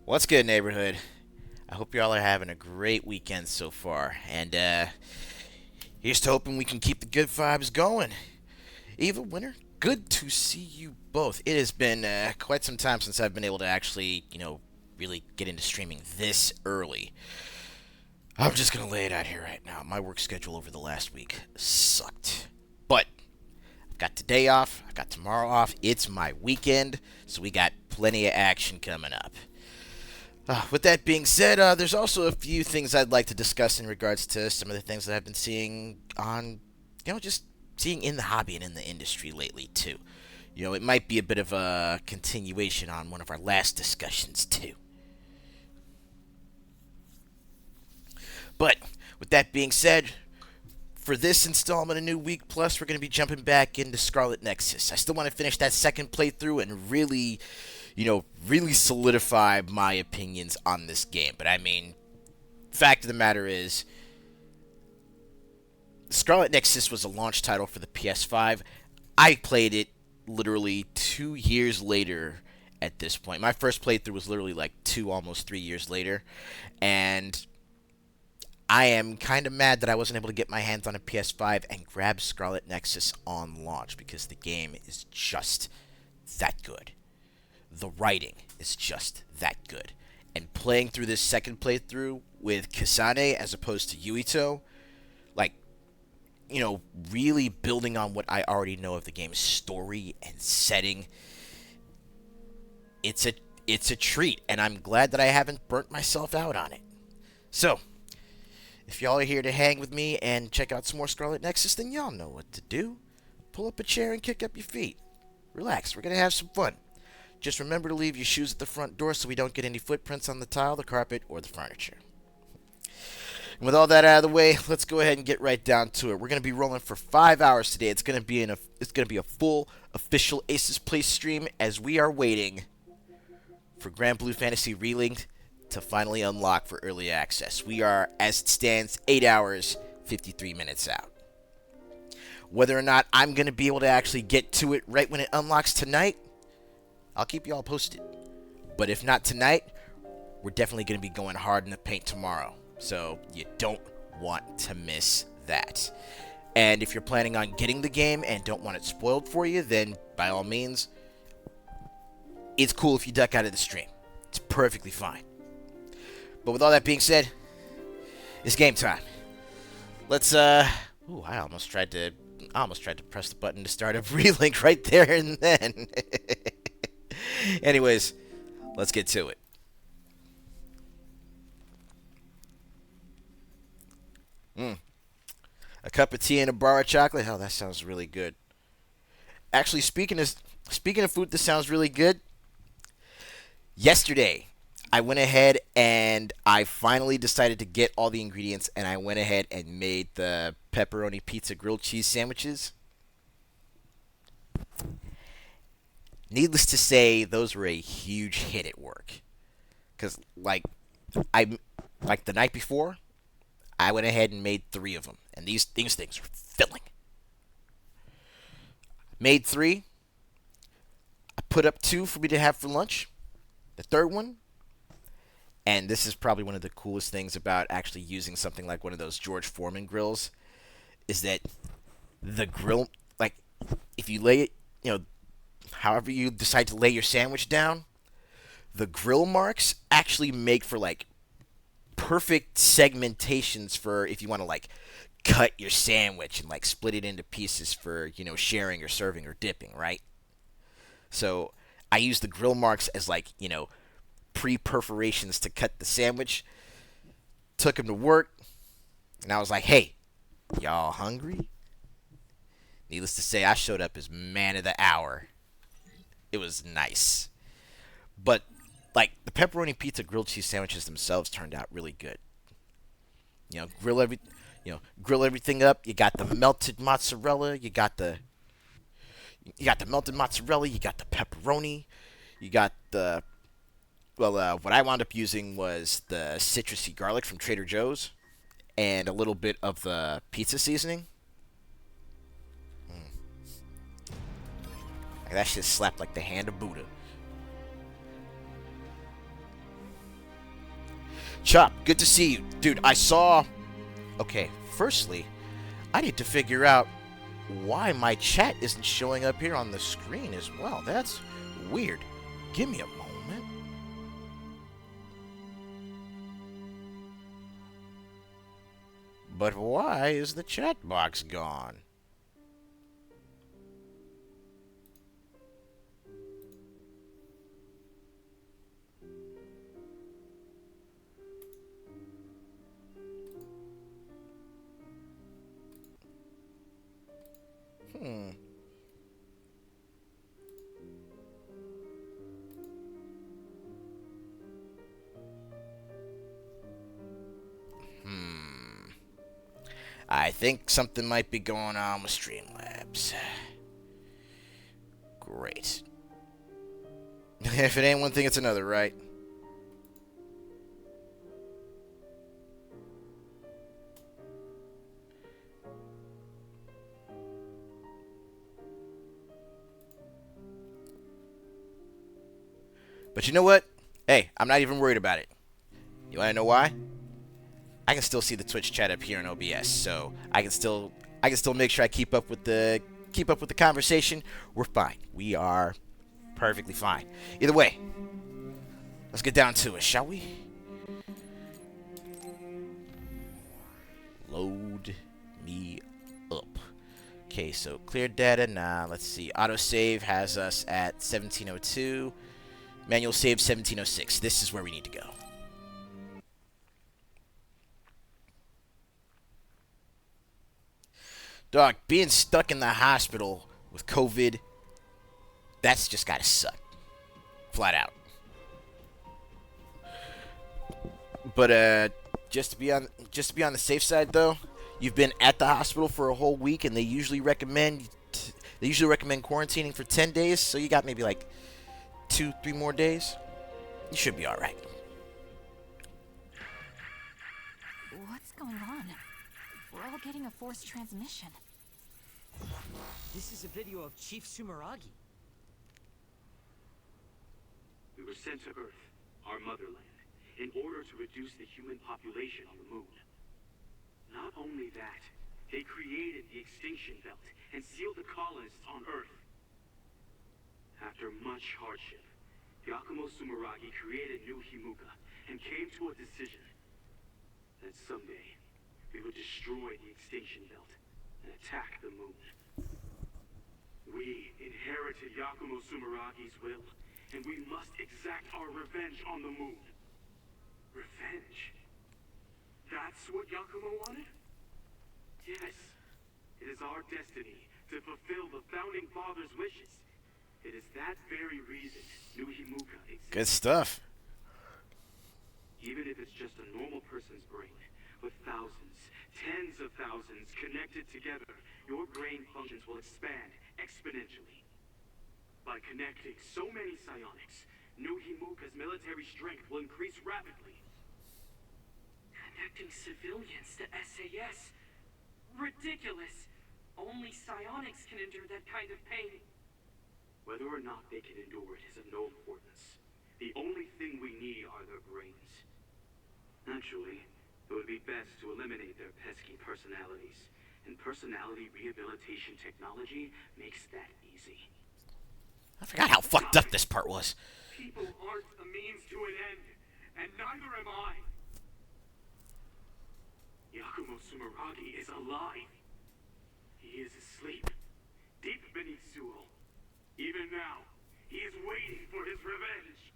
What's good, neighborhood? I hope y'all are having a great weekend so far. And here's to hoping we can keep the good vibes going. Eva, Winter, good to see you both. It has been quite some time since I've been able to actually, really get into streaming this early. I'm just going to lay it out here right now. My work schedule over the last week sucked. But I've got today off, I've got tomorrow off. It's my weekend, so we got plenty of action coming up. With that being said, there's also a few things I'd like to discuss in regards to some of the things that I've been seeing on, just seeing in the hobby and in the industry lately, too. It might be a bit of a continuation on one of our last discussions, too. But with that being said, for this installment of New Week Plus, we're going to be jumping back into Scarlet Nexus. I still want to finish that second playthrough and really, really solidify my opinions on this game. But I mean, fact of the matter is, Scarlet Nexus was a launch title for the PS5. I played it literally 2 years later at this point. My first playthrough was literally like almost 3 years later. And I am kind of mad that I wasn't able to get my hands on a PS5 and grab Scarlet Nexus on launch because the game is just that good. The writing is just that good. And playing through this second playthrough with Kasane as opposed to Yuito, like, really building on what I already know of the game's story and setting, it's a treat, and I'm glad that I haven't burnt myself out on it. So, if y'all are here to hang with me and check out some more Scarlet Nexus, then y'all know what to do. Pull up a chair and kick up your feet. Relax, we're gonna have some fun. Just remember to leave your shoes at the front door so we don't get any footprints on the tile, the carpet, or the furniture. And with all that out of the way, let's go ahead and get right down to it. We're going to be rolling for 5 hours today. It's going to be a full official Aces Play stream as we are waiting for Grand Blue Fantasy Relinked to finally unlock for early access. We are, as it stands, 8 hours, 53 minutes out. Whether or not I'm going to be able to actually get to it right when it unlocks tonight, I'll keep you all posted. But if not tonight, we're definitely going to be going hard in the paint tomorrow. So you don't want to miss that. And if you're planning on getting the game and don't want it spoiled for you, then by all means, it's cool if you duck out of the stream. It's perfectly fine. But with all that being said, it's game time. Let's ooh, I almost tried to press the button to start a relink right there and then. Anyways, let's get to it. A cup of tea and a bar of chocolate. Oh, that sounds really good. Actually, speaking of food, this sounds really good. Yesterday, I went ahead and I finally decided to get all the ingredients, and I went ahead and made the pepperoni pizza grilled cheese sandwiches. Needless to say, those were a huge hit at work. Cause I like the night before, I went ahead and made 3 of them, and these things are filling. Made 3. I put up 2 for me to have for lunch. The third one, and this is probably one of the coolest things about actually using something like one of those George Foreman grills, is that the grill, like, if you lay it, however you decide to lay your sandwich down, the grill marks actually make for, like, perfect segmentations for if you want to, like, cut your sandwich and, like, split it into pieces for, sharing or serving or dipping, right? So I use the grill marks as, like, pre-perforations to cut the sandwich. Took them to work, and I was like, hey, y'all hungry? Needless to say, I showed up as man of the hour. It was nice. But, like, the pepperoni pizza grilled cheese sandwiches themselves turned out really good. Grill grill everything up. You got the melted mozzarella. You got the melted mozzarella. You got the pepperoni. You got the what I wound up using was the citrusy garlic from Trader Joe's and a little bit of the pizza seasoning. Like, that shit slapped like the hand of Buddha. Chop, good to see you. Dude, I saw... Okay, firstly, I need to figure out why my chat isn't showing up here on the screen as well. That's weird. Give me a moment. But why is the chat box gone? Hmm. I think something might be going on with Streamlabs. Great. If it ain't one thing, it's another, right? But you know what? Hey, I'm not even worried about it. You wanna know why? I can still see the Twitch chat up here in OBS, so I can still make sure I keep up with the conversation. We're fine. We are perfectly fine. Either way, let's get down to it, shall we? Load me up. Okay, so clear data. Nah, let's see. Autosave has us at 1702. Manual save 1706. This is where we need to go. Dog, being stuck in the hospital with COVID, that's just gotta suck. Flat out. But just to be on the safe side though, you've been at the hospital for a whole week and they usually recommend quarantining for 10 days, so you got maybe like 2-3 more days. You should be all right. What's going on? We're all getting a forced transmission. This is a video of Chief Sumeragi. We were sent to Earth, our motherland, in order to reduce the human population on the moon. Not only that, they created the extinction belt and sealed the colonists on Earth. After much hardship, Yakumo Sumeragi created New Himuka and came to a decision that someday we would destroy the extinction belt and attack the moon. We inherited Yakumo Sumeragi's will, and we must exact our revenge on the moon. Revenge? That's what Yakumo wanted? Yes. It is our destiny to fulfill the Founding Father's wishes. It is that very reason New Himuka exists. Good stuff. Even if it's just a normal person's brain, with thousands, tens of thousands connected together, your brain functions will expand exponentially. By connecting so many psionics, New Himuka's military strength will increase rapidly. Connecting civilians to SAS? Ridiculous! Only psionics can endure that kind of pain. Whether or not they can endure it is of no importance. The only thing we need are their brains. Actually, it would be best to eliminate their pesky personalities. And personality rehabilitation technology makes that easy. I forgot how fucked up this part was. People aren't a means to an end, and neither am I. Yakumo Sumeragi is alive. He is asleep, deep beneath Suo. Even now, he is waiting for his revenge.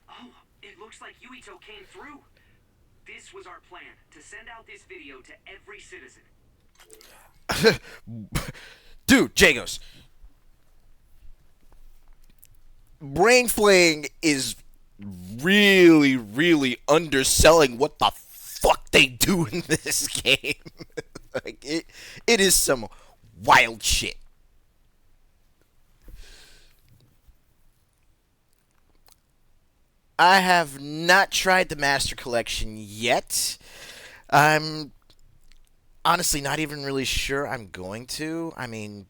Oh, it looks like Yuito came through. This was our plan, to send out this video to every citizen. Dude, Jagos. Brain Flaying is really, really underselling what the fuck they do in this game. Like, it is some wild shit. I have not tried the Master Collection yet. I'm honestly not even really sure I'm going to. I mean,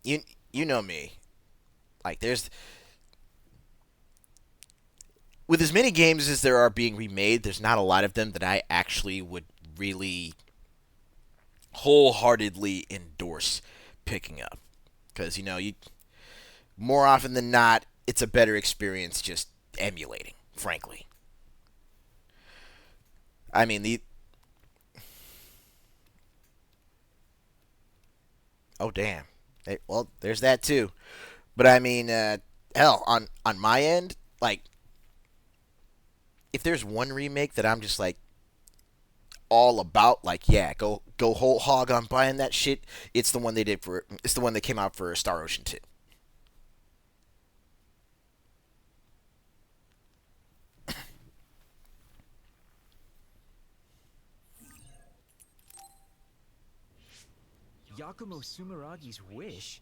you know me. Like, with as many games as there are being remade, there's not a lot of them that I actually would really wholeheartedly endorse picking up. Because, you more often than not, it's a better experience just emulating, frankly. I mean, oh, damn. Well, there's that too. But I mean, hell, on my end, like, if there's one remake that I'm just like all about, like, yeah, go whole hog on buying that shit. It's the one they did for. It's the one that came out for Star Ocean 2. Yakumo Sumeragi's wish?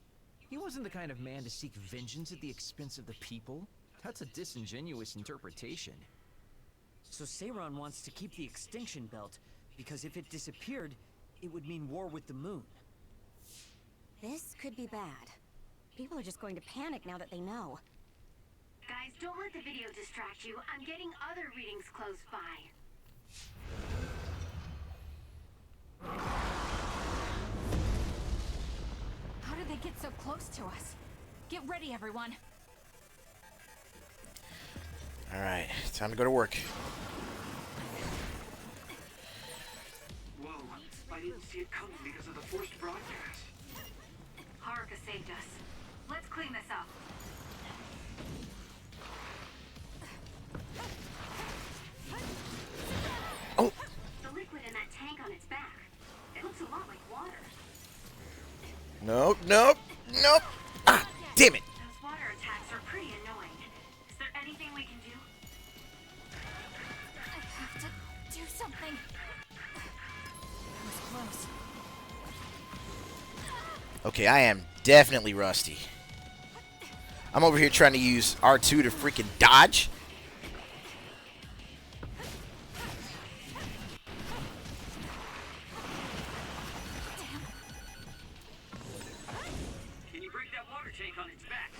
He wasn't the kind of man to seek vengeance at the expense of the people. That's a disingenuous interpretation. So Seiron wants to keep the extinction belt, because if it disappeared, it would mean war with the moon. This could be bad. People are just going to panic now that they know. Guys, don't let the video distract you. I'm getting other readings close by. How did they get so close to us? Get ready, everyone. Alright, time to go to work. Whoa, I didn't see it coming because of the forced broadcast. Haruka saved us. Let's clean this up. Oh! The liquid in that tank on its back. It looks a lot like water. Nope, nope, nope! Ah, damn it! Those water attacks are pretty annoying. Is there anything we can do? I have to do something. That was close. Okay, I am definitely rusty. I'm over here trying to use R2 to freaking dodge. Can you break that water tank on its back?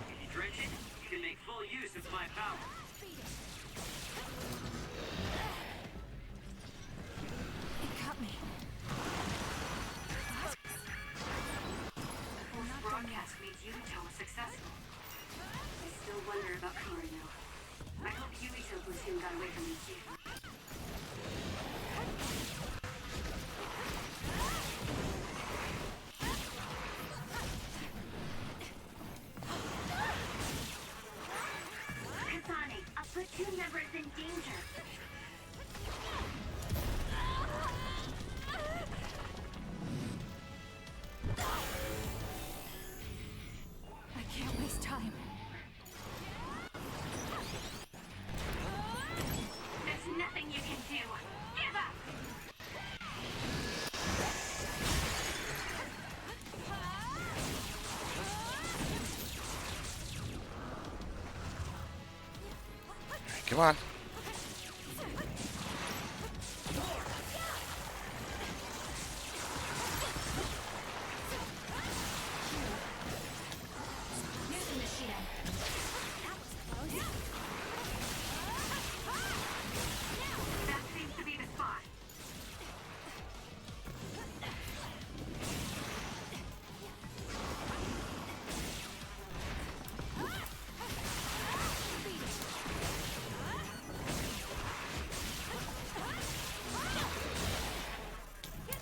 If you drench it, you can make full use of my power. It got me. The forced broadcast means Yuito was successful. I still wonder about Kurino. I hope Yuito platoon got away from me safely. Kasane, a platoon member is in danger. I can't waste time. There's nothing you can do. Give up! Come on. Using the shield. That was close. That seems to be the spot.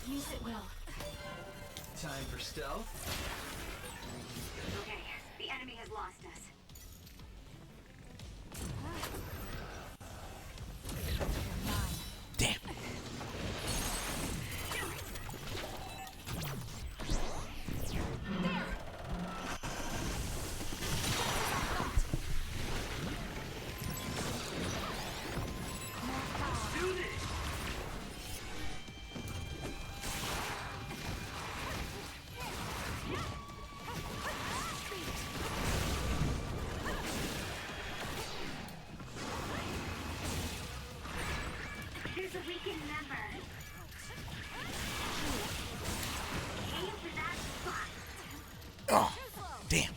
Use it well. Time for stealth? Okay, the enemy has lost us. Damn. Do this! There's a weakened member. Aim for that spot. Oh, damn.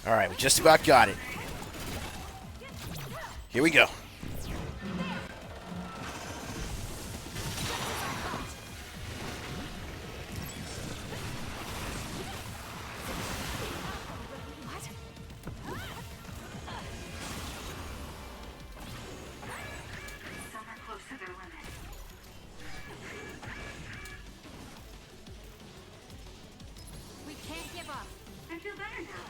Alright, we just about got it. Here we go. Some are close to their limit. We can't give up. I feel better now.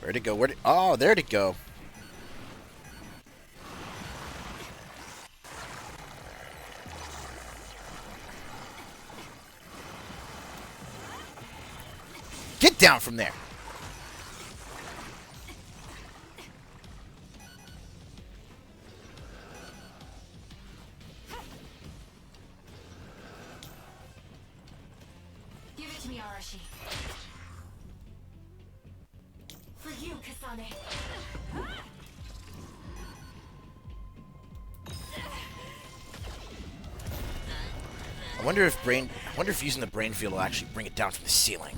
Where'd it go? Where'd it... Oh, there'd it go. Get down from there. Give it to me, Arashi. For you, Kasane. I wonder if using the brain field will actually bring it down from the ceiling.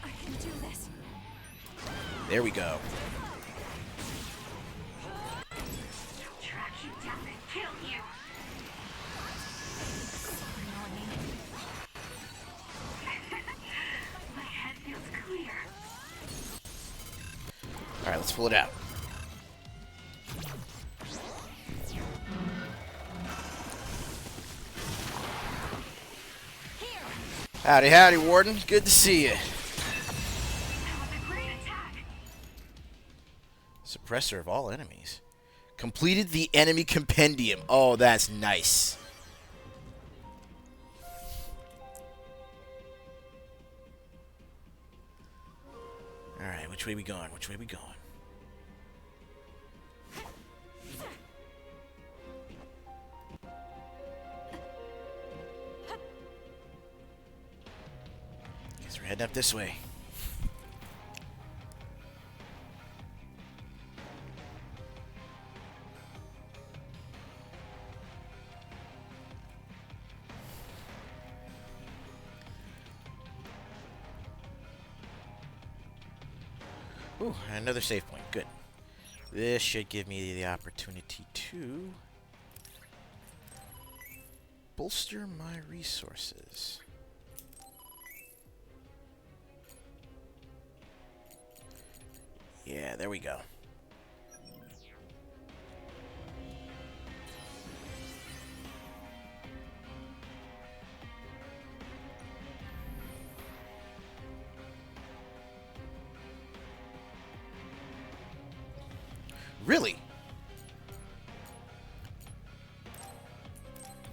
I can do this. There we go. Track you down and kill you. My head feels clear. Alright, let's pull it out. Howdy, howdy, Warden. Good to see you. That was a great attack. Suppressor of all enemies. Completed the enemy compendium. Oh, that's nice. Alright, which way we going? Which way we going? Guess we're heading up this way. Ooh, another save point. Good. This should give me the opportunity to bolster my resources. Yeah, there we go. Really?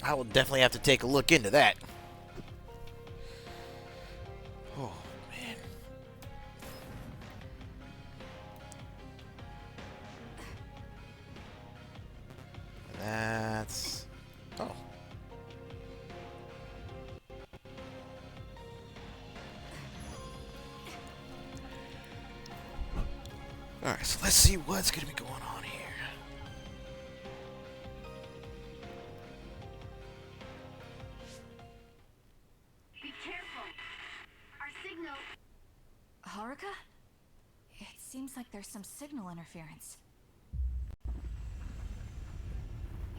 I will definitely have to take a look into that. Oh, man. That's... Oh. Alright, so let's see what's going to be going on here. Be careful. Our signal. Haruka? It seems like there's some signal interference.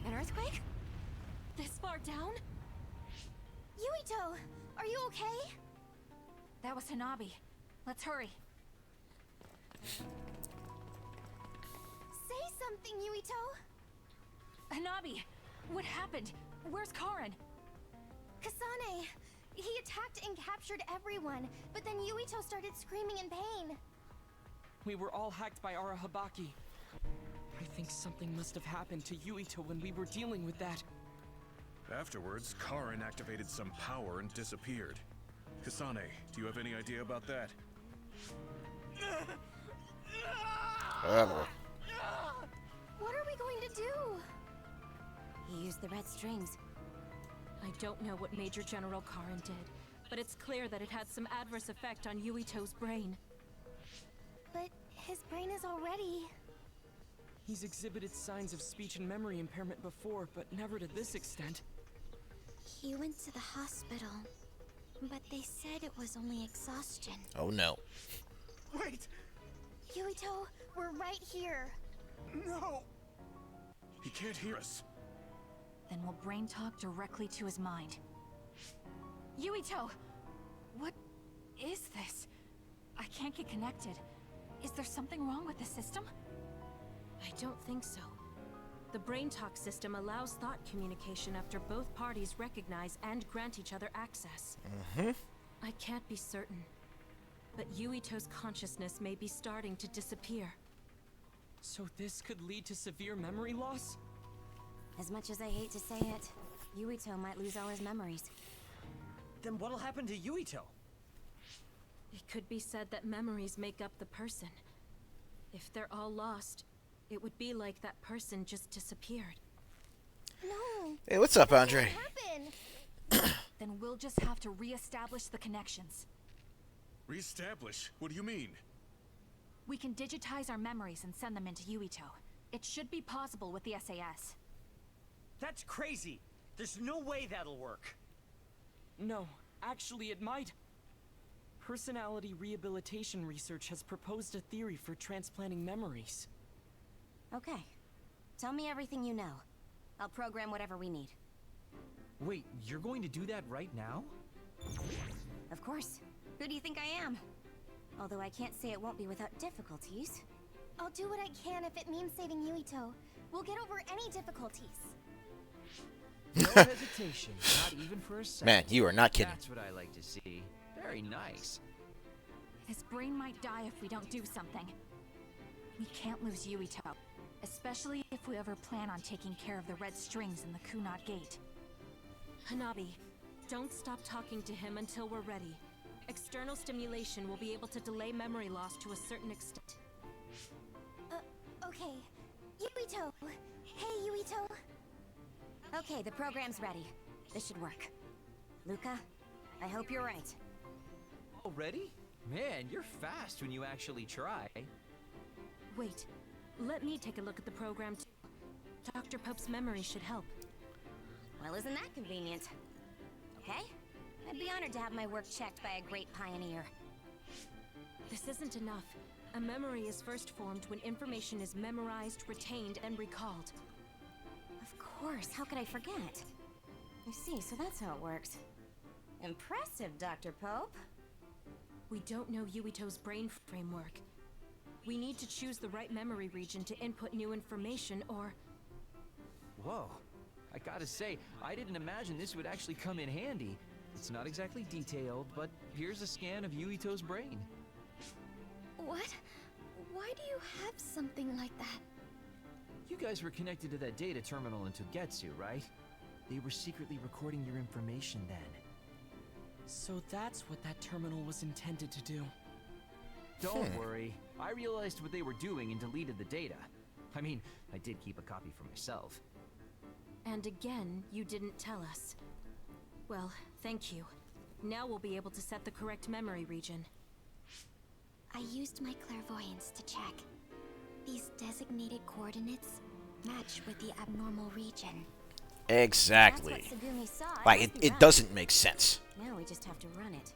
An earthquake? This far down? Yuito! Are you okay? That was Hanabi. Let's hurry. Say something, Yuito! Hanabi! What happened? Where's Karin? Kasane! He attacked and captured everyone, but then Yuito started screaming in pain. We were all hacked by Arahabaki. I think something must have happened to Yuito when we were dealing with that. Afterwards, Karin activated some power and disappeared. Kasane, do you have any idea about that? Oh. What are we going to do? He used the red strings. I don't know what Major General Karin did, but it's clear that it had some adverse effect on Yuito's brain. But his brain is already... He's exhibited signs of speech and memory impairment before, but never to this extent. He went to the hospital, but they said it was only exhaustion. Oh no. Wait! Yuito, we're right here. No! He can't hear us. Then we'll brain talk directly to his mind. Yuito! What is this? I can't get connected. Is there something wrong with the system? I don't think so. The brain talk system allows thought communication after both parties recognize and grant each other access. I can't be certain, but Yuito's consciousness may be starting to disappear. So this could lead to severe memory loss? As much as I hate to say it, Yuito might lose all his memories. Then what'll happen to Yuito? It could be said that memories make up the person. If they're all lost, it would be like that person just disappeared. No. Hey, what's up, Andre? Happen. Then we'll just have to re-establish the connections. Reestablish? What do you mean? We can digitize our memories and send them into Yuito. It should be possible with the SAS. That's crazy! There's no way that'll work! No, actually it might. Personality rehabilitation research has proposed a theory for transplanting memories. Okay. Tell me everything you know. I'll program whatever we need. Wait, you're going to do that right now? Of course. Who do you think I am? Although I can't say it won't be without difficulties. I'll do what I can if it means saving Yuito. We'll get over any difficulties. No hesitation, not even for a second. Man, you are not kidding. That's what I like to see. Very nice. His brain might die if we don't do something. We can't lose Yuito. Especially if we ever plan on taking care of the red strings in the Kunad Gate. Hanabi, don't stop talking to him until we're ready. External stimulation will be able to delay memory loss to a certain extent. Okay. Yuito. Hey, Yuito. Okay, the program's ready. This should work. Luca, I hope you're right. Already? Man, you're fast when you actually try. Wait, let me take a look at the program too. Dr. Pope's memory should help. Well, isn't that convenient? Okay? I'd be honored to have my work checked by a great pioneer. This isn't enough. A memory is first formed when information is memorized, retained, and recalled. Of course, how could I forget? I see, so that's how it works. Impressive, Dr. Pope. We don't know Yuito's brain framework. We need to choose the right memory region to input new information, or... Whoa. I gotta say, I didn't imagine this would actually come in handy. It's not exactly detailed, but here's a scan of Yuito's brain. What? Why do you have something like that? You guys were connected to that data terminal in Togetsu, right? They were secretly recording your information then. So that's what that terminal was intended to do. Don't worry. I realized what they were doing and deleted the data. I mean, I did keep a copy for myself. And again, you didn't tell us. Well, thank you. Now we'll be able to set the correct memory region. I used my clairvoyance to check. These designated coordinates match with the abnormal region. Exactly. That's what Tsugumi saw. Like, must be it right. doesn't make sense. Now we just have to run it.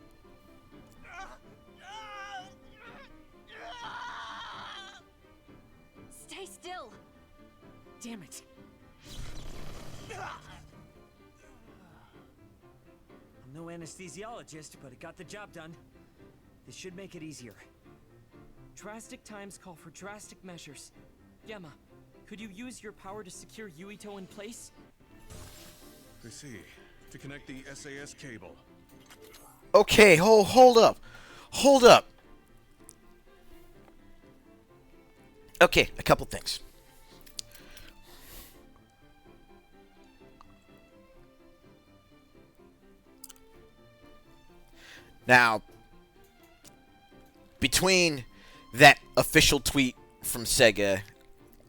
Stay still! Damn it. I'm no anesthesiologist, but it got the job done. This should make it easier. Drastic times call for drastic measures. Gemma, could you use your power to secure Yuito in place? I see. To connect the SAS cable. Okay, hold up. Hold up. Okay, a couple things. Now, between that official tweet from Sega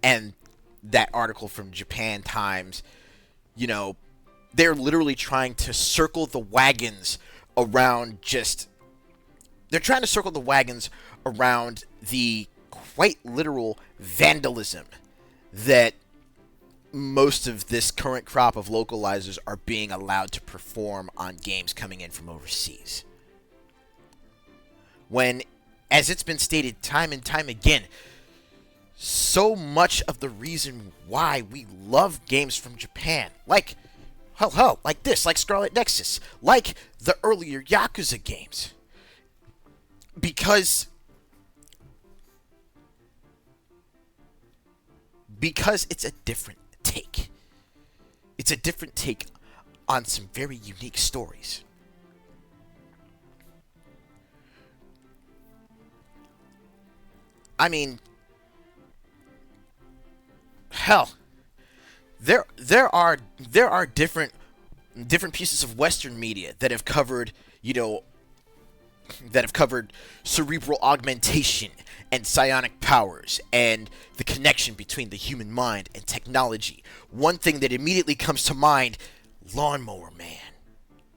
and that article from Japan Times, you know, they're literally trying to circle the wagons around they're trying to circle the wagons around the quite literal vandalism that most of this current crop of localizers are being allowed to perform on games coming in from overseas. When, as it's been stated time and time again, so much of the reason why we love games from Japan, like like Scarlet Nexus, like the earlier Yakuza games, because it's a different take. It's a different take on some very unique stories. I mean, hell, there are different pieces of Western media that have covered, cerebral augmentation and psionic powers and the connection between the human mind and technology. One thing that immediately comes to mind, Lawnmower Man.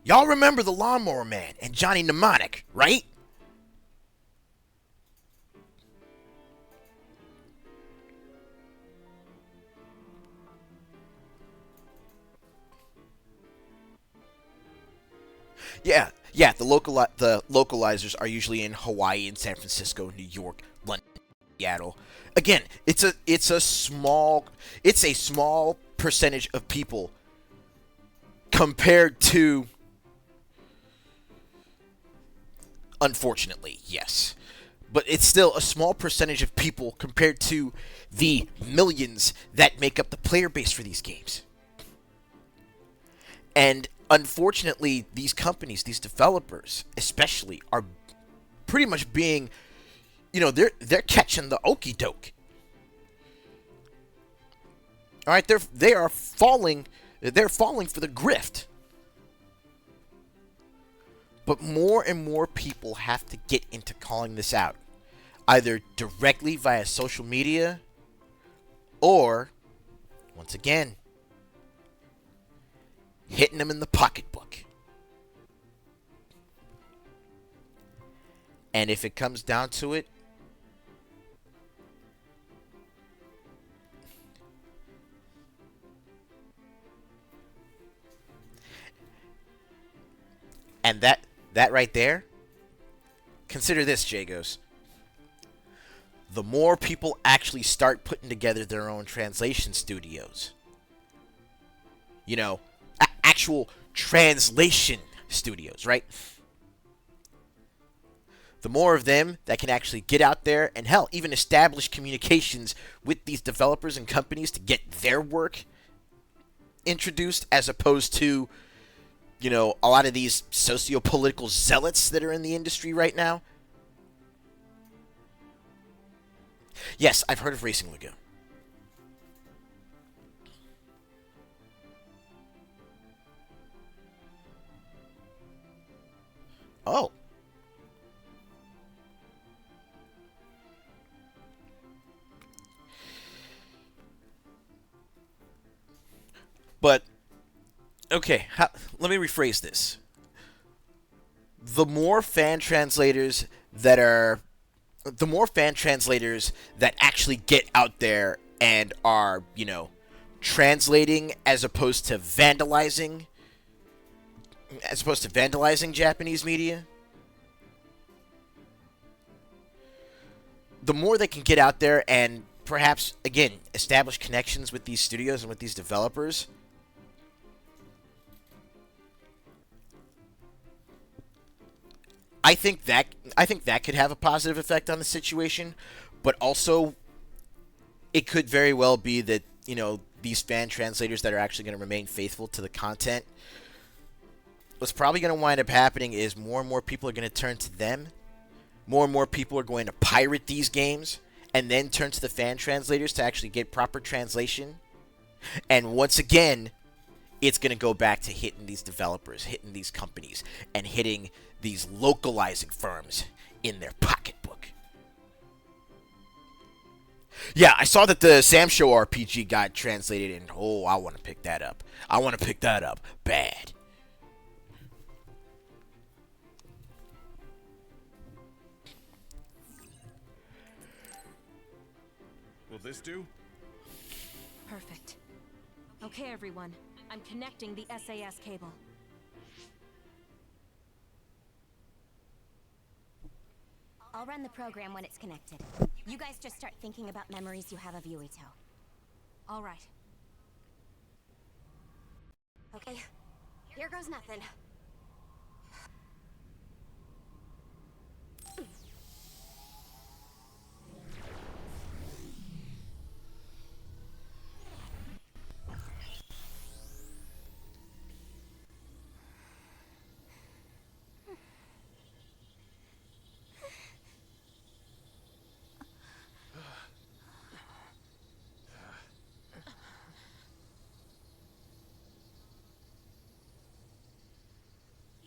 Y'all remember the Lawnmower Man and Johnny Mnemonic, right? Yeah. The localizers are usually in Hawaii and San Francisco, New York, London, Seattle. Again, it's a small percentage of people compared to, unfortunately, yes, but it's still a small percentage of people compared to the millions that make up the player base for these games. And unfortunately, these companies, these developers especially, are pretty much being, they're catching the okie doke. All right, they're falling for the grift. But more and more people have to get into calling this out, either directly via social media or, once again, hitting them in the pocketbook. And if it comes down to it, and that right there, consider this, Jagos. The more people actually start putting together their own translation studios, actual translation studios, right? The more of them that can actually get out there and, hell, even establish communications with these developers and companies to get their work introduced, as opposed to, a lot of these socio-political zealots that are in the industry right now. Yes, I've heard of Racing Lagoon. Oh. But, okay, let me rephrase this. The more fan translators that actually get out there and are, translating as opposed to vandalizing Japanese media, the more they can get out there and perhaps, again, establish connections with these studios and with these developers, I think that could have a positive effect on the situation, but also it could very well be that, these fan translators that are actually going to remain faithful to the content, what's probably going to wind up happening is more and more people are going to turn to them. More and more people are going to pirate these games and then turn to the fan translators to actually get proper translation. And once again, it's going to go back to hitting these developers, hitting these companies, and hitting these localizing firms in their pocketbook. Yeah, I saw that the Sam Show RPG got translated, and I want to pick that up. Bad. Will this do? Perfect. Okay, everyone. I'm connecting the SAS cable. I'll run the program when it's connected. You guys just start thinking about memories you have of Yuito. All right. Okay, here goes nothing.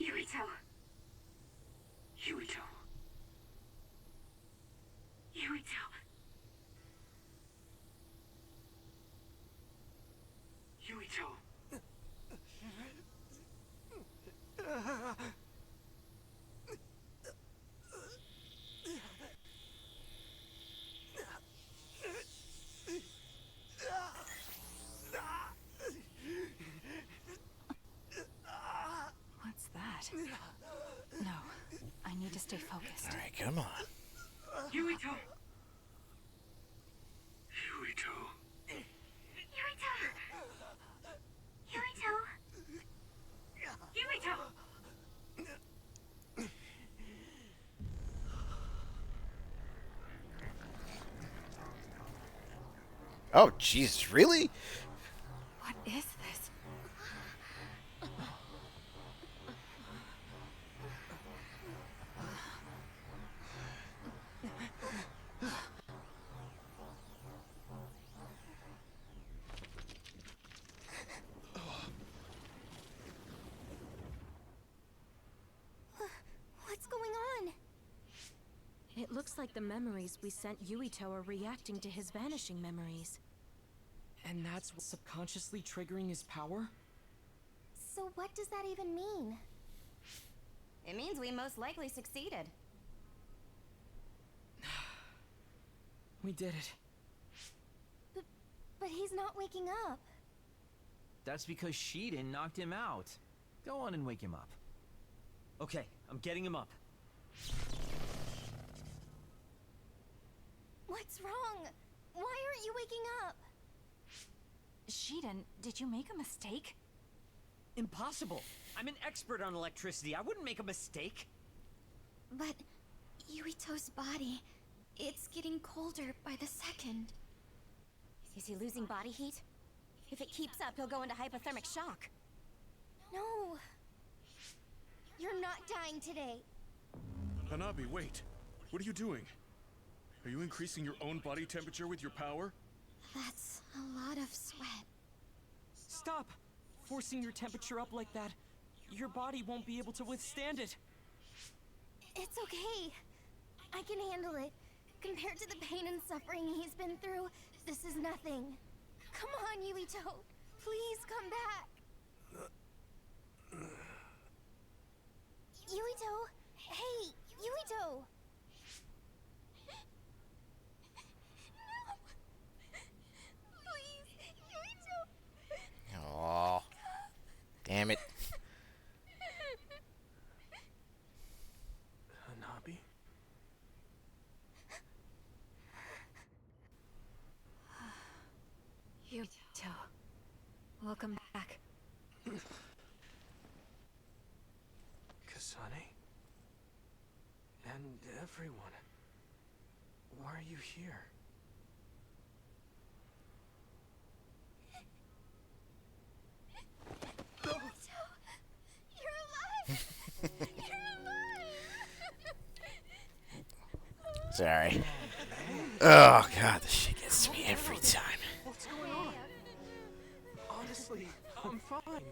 Yuito. Yuito. Yuito. Yuito. What's that? No, I need to stay focused. All right, come on. Yuito. Yuito. Yuito. Yuito. Yuito. Oh, Jesus, really? What is this? What's going on? It looks like the memories we sent Yuito are reacting to his vanishing memories. And that's what's subconsciously triggering his power? So what does that even mean? It means we most likely succeeded. We did it. But he's not waking up. That's because Shiden knocked him out. Go on and wake him up. Okay, I'm getting him up. What's wrong? Why aren't you waking up? Shiden, did you make a mistake? Impossible. I'm an expert on electricity. I wouldn't make a mistake. But Yuito's body, it's getting colder by the second. Is he losing body heat? If it keeps up, he'll go into hypothermic shock. No. You're not dying today. Hanabi, wait. What are you doing? Are you increasing your own body temperature with your power? That's a lot of sweat. Stop! Forcing your temperature up like that. Your body won't be able to withstand it. It's okay. I can handle it. Compared to the pain and suffering he's been through, this is nothing. Come on, Yuito. Please come back. Yuito! Hey, Yuito! No! Please, Yuito! Oh, damn it. Hanabi? Yuito, welcome back. Kasane? And everyone. Why are you here? Yuito! You're alive! You're alive! Sorry. Oh, God, this shit gets to me every time. What's going on? Honestly, I'm fine.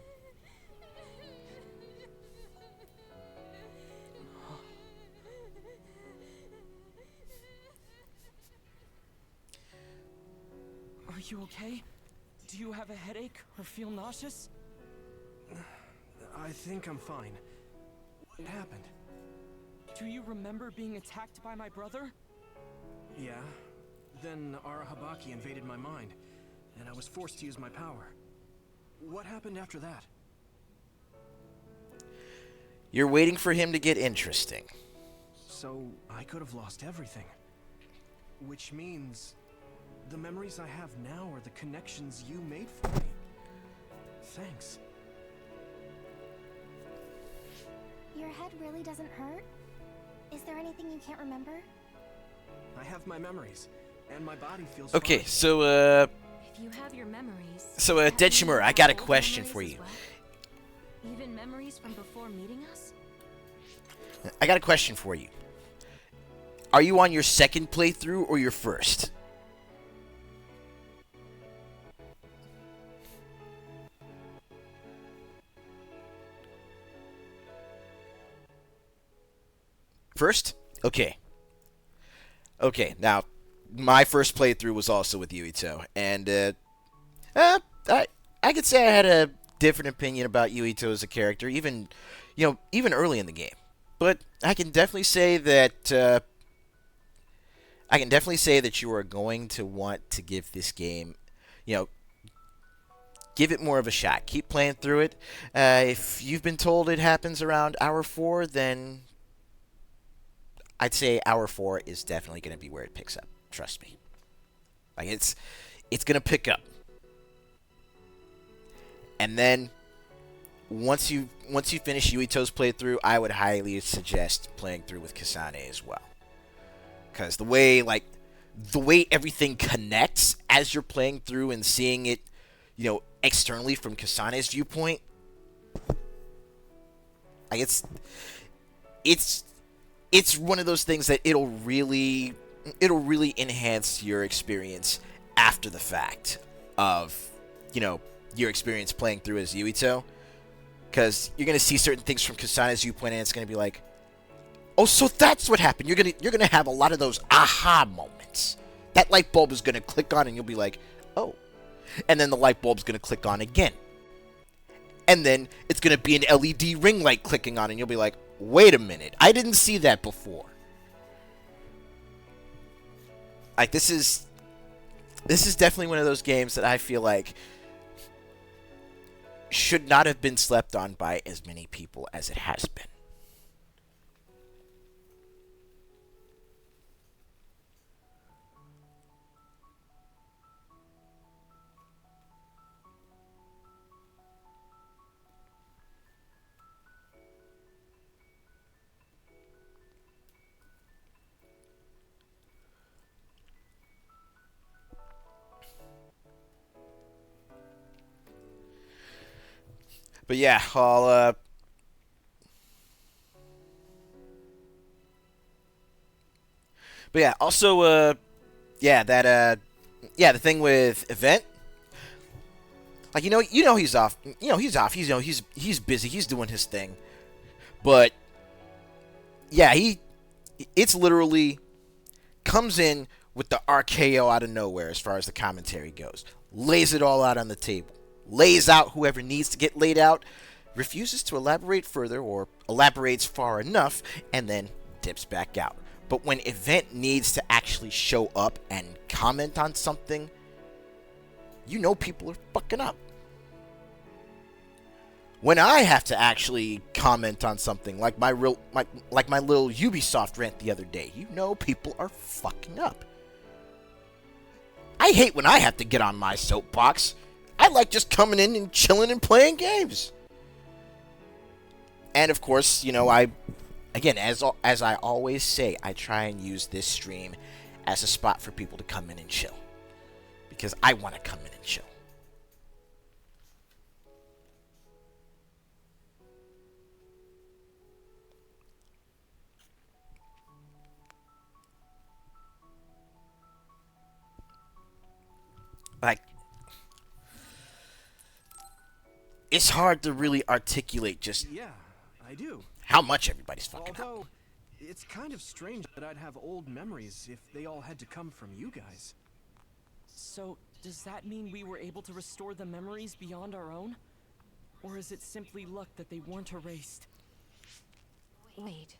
Are you okay? Do you have a headache or feel nauseous? I think I'm fine. What happened? Do you remember being attacked by my brother? Yeah. Then Arahabaki invaded my mind. and I was forced to use my power. What happened after that? You're waiting for him to get interesting. So, I could have lost everything. Which means the memories I have now are the connections you made for me. Thanks. Your head really doesn't hurt? Is there anything you can't remember? I have my memories, and my body feels Okay, fine. so, If you have your memories, Dechimur, I got a question for you. Even memories from before meeting us? I got a question for you. Are you on your second playthrough or your first? First? Okay. Okay, now, my first playthrough was also with Yuito, and, I could say I had a different opinion about Yuito as a character, even early in the game. But I can definitely say that, you are going to want to give this game, give it more of a shot. Keep playing through it. If you've been told it happens around hour 4, then I'd say hour 4 is definitely going to be where it picks up. Trust me. Like, it's going to pick up. And then once you finish Yuito's playthrough, I would highly suggest playing through with Kasane as well. Because the way everything connects as you're playing through and seeing it, externally from Kasane's viewpoint, like it's one of those things that it'll really enhance your experience after the fact of, your experience playing through as Yuito. Because you're going to see certain things from Kasane's viewpoint, and it's going to be like, oh, so that's what happened. You're gonna have a lot of those aha moments. That light bulb is going to click on, and you'll be like, oh. And then the light bulb's going to click on again. And then it's going to be an LED ring light clicking on, and you'll be like, wait a minute. I didn't see that before. Like, this is definitely one of those games that I feel like should not have been slept on by as many people as it has been. But yeah, I'll but yeah, also the thing with Event, like he's off. He's busy. He's doing his thing. But yeah, it's literally comes in with the RKO out of nowhere as far as the commentary goes. Lays it all out on the table. Lays out whoever needs to get laid out, refuses to elaborate further or elaborates far enough, and then dips back out. But when Event needs to actually show up and comment on something, people are fucking up. When I have to actually comment on something like my little Ubisoft rant the other day, people are fucking up. I hate when I have to get on my soapbox. I like just coming in and chilling and playing games. And of course, as I always say, I try and use this stream as a spot for people to come in and chill. Because I want to come in and chill. Like, it's hard to really articulate just I do. how much everybody's fucking Although, up. it's kind of strange that I'd have old memories if they all had to come from you guys. So, does that mean we were able to restore the memories beyond our own? Or is it simply luck that they weren't erased? Wait.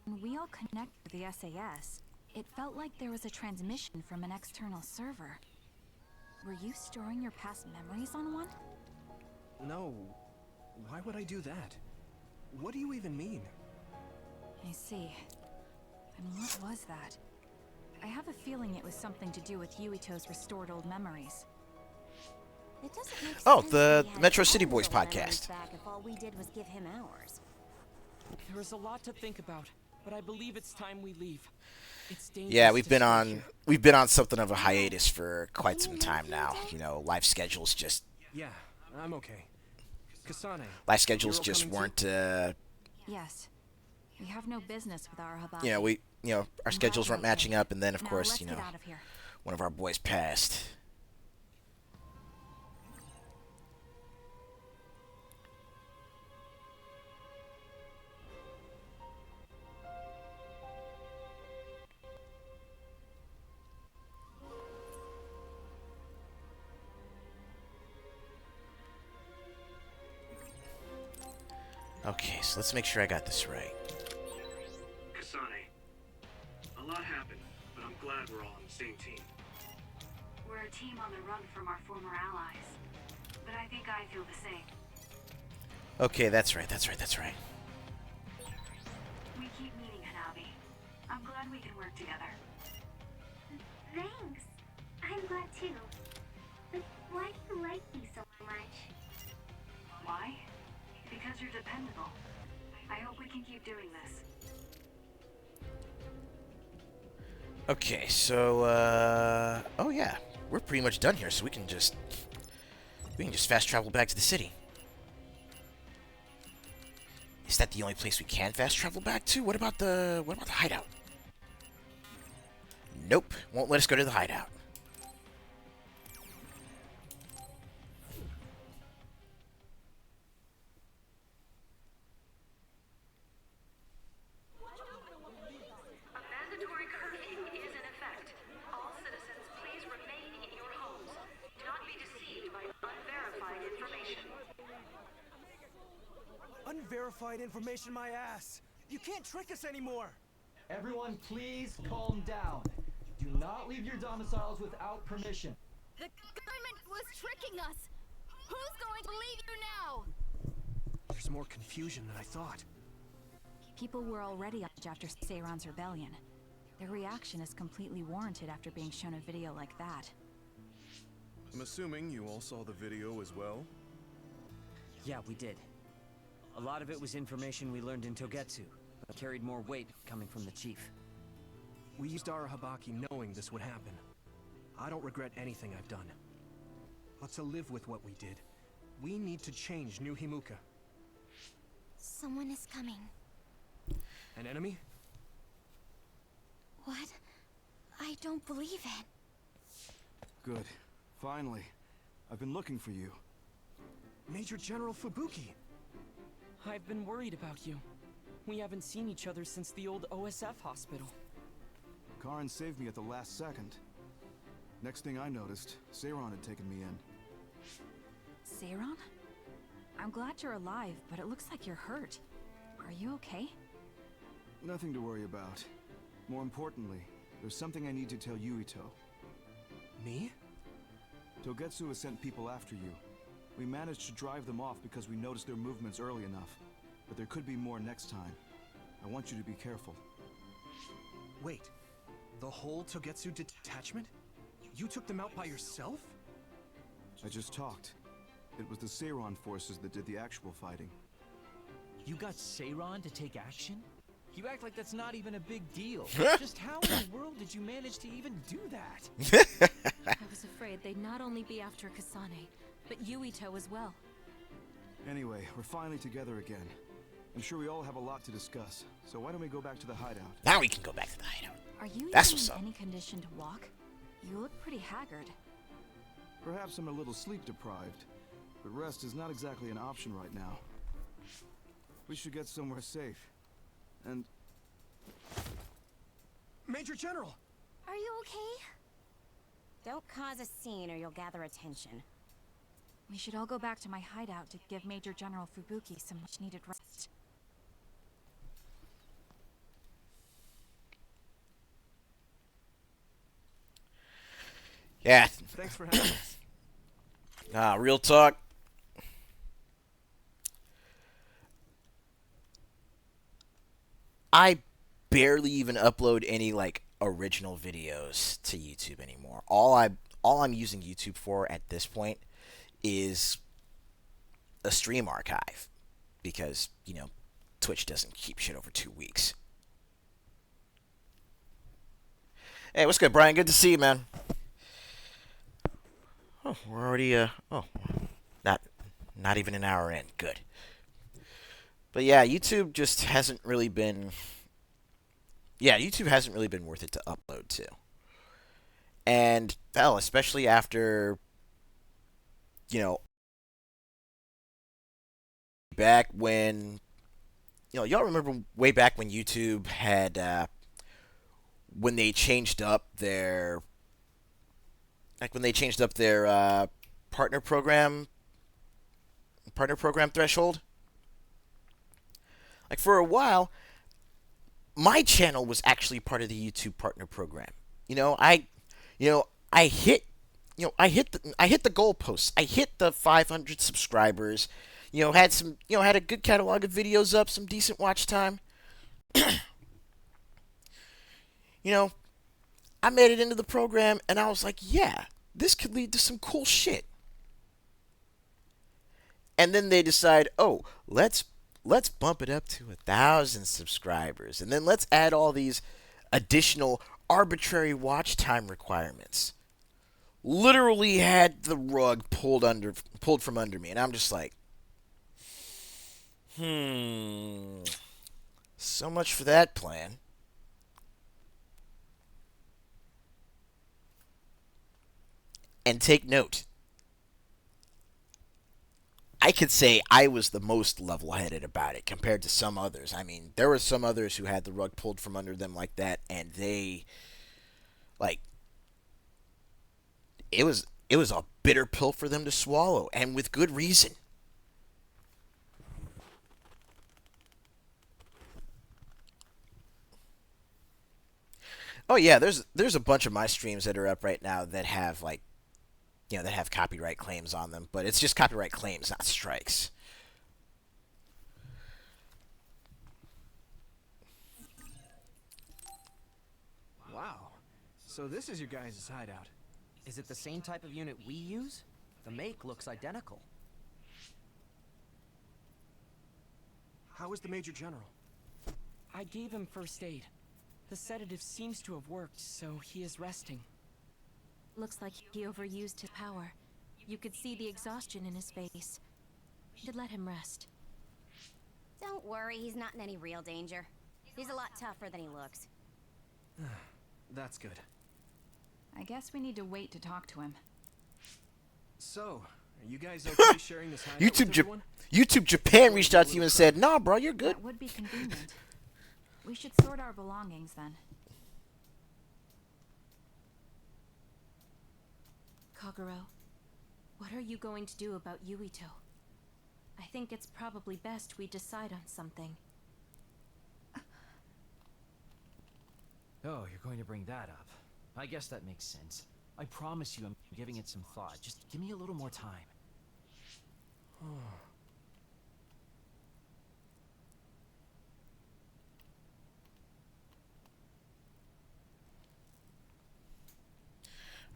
When we all connected to the SAS, it felt like there was a transmission from an external server. Were you storing your past memories on one? No. Why would I do that? What do you even mean? I see. And what was that? I have a feeling it was something to do with Yuito's restored old memories. It doesn't make Oh, sense the that he had Metro his City own Boys old memories podcast. back if all we did was give him ours. There is a lot to think about, but I believe it's time we leave. It's dangerous. Yeah, to we've been on something of a hiatus for quite some time now. You know, life schedules just Yeah, I'm okay. Kasane. life schedules you're just coming too? weren't Yes. We have no business with our Habaki. our schedules weren't matching up, and then of Now, course, let's get out of here. one of our boys passed. Okay, so let's make sure I got this right. Kasane, a lot happened, but I'm glad we're all on the same team. We're a team on the run from our former allies. But I think I feel the same. Okay, that's right. We keep meeting, Hanabi. I'm glad we can work together. Thanks. I'm glad too. But why do you like me so much? Why? Because you're dependable. I hope we can keep doing this. Okay, so oh yeah, we're pretty much done here, so we can just fast travel back to the city. Is that the only place we can fast travel back to? What about the hideout? Nope, won't let us go to the hideout. A mandatory curfew is in effect. All citizens, please remain in your homes. Do not be deceived by unverified information. Unverified information, my ass! You can't trick us anymore! Everyone, please calm down. Do not leave your domiciles without permission. The government was tricking us! Who's going to believe you now? There's more confusion than I thought. People were already up after Seiron's rebellion. Their reaction is completely warranted after being shown a video like that. I'm assuming you all saw the video as well? Yeah, we did. A lot of it was information we learned in Togetsu, but carried more weight coming from the chief. We used our Habaki knowing this would happen. I don't regret anything I've done. But to live with what we did, we need to change New Himuka. Someone is coming. An enemy? What? I don't believe it. Good. Finally. I've been looking for you. Major General Fubuki! I've been worried about you. We haven't seen each other since the old OSF hospital. Karin saved me at the last second. Next thing I noticed, Seiron had taken me in. Seiron? I'm glad you're alive, but it looks like you're hurt. Are you okay? Nothing to worry about. More importantly, there's something I need to tell Yuito. Me? Togetsu has sent people after you. We managed to drive them off because we noticed their movements early enough. But there could be more next time. I want you to be careful. Wait. The whole Togetsu detachment? You took them out by yourself? I just talked. It was the Seiron forces that did the actual fighting. You got Seiron to take action? You act like that's not even a big deal. Just how in the world did you manage to even do that? I was afraid they'd not only be after Kasane, but Yuito as well. Anyway, we're finally together again. I'm sure we all have a lot to discuss, so why don't we go back to the hideout? Now we can go back to the hideout. Are you That's even what's in up. any condition to walk? You look pretty haggard. Perhaps I'm a little sleep deprived, but rest is not exactly an option right now. We should get somewhere safe. And... Major General! Are you okay? Don't cause a scene or you'll gather attention. We should all go back to my hideout to give Major General Fubuki some much-needed rest. Yeah. Thanks for having us. Real talk. I barely even upload any like original videos to YouTube anymore. All I'm using YouTube for at this point is a stream archive because, Twitch doesn't keep shit over 2 weeks. Hey, what's good, Brian? Good to see you, man. Oh, we're already not even an hour in. Good. But yeah, YouTube just hasn't really been YouTube hasn't really been worth it to upload to. And hell, especially after back when y'all remember way back when YouTube had when they changed up their partner program threshold. Like for a while, my channel was actually part of the YouTube partner program. I hit the goalposts. I hit the 500 subscribers. Had a good catalog of videos up, some decent watch time. I made it into the program and I was like, yeah, this could lead to some cool shit. And then they decide, oh, let's bump it up to 1,000 subscribers, and then let's add all these additional arbitrary watch time requirements. Literally had the rug pulled from under me, and I'm just like, so much for that plan. And take note, I could say I was the most level-headed about it compared to some others. I mean, there were some others who had the rug pulled from under them like that, and they, it was a bitter pill for them to swallow, and with good reason. Oh yeah, there's a bunch of my streams that are up right now that have that have copyright claims on them, but it's just copyright claims, not strikes. Wow. So this is your guys' hideout. Is it the same type of unit we use? The make looks identical. How is the Major General? I gave him first aid. The sedative seems to have worked, so he is resting. Looks like he overused his power. You could see the exhaustion in his face. Should let him rest. Don't worry, he's not in any real danger. He's a lot tougher than he looks. That's good. I guess we need to wait to talk to him. So, are you guys okay sharing this hideout with everyone? YouTube Japan reached out to you and said, "Nah, bro, you're good." That would be convenient. We should sort our belongings then. Kagero, what are you going to do about Yuito? I think it's probably best we decide on something. Oh, you're going to bring that up. I guess that makes sense. I promise you I'm giving it some thought. Just give me a little more time.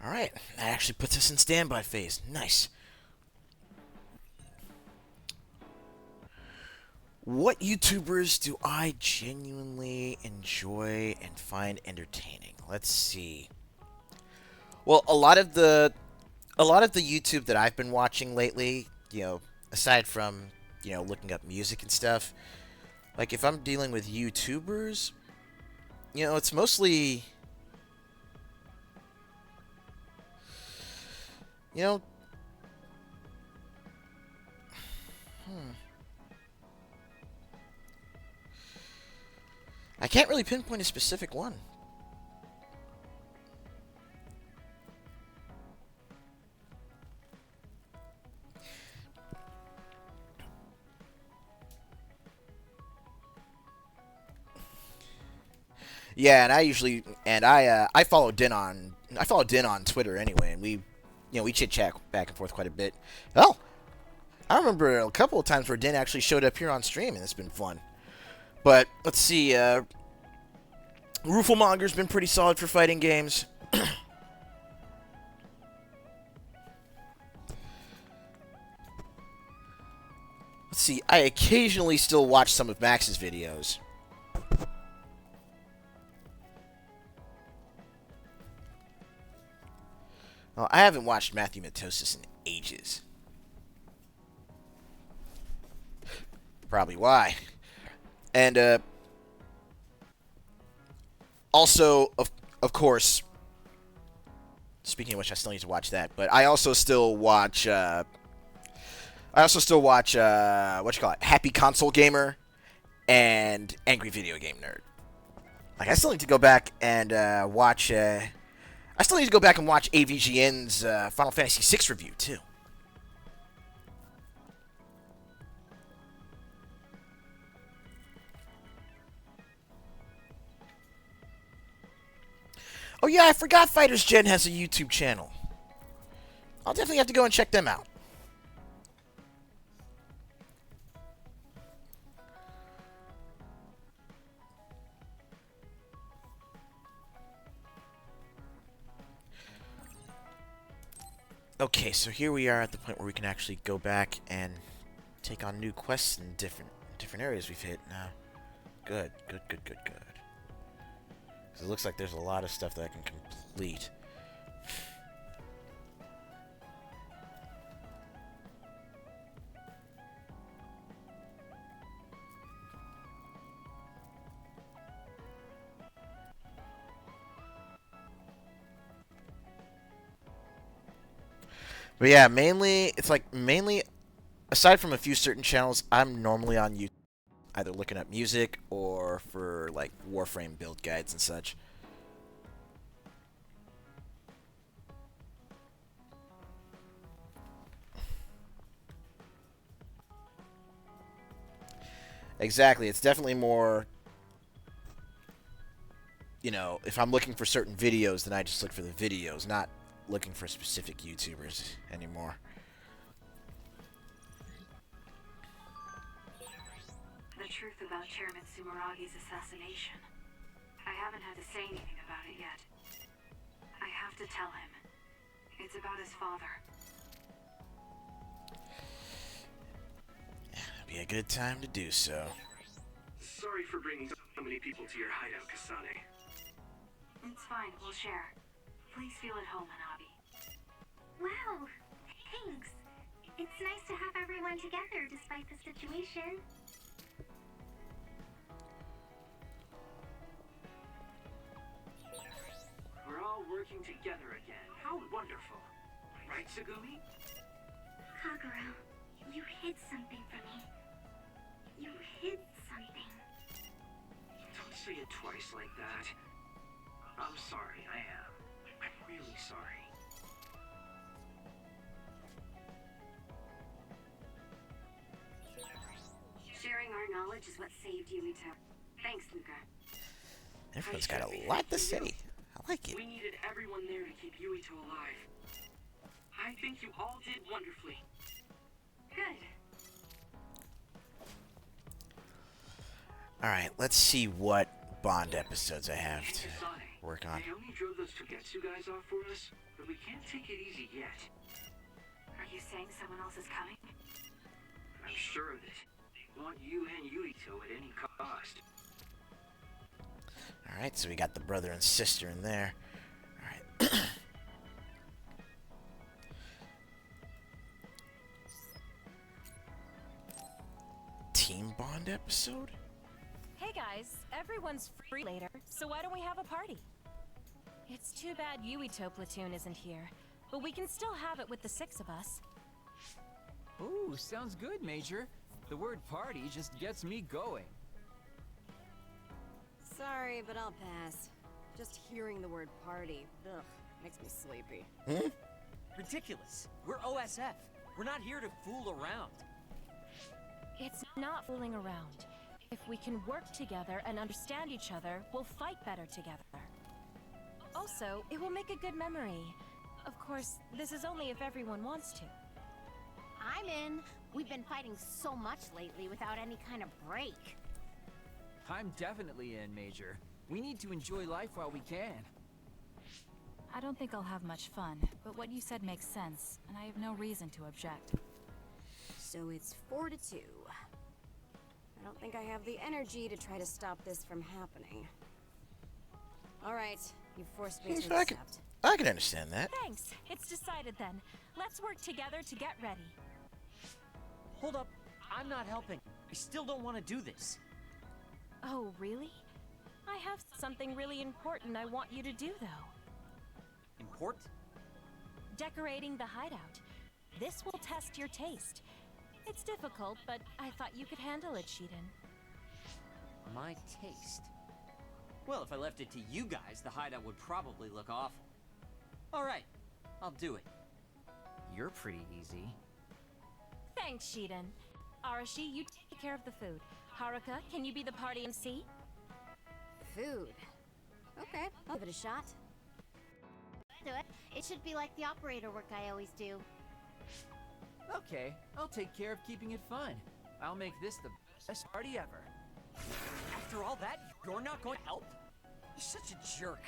Alright, that actually puts us in standby phase. Nice. What YouTubers do I genuinely enjoy and find entertaining? Let's see. Well, a lot of the YouTube that I've been watching lately, aside from, looking up music and stuff, like if I'm dealing with YouTubers, it's mostly I can't really pinpoint a specific one. Yeah, and I follow Din on Twitter anyway, and we chit chat back and forth quite a bit. Oh, I remember a couple of times where Dan actually showed up here on stream, and it's been fun. But let's see. Rooflemonger's been pretty solid for fighting games. Let's see. I occasionally still watch some of Max's videos. Well, I haven't watched Matthew Matosis in ages. Probably why. And also, of course, speaking of which, I still need to watch that. But I also still watch. What you call it? Happy Console Gamer and Angry Video Game Nerd. Like, I still need to go back and watch. I still need to go back and watch AVGN's Final Fantasy VI review too. Oh yeah, I forgot Fighters Gen has a YouTube channel. I'll definitely have to go and check them out. Okay, so here we are at the point where we can actually go back and take on new quests in different areas we've hit now. Good. It looks like there's a lot of stuff that I can complete. But yeah, mainly, aside from a few certain channels, I'm normally on YouTube, either looking up music or for, like, Warframe build guides and such. Exactly, it's definitely more, if I'm looking for certain videos, then I just look for the videos, not looking for specific YouTubers anymore. The truth about Chairman Sumeragi's assassination. I haven't had to say anything about it yet. I have to tell him. It's about his father. It'd be a good time to do so. Sorry for bringing so many people to your hideout, Kasane. It's fine, we'll share. Please feel at home, Hanabi. Wow, thanks. It's nice to have everyone together despite the situation. We're all working together again. How wonderful. Right, Sagumi? Kagura, you hid something from me. You hid something. Don't say it twice like that. I'm sorry, I am. I'm really sorry. Sharing our knowledge is what saved Yumito. Thanks, Luca. Everyone's got a lot to say. I like it. We needed everyone there to keep Yuito alive. I think you all did wonderfully. Good. Alright, let's see what Bond episodes I have to work on. Naomi drove those Togetsu guys off for us, but we can't take it easy yet. Are you saying someone else is coming? I'm sure of it. They want you and Yuito at any cost. Alright, so we got the brother and sister in there. Alright. Team Bond episode? Hey guys, everyone's free later, so why don't we have a party? It's too bad Yuito platoon isn't here, but we can still have it with the 6 of us. Ooh, sounds good, Major. The word party just gets me going. Sorry, but I'll pass. Just hearing the word party, ugh, makes me sleepy. Ridiculous. We're OSF. We're not here to fool around. It's not fooling around. If we can work together and understand each other, we'll fight better together. Also, it will make a good memory. Of course, this is only if everyone wants to. I'm in. We've been fighting so much lately without any kind of break. I'm definitely in, Major. We need to enjoy life while we can. I don't think I'll have much fun, but what you said makes sense, and I have no reason to object. So it's 4 to 2. I don't think I have the energy to try to stop this from happening. Alright, you forced me to accept. I can understand that. Thanks. It's decided then. Let's work together to get ready. Hold up. I'm not helping. I still don't want to do this. Oh, really? I have something really important I want you to do, though. Important? Decorating the hideout. This will test your taste. It's difficult, but I thought you could handle it, Shiden. My taste? Well, if I left it to you guys, the hideout would probably look awful. Alright, I'll do it. You're pretty easy. Thanks, Shiden. Arashi, you take care of the food. Haruka, can you be the party MC? Food. Okay, I'll give it a shot. Do it. It should be like the operator work I always do. Okay, I'll take care of keeping it fun. I'll make this the best party ever. After all that, you're not going to help? You're such a jerk.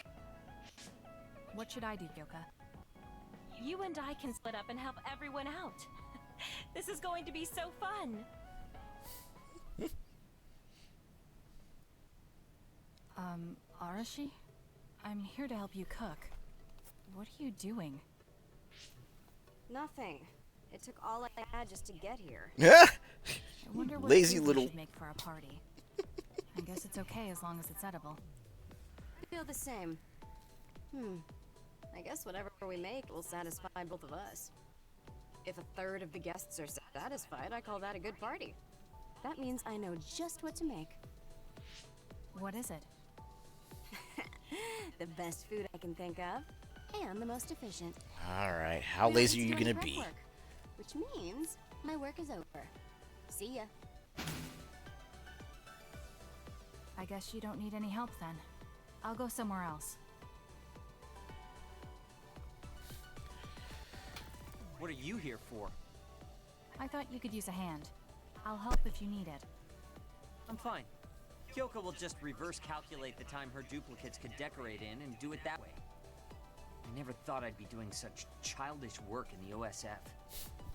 What should I do, Gyoka? You and I can split up and help everyone out. This is going to be so fun. Arashi? I'm here to help you cook. What are you doing? Nothing. It took all I had just to get here. I wonder what Lazy food we little. should make for a party. I guess it's okay as long as it's edible. I feel the same. I guess whatever we make will satisfy both of us. If a third of the guests are satisfied, I call that a good party. That means I know just what to make. What is it? The best food I can think of, and the most efficient. Alright, how lazy are you gonna be? Which means my work is over. See ya. I guess you don't need any help then. I'll go somewhere else. What are you here for? I thought you could use a hand. I'll help if you need it. I'm fine. Kyoko will just reverse calculate the time her duplicates could decorate in and do it that way. I never thought I'd be doing such childish work in the OSF.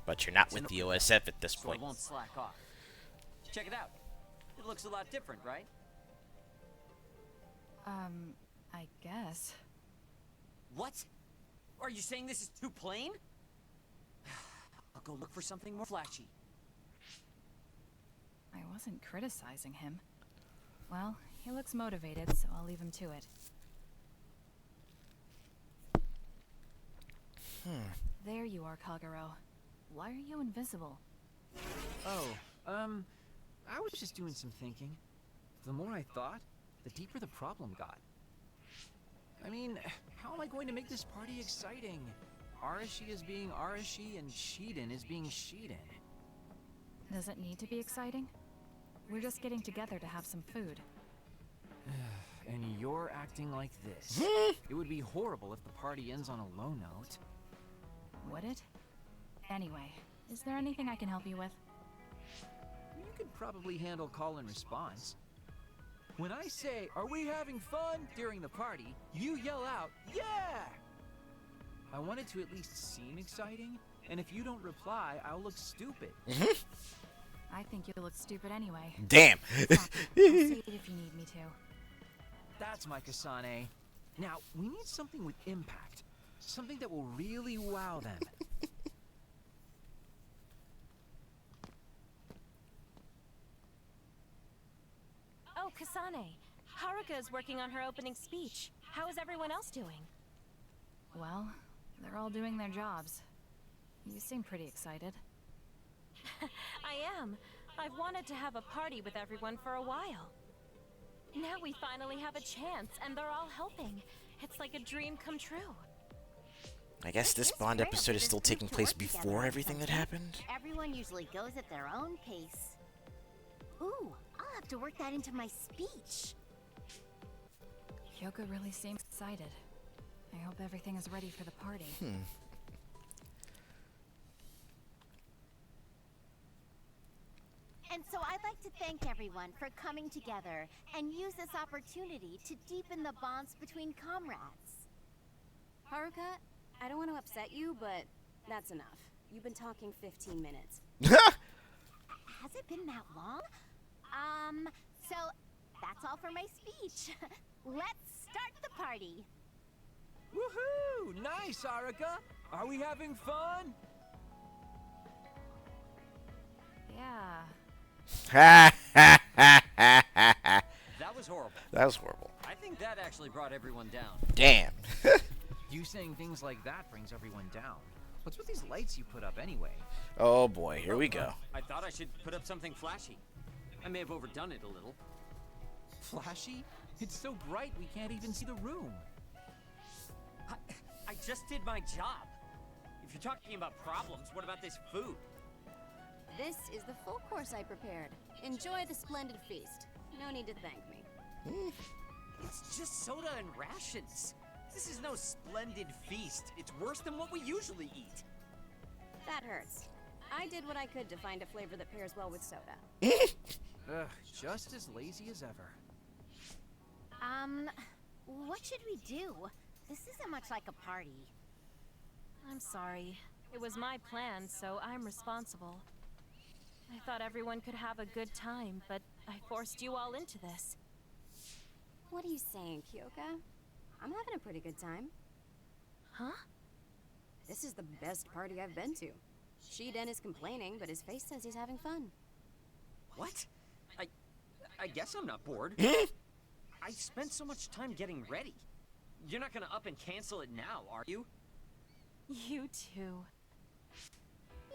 But you're not with the OSF at this point. So I won't slack off. Check it out. It looks a lot different, right? I guess. What? Are you saying this is too plain? I'll go look for something more flashy. I wasn't criticizing him. Well, he looks motivated, so I'll leave him to it. There you are, Kagero. Why are you invisible? Oh, I was just doing some thinking. The more I thought, the deeper the problem got. I mean, how am I going to make this party exciting? Arashi is being Arashi and Shiden is being Shiden. Does it need to be exciting? We're just getting together to have some food. And you're acting like this. It would be horrible if the party ends on a low note. Would it? Anyway, is there anything I can help you with? You could probably handle call and response. When I say, "Are we having fun?" during the party, you yell out, "Yeah!" I want it to at least seem exciting, and if you don't reply, I'll look stupid. I think you'll look stupid anyway. Damn. I'll say it if you need me to. That's my Kasane. Now, we need something with impact. Something that will really wow them. Oh, Kasane. Haruka is working on her opening speech. How is everyone else doing? Well, they're all doing their jobs. You seem pretty excited. I am. I've wanted to have a party with everyone for a while. Now we finally have a chance, and they're all helping. It's like a dream come true. I guess this Bond episode is still taking place before everything that happened. Everyone usually goes at their own pace. Ooh, I'll have to work that into my speech. Kyoko really seems excited. I hope everything is ready for the party. And so I'd like to thank everyone for coming together and use this opportunity to deepen the bonds between comrades. Haruka, I don't want to upset you, but that's enough. You've been talking 15 minutes. Has it been that long? So that's all for my speech. Let's start the party. Woohoo! Nice, Haruka! Are we having fun? Yeah. That was horrible. That was horrible. I think that actually brought everyone down. Damn. You saying things like that brings everyone down. What's with these lights you put up anyway? Oh boy, here we go. I thought I should put up something flashy. I may have overdone it a little. Flashy? It's so bright we can't even see the room. I just did my job. If you're talking about problems, what about this food? This is the full course I prepared. Enjoy the splendid feast. No need to thank me. It's just soda and rations. This is no splendid feast. It's worse than what we usually eat. That hurts. I did what I could to find a flavor that pairs well with soda. Ugh, just as lazy as ever. What should we do? This isn't much like a party. I'm sorry. It was my plan, so I'm responsible. I thought everyone could have a good time, but I forced you all into this. What are you saying, Kyoka? I'm having a pretty good time. Huh? This is the best party I've been to. Shiden is complaining, but his face says he's having fun. What? I guess I'm not bored. I spent so much time getting ready. You're not gonna up and cancel it now, are you? You too.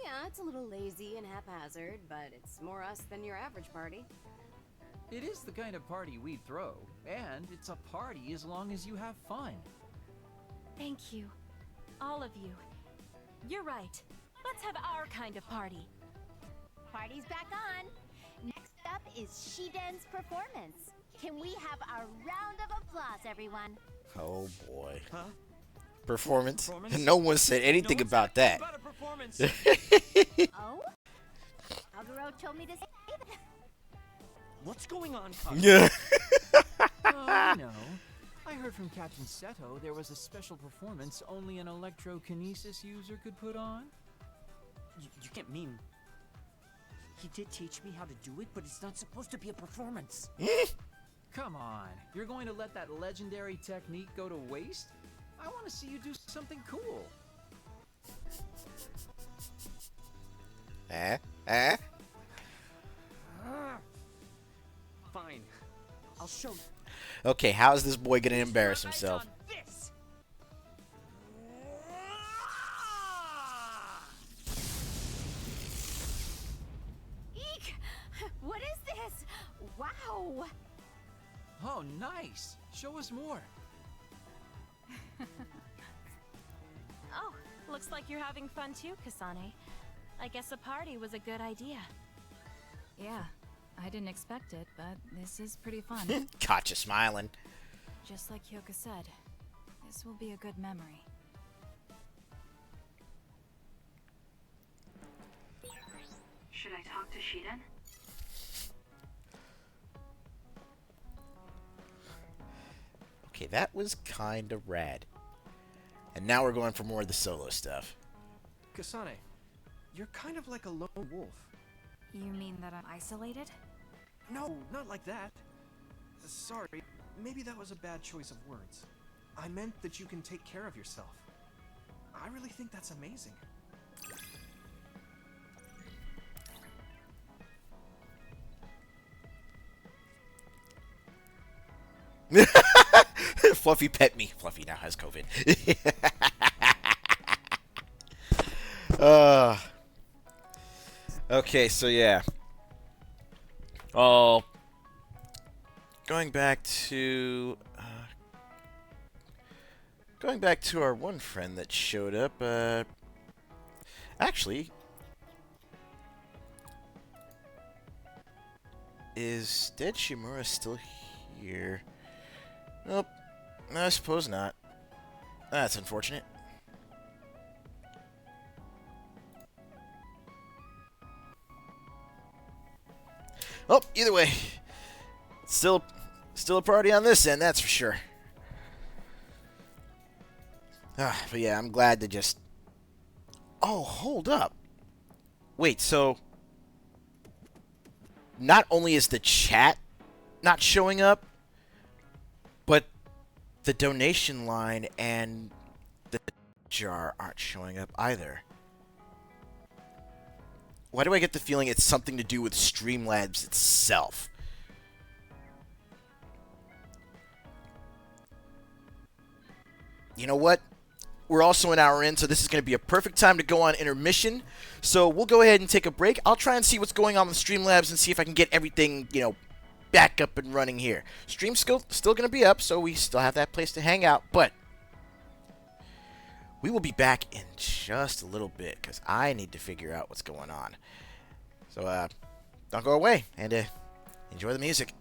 Yeah, it's a little lazy and haphazard, but it's more us than your average party. It is the kind of party we'd throw, and it's a party as long as you have fun. Thank you. All of you. You're right. Let's have our kind of party. Party's back on. Next up is Shiden's performance. Can we have a round of applause, everyone? Oh boy. Huh? Performance? No one said anything about that. About a performance. Oh? Aguro told me to say that. What's going on, Kage? Yeah. Oh, no. I heard from Captain Seto there was a special performance only an electrokinesis user could put on. You can't mean... He did teach me how to do it, but it's not supposed to be a performance. Come on. You're going to let that legendary technique go to waste? I want to see you do something cool. Fine. I'll show you. Okay, how is this boy gonna embarrass himself? This. Eek! What is this? Wow! Oh, nice. Show us more. Oh, looks like you're having fun too, Kasane. I guess a party was a good idea. Yeah. I didn't expect it, but this is pretty fun. Caught you smiling. Just like Kyoka said, this will be a good memory. Should I talk to Shiden? Okay, that was kind of rad. And now we're going for more of the solo stuff. Kasane, you're kind of like a lone wolf. You mean that I'm isolated? No, not like that. Sorry, maybe that was a bad choice of words. I meant that you can take care of yourself. I really think that's amazing. Fluffy pet me. Fluffy now has COVID. Okay, so yeah. Oh, going back to our one friend that showed up. Actually, is Dead Shimura still here? Nope. No, I suppose not. That's unfortunate. Well, either way, still a party on this end, that's for sure. But yeah, I'm glad to just... Oh, hold up. Wait, so... Not only is the chat not showing up, but the donation line and the jar aren't showing up either. Why do I get the feeling it's something to do with Streamlabs itself? You know what? We're also an hour in, so this is going to be a perfect time to go on intermission. So we'll go ahead and take a break. I'll try and see what's going on with Streamlabs and see if I can get everything, back up and running here. Stream's still going to be up, so we still have that place to hang out, but we will be back in just a little bit because I need to figure out what's going on. So, don't go away and enjoy the music.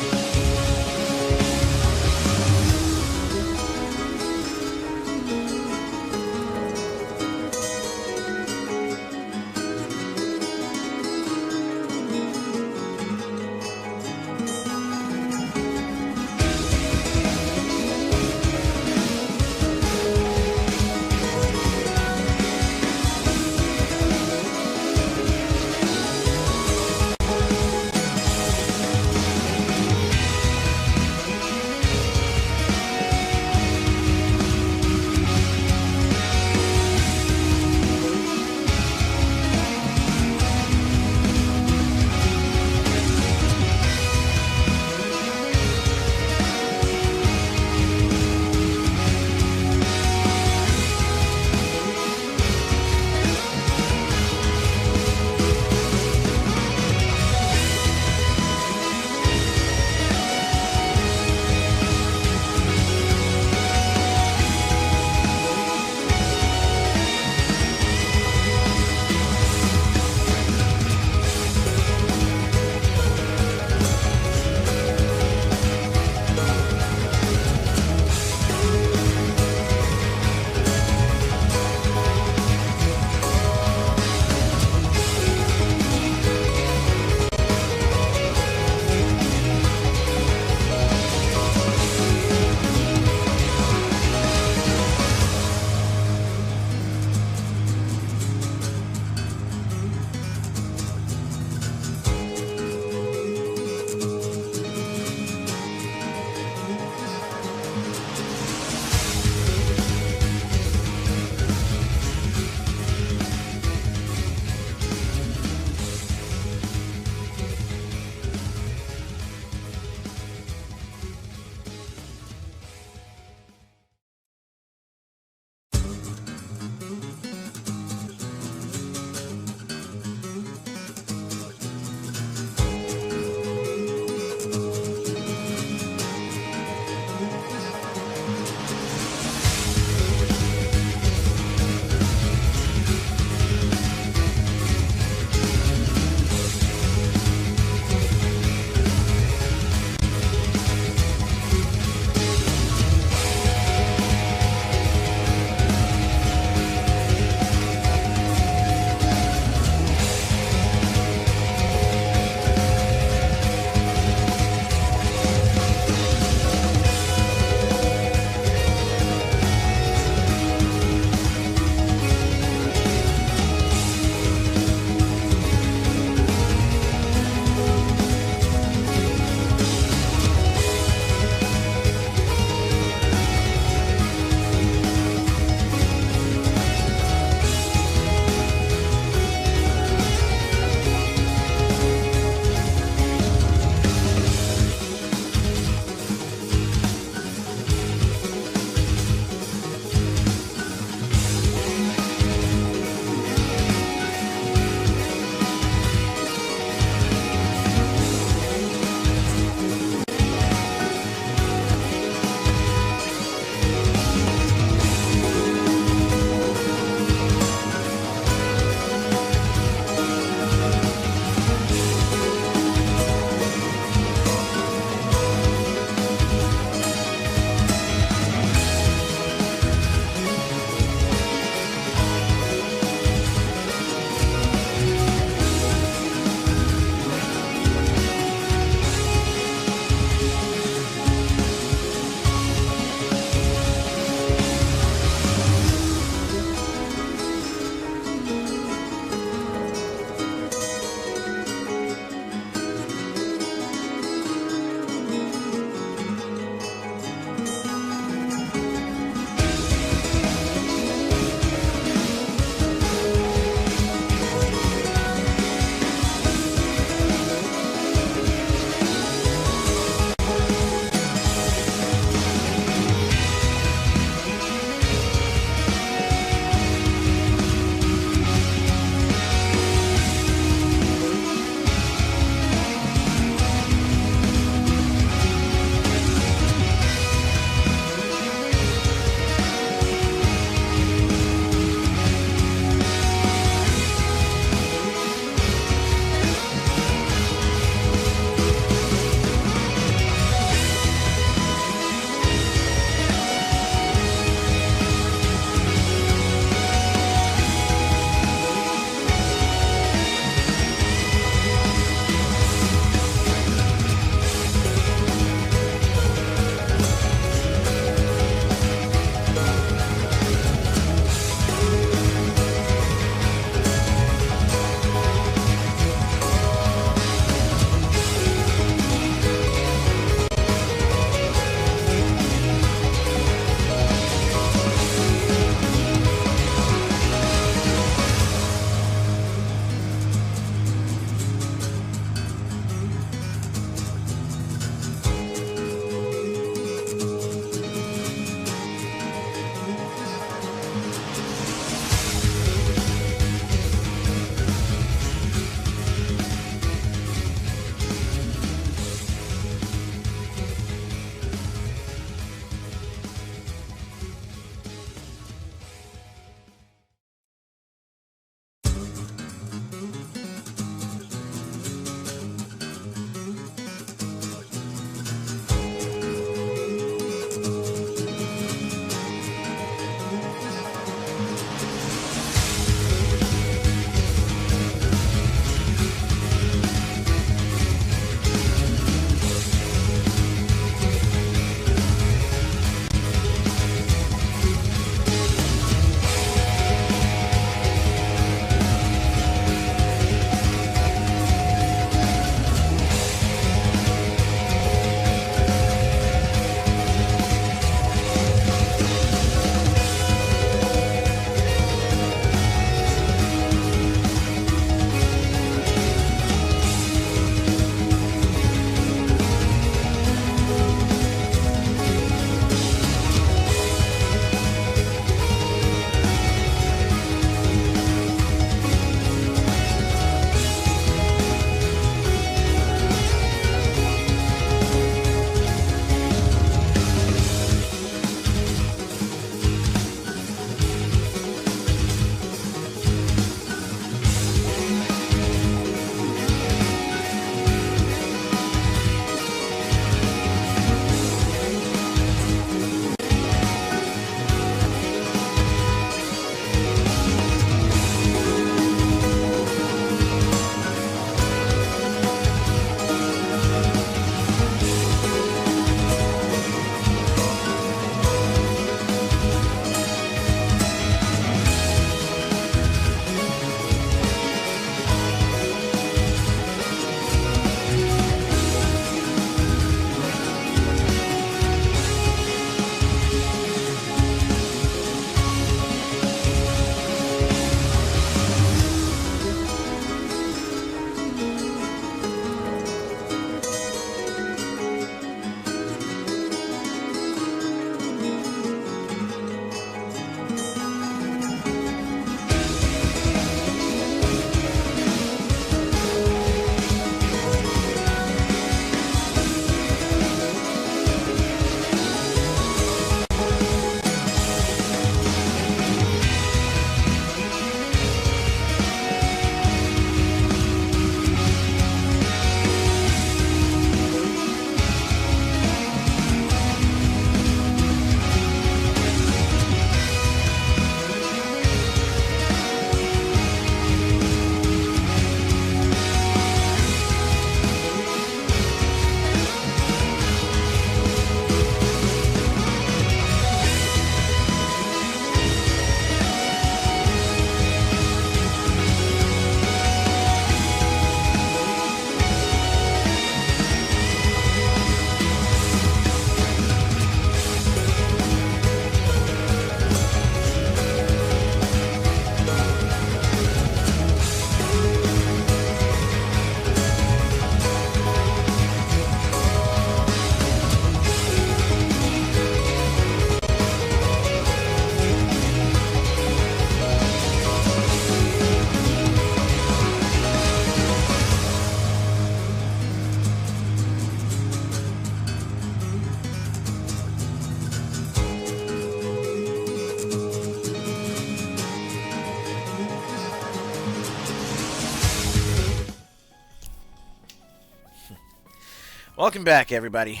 Welcome back, everybody.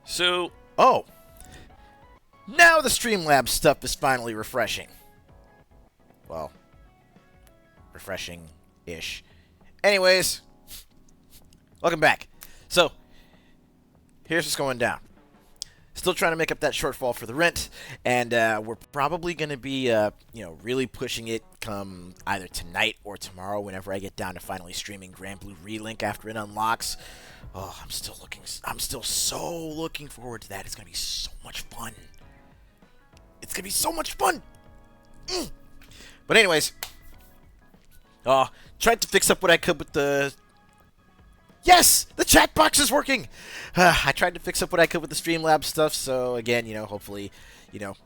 So, oh, now the Streamlabs stuff is finally refreshing. Well, refreshing-ish. Anyways, welcome back. So, here's what's going down. Still trying to make up that shortfall for the rent, and we're probably going to be, really pushing it come either tonight or tomorrow whenever I get down to finally streaming Grand Blue Relink after it unlocks. Oh, I'm still so looking forward to that. It's going to be so much fun. It's going to be so much fun. But anyways, tried to fix up what I could with the... Yes! The chat box is working! I tried to fix up what I could with the Streamlabs stuff, so again, hopefully,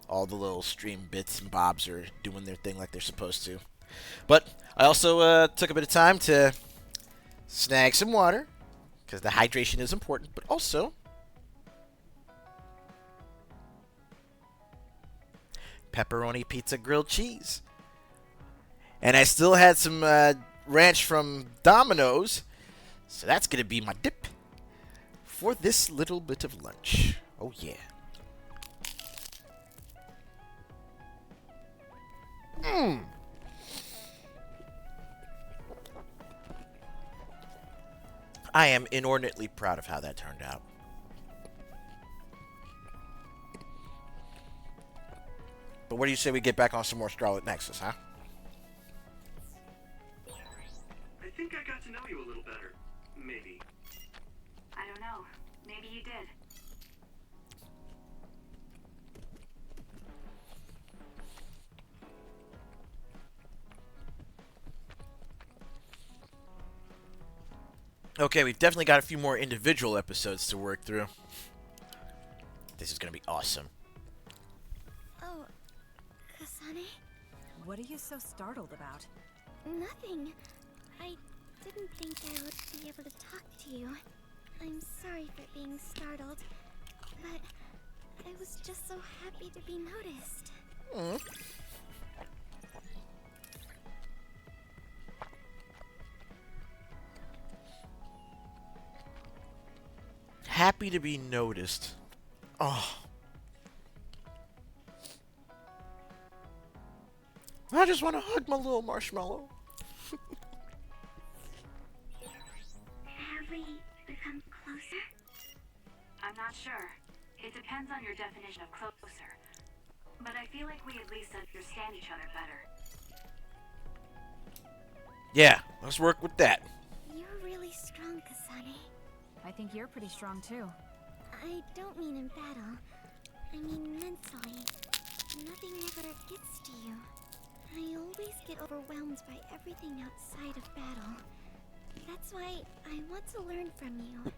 all the little stream bits and bobs are doing their thing like they're supposed to. But I also took a bit of time to snag some water, because the hydration is important, but also pepperoni pizza grilled cheese. And I still had some ranch from Domino's, so that's going to be my dip for this little bit of lunch. Oh, yeah. I am inordinately proud of how that turned out. But what do you say we get back on some more Scarlet Nexus, huh? I think I got to know you a little better. Maybe. I don't know. Maybe you did. Okay, we've definitely got a few more individual episodes to work through. This is going to be awesome. Oh, Kasane? What are you so startled about? Nothing. I didn't think I would be able to talk to you. I'm sorry for being startled, but I was just so happy to be noticed. Happy to be noticed. Oh. I just want to hug my little marshmallow. Have we become closer? I'm not sure. It depends on your definition of closer. But I feel like we at least understand each other better. Yeah, let's work with that. You're really strong, Kasane. I think you're pretty strong too. I don't mean in battle. I mean mentally. Nothing ever gets to you. I always get overwhelmed by everything outside of battle. That's why I want to learn from you.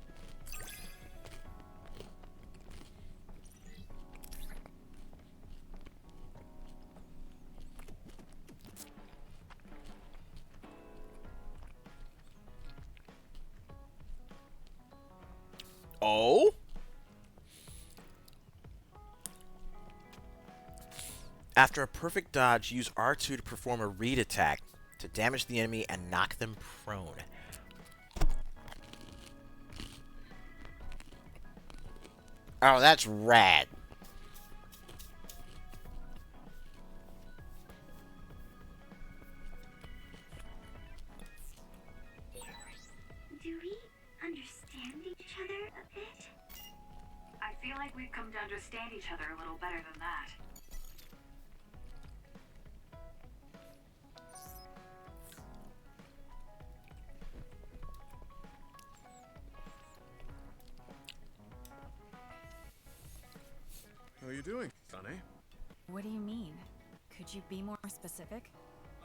Oh? After a perfect dodge, use R2 to perform a read attack to damage the enemy and knock them prone. Oh, that's rad. Do we understand each other a bit? I feel like we've come to understand each other a little better than that. How are you doing, Sonny? What do you mean? Could you be more specific?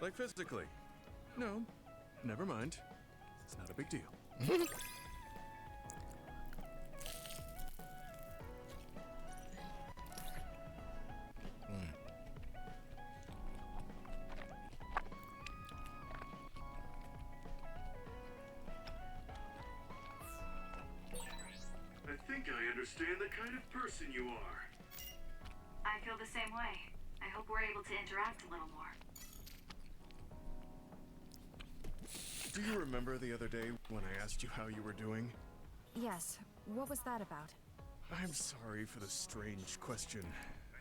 Like physically? No, never mind. It's not a big deal. I think I understand the kind of person you are. I feel the same way. I hope we're able to interact a little more. Do you remember the other day when I asked you how you were doing? Yes, what was that about? I'm sorry for the strange question.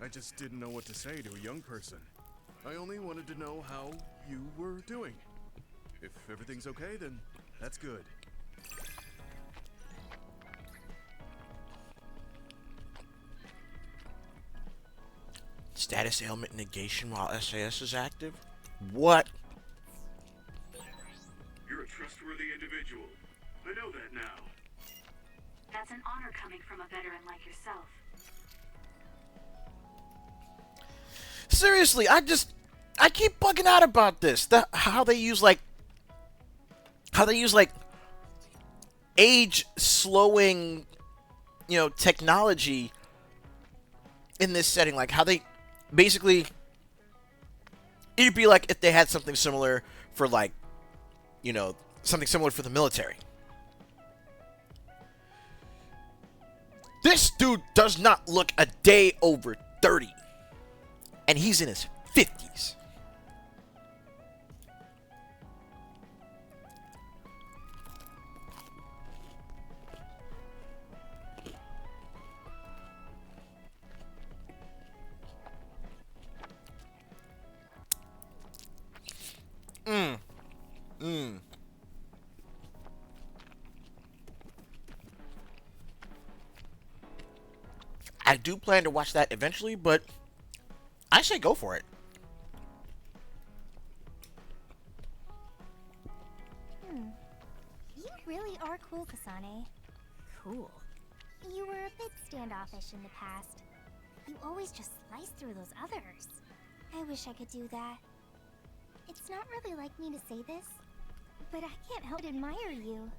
I just didn't know what to say to a young person. I only wanted to know how you were doing. If everything's okay, then that's good. Status ailment negation while SAS is active? What? You're a trustworthy individual. I know that now. That's an honor coming from a veteran like yourself. Seriously, I keep bugging out about this. How they use age slowing, technology in this setting. Like how they basically, it'd be like if they had something similar for something similar for the military. This dude does not look a day over 30. And he's in his 50s. I do plan to watch that eventually, but I say go for it. You really are cool, Kasane. Cool. You were a bit standoffish in the past. You always just slice through those others. I wish I could do that. It's not really like me to say this, but I can't help but admire you.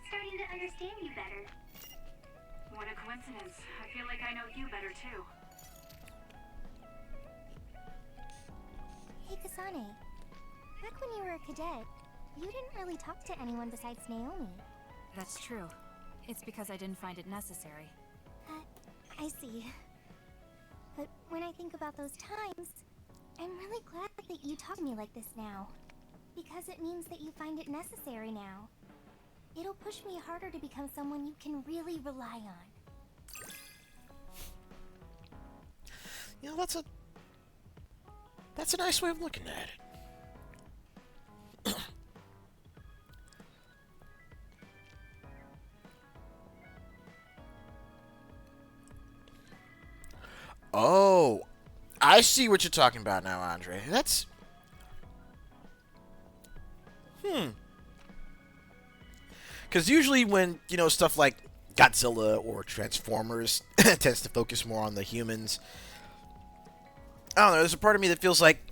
Starting to understand you better. What a coincidence. I feel like I know you better too. Hey, Kasane. Back when you were a cadet, you didn't really talk to anyone besides Naomi. That's true. It's because I didn't find it necessary. I see. But when I think about those times, I'm really glad that you talk to me like this now. Because it means that you find it necessary now. It'll push me harder to become someone you can really rely on. That's a nice way of looking at it. Oh, I see what you're talking about now, Andre. That's... Because usually when, stuff like Godzilla or Transformers tends to focus more on the humans, I don't know, there's a part of me that feels like,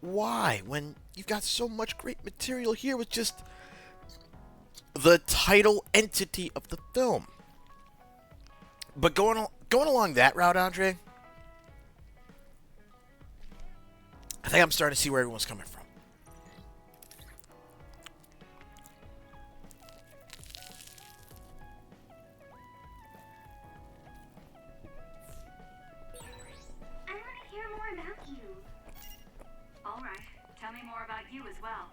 why? When you've got so much great material here with just the title entity of the film. But going along that route, Andre, I think I'm starting to see where everyone's coming from. I want to hear more about you. All right. Tell me more about you as well.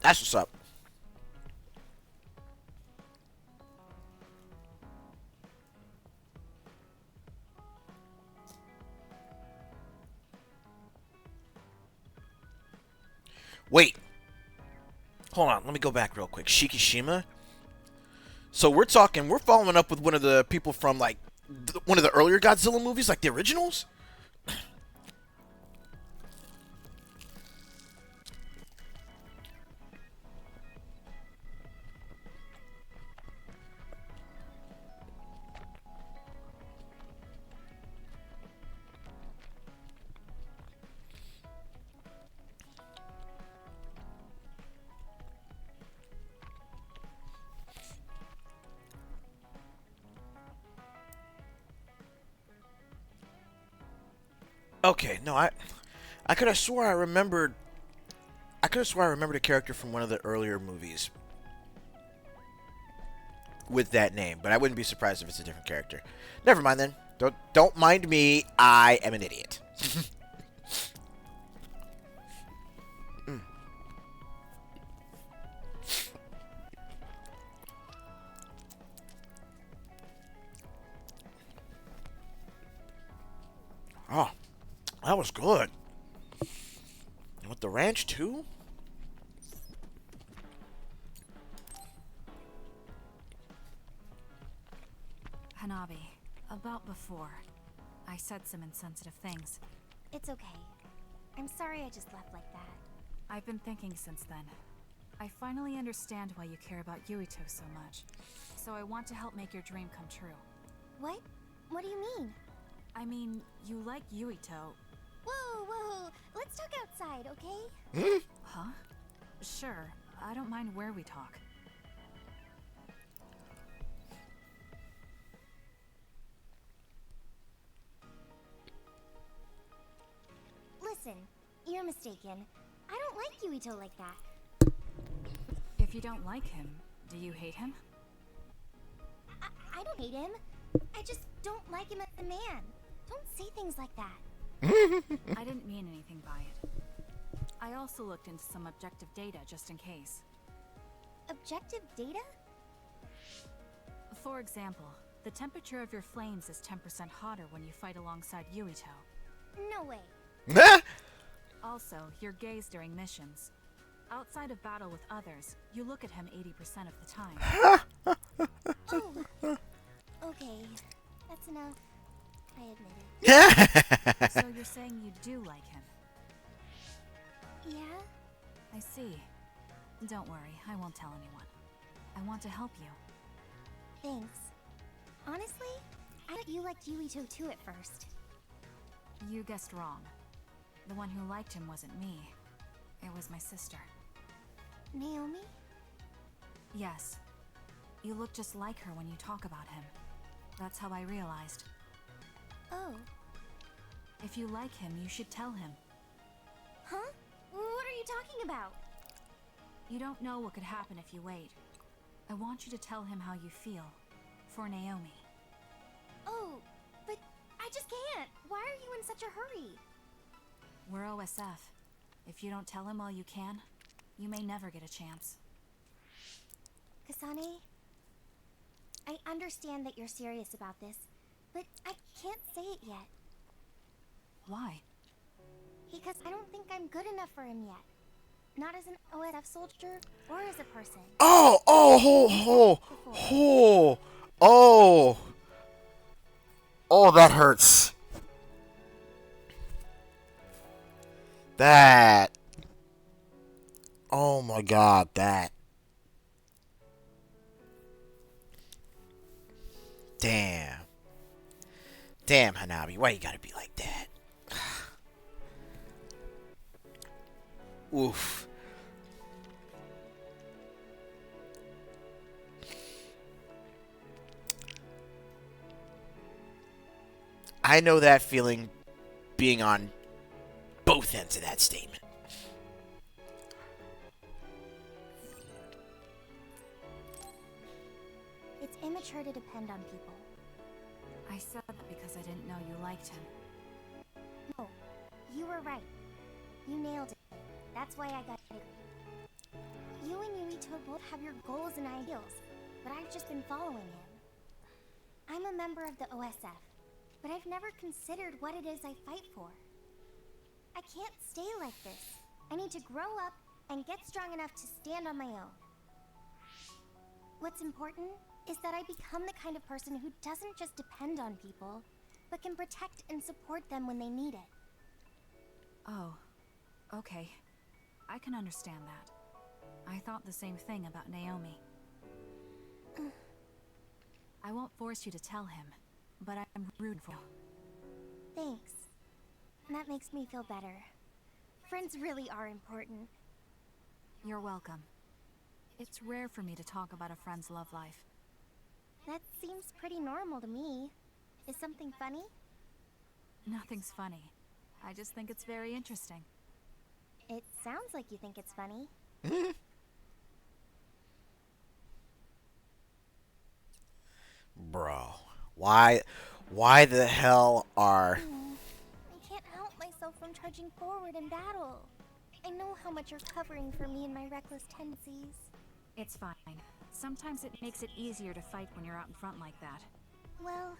That's what's up. Wait. Hold on, let me go back real quick. Shikishima? So we're following up with one of the people from like one of the earlier Godzilla movies, like the originals. Okay, no, I could have swore I remembered. I could have swore I remembered a character from one of the earlier movies with that name, but I wouldn't be surprised if it's a different character. Never mind then. Don't mind me. I am an idiot. Mm. Oh, that was good. And with the ranch too? Hanabi, about before, I said some insensitive things. It's okay. I'm sorry I just left like that. I've been thinking since then. I finally understand why you care about Yuito so much. So I want to help make your dream come true. What? What do you mean? I mean, you like Yuito. Whoa, whoa. Let's talk outside, okay? Huh? Sure. I don't mind where we talk. Listen, you're mistaken. I don't like Yuito like that. If you don't like him, do you hate him? I don't hate him. I just don't like him as a man. Don't say things like that. I didn't mean anything by it. I also looked into some objective data just in case. Objective data? For example, the temperature of your flames is 10% hotter when you fight alongside Yuito. No way. Also, your gaze during missions. Outside of battle with others, you look at him 80% of the time. Oh. Okay. That's enough. I admit it. So you're saying you do like him? Yeah? I see. Don't worry, I won't tell anyone. I want to help you. Thanks. Honestly, I thought you liked Yuito too at first. You guessed wrong. The one who liked him wasn't me. It was my sister. Naomi? Yes. You look just like her when you talk about him. That's how I realized. Oh. If you like him, you should tell him. Huh? What are you talking about? You don't know what could happen if you wait. I want you to tell him how you feel. For Naomi. Oh, but I just can't. Why are you in such a hurry? We're OSF. If you don't tell him while you can, you may never get a chance. Kasane, I understand that you're serious about this, but I can't say it yet. Why? Because I don't think I'm good enough for him yet. Not as an OSF soldier or as a person. Oh, that hurts. That. Oh my god, that. Damn. Damn, Hanabi, why you gotta be like that? Oof. I know that feeling being on both ends of that statement. It's immature to depend on people. I said that because I didn't know you liked him. No, you were right. You nailed it. That's why I got angry. You and Yuito both have your goals and ideals, but I've just been following him. I'm a member of the OSF, but I've never considered what it is I fight for. I can't stay like this. I need to grow up and get strong enough to stand on my own. What's important is that I become the kind of person who doesn't just depend on people, but can protect and support them when they need it. Oh, okay. I can understand that. I thought the same thing about Naomi. I won't force you to tell him, but I'm rooting for you. Thanks. That makes me feel better. Friends really are important. You're welcome. It's rare for me to talk about a friend's love life. That seems pretty normal to me. Is something funny? Nothing's funny. I just think it's very interesting. It sounds like you think it's funny. Bro, why the hell are... I can't help myself from charging forward in battle. I know how much you're covering for me and my reckless tendencies. It's fine. Sometimes it makes it easier to fight when you're out in front like that. Well,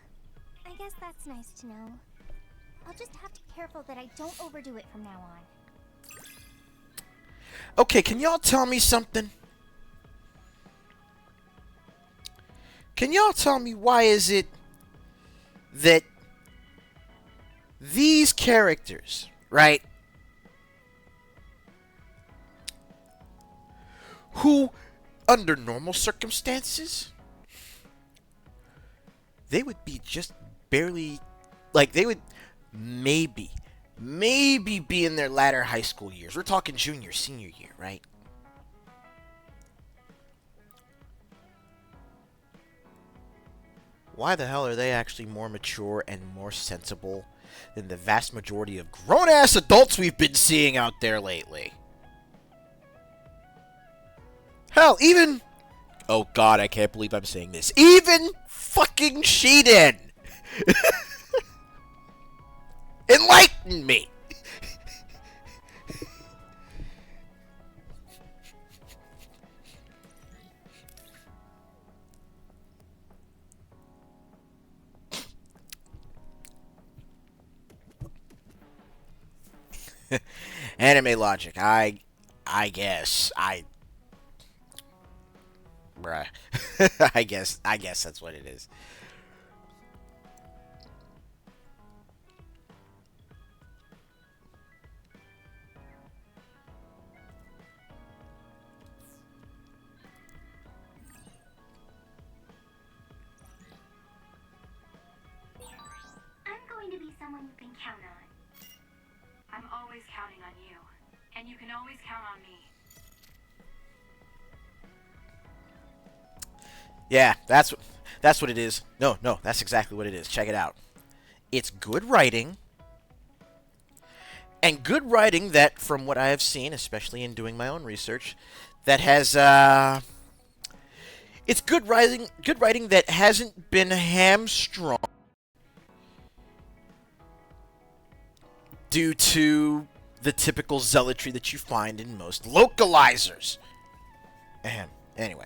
I guess that's nice to know. I'll just have to be careful that I don't overdo it from now on. Okay, can y'all tell me something? Can y'all tell me why is it that these characters, right, who under normal circumstances they would be just barely, like, they would maybe be in their latter high school years. We're talking junior, senior year, right? Why the hell are they actually more mature and more sensible than the vast majority of grown-ass adults we've been seeing out there lately? Hell, even... Oh god, I can't believe I'm saying this. Even fucking Shiden! Enlighten me! Anime logic, I guess. Bruh. I guess that's what it is. I'm going to be someone you can count on. I'm always counting on you, and you can always count on me. Yeah, that's what it is. No, that's exactly what it is. Check it out. It's good writing. And good writing that, from what I have seen, especially in doing my own research, that has it's good writing that hasn't been hamstrung due to the typical zealotry that you find in most localizers. Ahem. Anyway.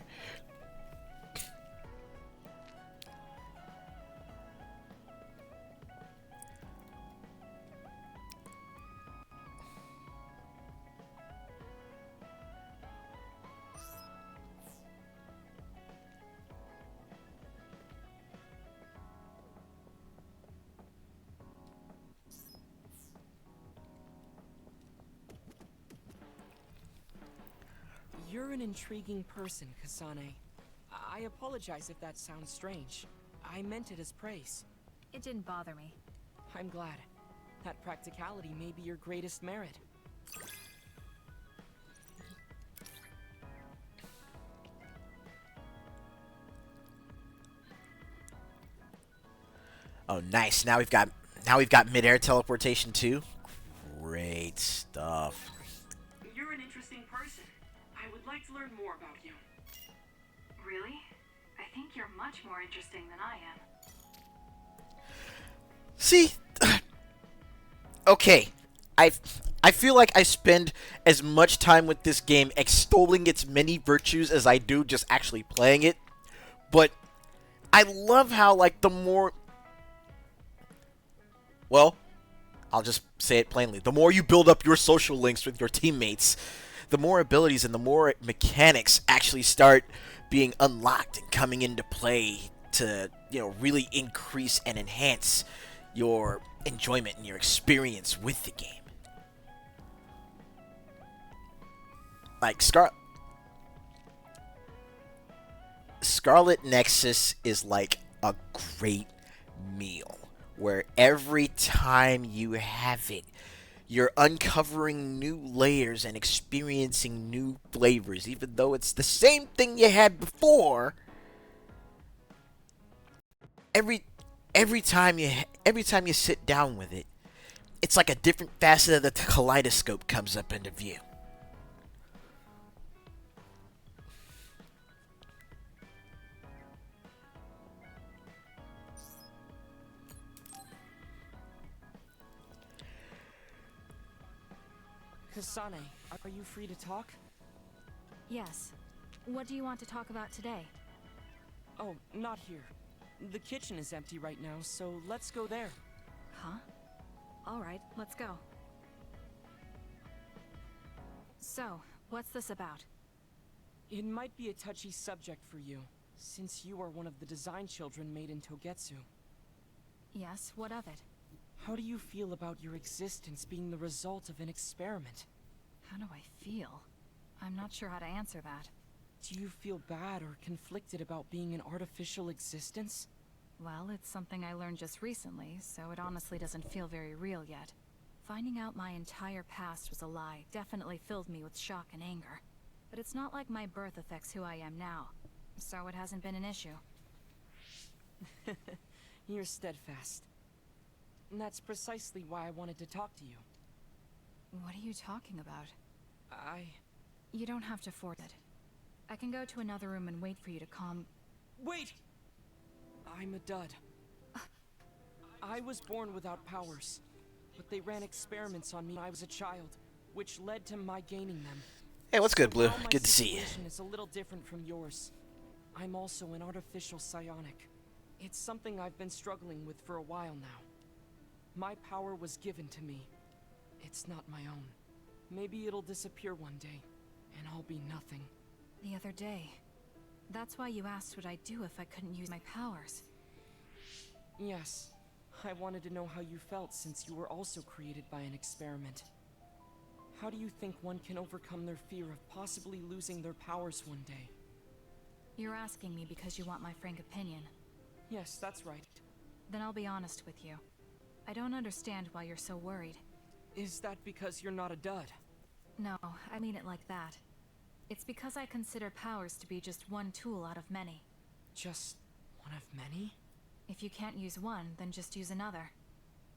You're an intriguing person, Kasane. I apologize if that sounds strange. I meant it as praise. It didn't bother me. I'm glad. That practicality may be your greatest merit. Oh, nice. Now we've got mid-air teleportation too. Great stuff. You're an interesting person. I would like to learn more about you. Really? I think you're much more interesting than I am. See, okay, I feel like I spend as much time with this game extolling its many virtues as I do just actually playing it. But I love how, like, the more... Well, I'll just say it plainly. The more you build up your social links with your teammates, the more abilities and the more mechanics actually start being unlocked and coming into play to, really increase and enhance your enjoyment and your experience with the game. Like Scarlet Nexus is like a great meal where every time you have it, you're uncovering new layers and experiencing new flavors, even though it's the same thing you had before. Every time you sit down with it, it's like a different facet of the kaleidoscope comes up into view. Kasane, are you free to talk? Yes. What do you want to talk about today? Oh, not here. The kitchen is empty right now, so let's go there. Huh? Alright, let's go. So, what's this about? It might be a touchy subject for you, since you are one of the design children made in Togetsu. Yes, what of it? How do you feel about your existence being the result of an experiment? How do I feel? I'm not sure how to answer that. Do you feel bad or conflicted about being an artificial existence? Well, it's something I learned just recently, so it honestly doesn't feel very real yet. Finding out my entire past was a lie definitely filled me with shock and anger. But it's not like my birth affects who I am now, so it hasn't been an issue. You're steadfast. And that's precisely why I wanted to talk to you. What are you talking about? You don't have to force it. I can go to another room and wait for you to calm... Wait! I'm a dud. I was born without powers, but they ran experiments on me when I was a child, which led to my gaining them. Hey, what's good, Blue? While my Good to see you. situation is a little different from yours. I'm also an artificial psionic. It's something I've been struggling with for a while now. My power was given to me. It's not my own. Maybe it'll disappear one day, and I'll be nothing. The other day. That's why you asked what I'd do if I couldn't use my powers. Yes. I wanted to know how you felt since you were also created by an experiment. How do you think one can overcome their fear of possibly losing their powers one day? You're asking me because you want my frank opinion. Yes, that's right. Then I'll be honest with you. I don't understand why you're so worried. Is that because you're not a dud? No, I mean it like that. It's because I consider powers to be just one tool out of many. Just one of many? If you can't use one, then just use another.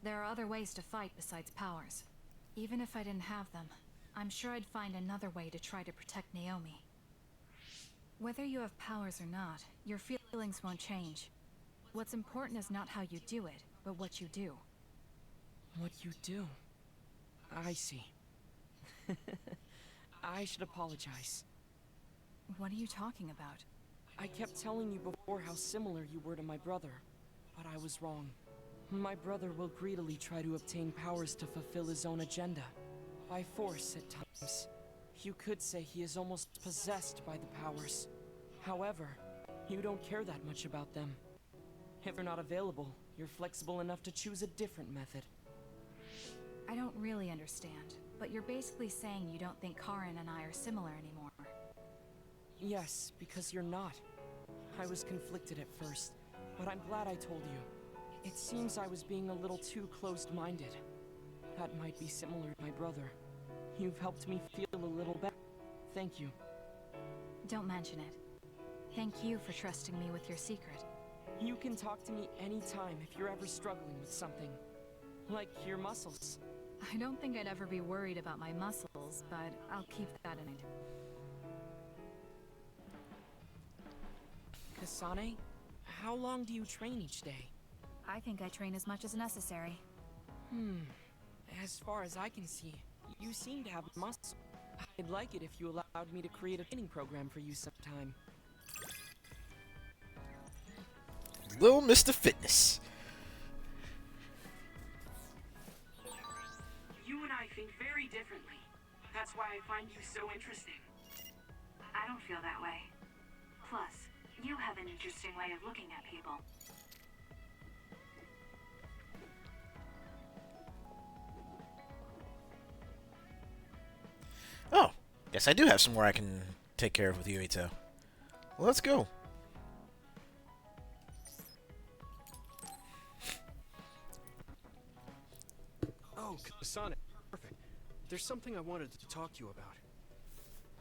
There are other ways to fight besides powers. Even if I didn't have them, I'm sure I'd find another way to try to protect Naomi. Whether you have powers or not, your feelings won't change. What's important is not how you do it, but what you do. What you do? I see. I should apologize. What are you talking about? I kept telling you before how similar you were to my brother, but I was wrong. My brother will greedily try to obtain powers to fulfill his own agenda. By force at times. You could say he is almost possessed by the powers. However, you don't care that much about them. If they're not available, you're flexible enough to choose a different method. I don't really understand, but you're basically saying you don't think Karen and I are similar anymore. Yes, because you're not. I was conflicted at first, but I'm glad I told you. It seems I was being a little too closed-minded. That might be similar to my brother. You've helped me feel a little better. Thank you. Don't mention it. Thank you for trusting me with your secret. You can talk to me anytime if you're ever struggling with something. Like your muscles. I don't think I'd ever be worried about my muscles, but I'll keep that in mind. Kasane, how long do you train each day? I think I train as much as necessary. As far as I can see, you seem to have muscle. I'd like it if you allowed me to create a training program for you sometime. Little Mr. Fitness. You and I think very differently. That's That's why I find you so interesting. I don't feel that way. Plus, you have an interesting way of looking at people. Oh, guess I do have some more I can take care of with Yuito. Well, let's go. Oh, Sonic, perfect. There's something I wanted to talk to you about.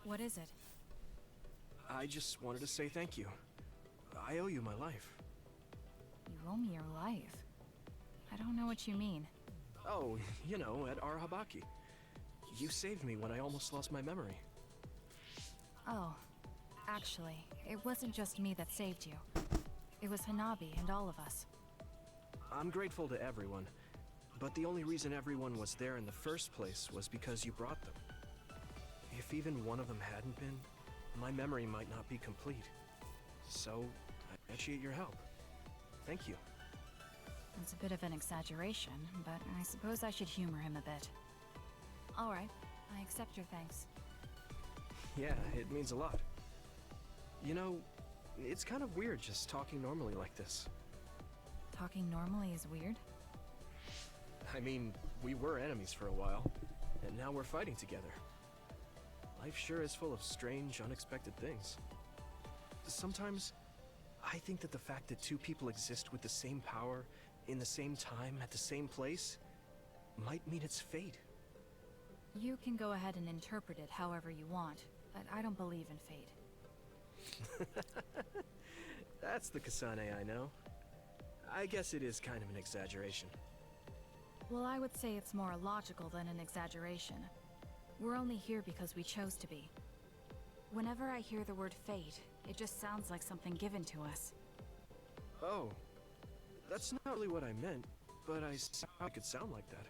What is it? I just wanted to say thank you. I owe you my life. You owe me your life. I don't know what you mean. Oh, you know, at Arahabaki. You saved me when I almost lost my memory. Oh, actually, it wasn't just me that saved you. It was Hanabi and all of us. I'm grateful to everyone, but the only reason everyone was there in the first place was because you brought them. If even one of them hadn't been, my memory might not be complete. So, I appreciate your help. Thank you. It's a bit of an exaggeration, but I suppose I should humor him a bit. Alright, I accept your thanks. Yeah, it means a lot. You know, it's kind of weird just talking normally like this. Talking normally is weird? I mean, we were enemies for a while, and now we're fighting together. Life sure is full of strange, unexpected things. Sometimes, I think that the fact that two people exist with the same power, in the same time, at the same place, might mean it's fate. You can go ahead and interpret it however you want, but I don't believe in fate. That's the Kasane I know. I guess it is kind of an exaggeration. Well, I would say it's more logical than an exaggeration. We're only here because we chose to be. Whenever I hear the word fate, it just sounds like something given to us. Oh, that's not really what I meant, but I could sound like that.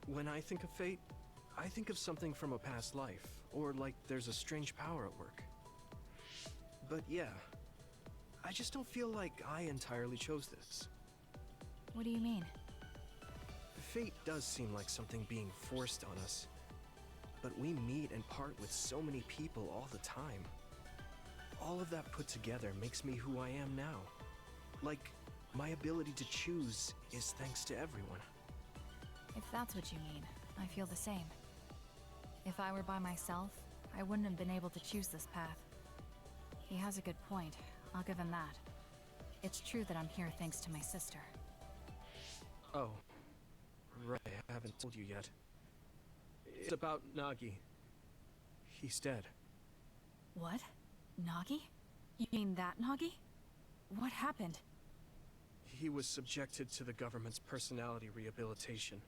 When I think of fate, I think of something from a past life, or like there's a strange power at work. But yeah, I just don't feel like I entirely chose this. What do you mean? Fate does seem like something being forced on us. But we meet and part with so many people all the time. All of that put together makes me who I am now. Like, my ability to choose is thanks to everyone. If that's what you mean, I feel the same. If I were by myself, I wouldn't have been able to choose this path. He has a good point, I'll give him that. It's true that I'm here thanks to my sister. Oh, right, I haven't told you yet. It's about Nagi. He's dead. What? Nagi? You mean that Nagi? What happened? He was subjected to the government's personality rehabilitation.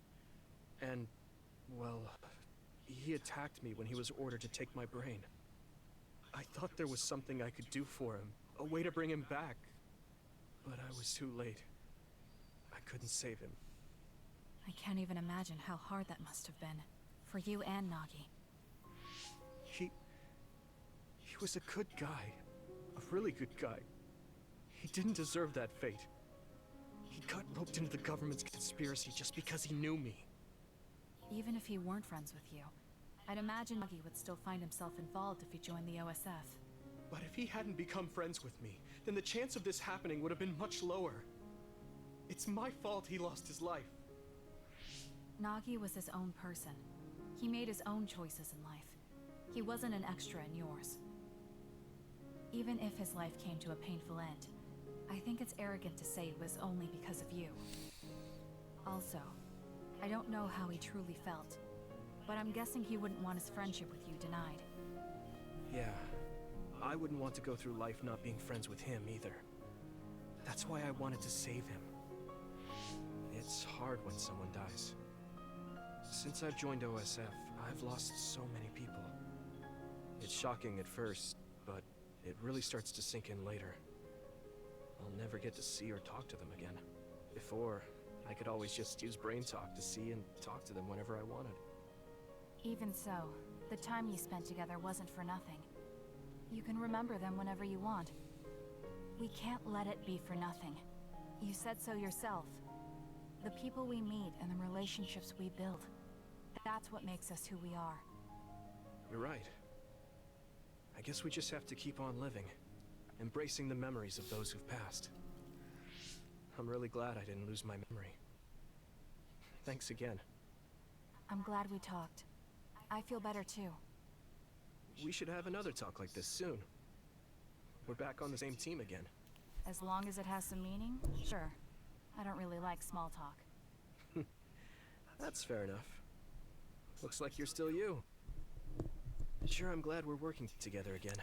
And, well, he attacked me when he was ordered to take my brain. I thought there was something I could do for him, a way to bring him back. But I was too late. I couldn't save him. I can't even imagine how hard that must have been. For you and Nagi. He was a good guy. A really good guy. He didn't deserve that fate. He got roped into the government's conspiracy just because he knew me. Even if he weren't friends with you, I'd imagine Nagi would still find himself involved if he joined the OSF. But if he hadn't become friends with me, then the chance of this happening would have been much lower. It's my fault he lost his life. Nagi was his own person. He made his own choices in life. He wasn't an extra in yours. Even if his life came to a painful end, I think it's arrogant to say it was only because of you. Also, I don't know how he truly felt, but I'm guessing he wouldn't want his friendship with you denied. Yeah, I wouldn't want to go through life not being friends with him either. That's why I wanted to save him. It's hard when someone dies. Since I've joined OSF, I've lost so many people. It's shocking at first, but it really starts to sink in later. I'll never get to see or talk to them again. Before, I could always just use brain talk to see and talk to them whenever I wanted. Even so, the time you spent together wasn't for nothing. You can remember them whenever you want. We can't let it be for nothing. You said so yourself. The people we meet and the relationships we build, that's what makes us who we are. You're right. I guess we just have to keep on living, embracing the memories of those who've passed. I'm really glad I didn't lose my memory. Thanks again. I'm glad we talked. I feel better too. We should have another talk like this soon. We're back on the same team again. As long as it has some meaning, sure. I don't really like small talk. That's fair enough. Looks like you're still you. Sure, I'm glad we're working together again.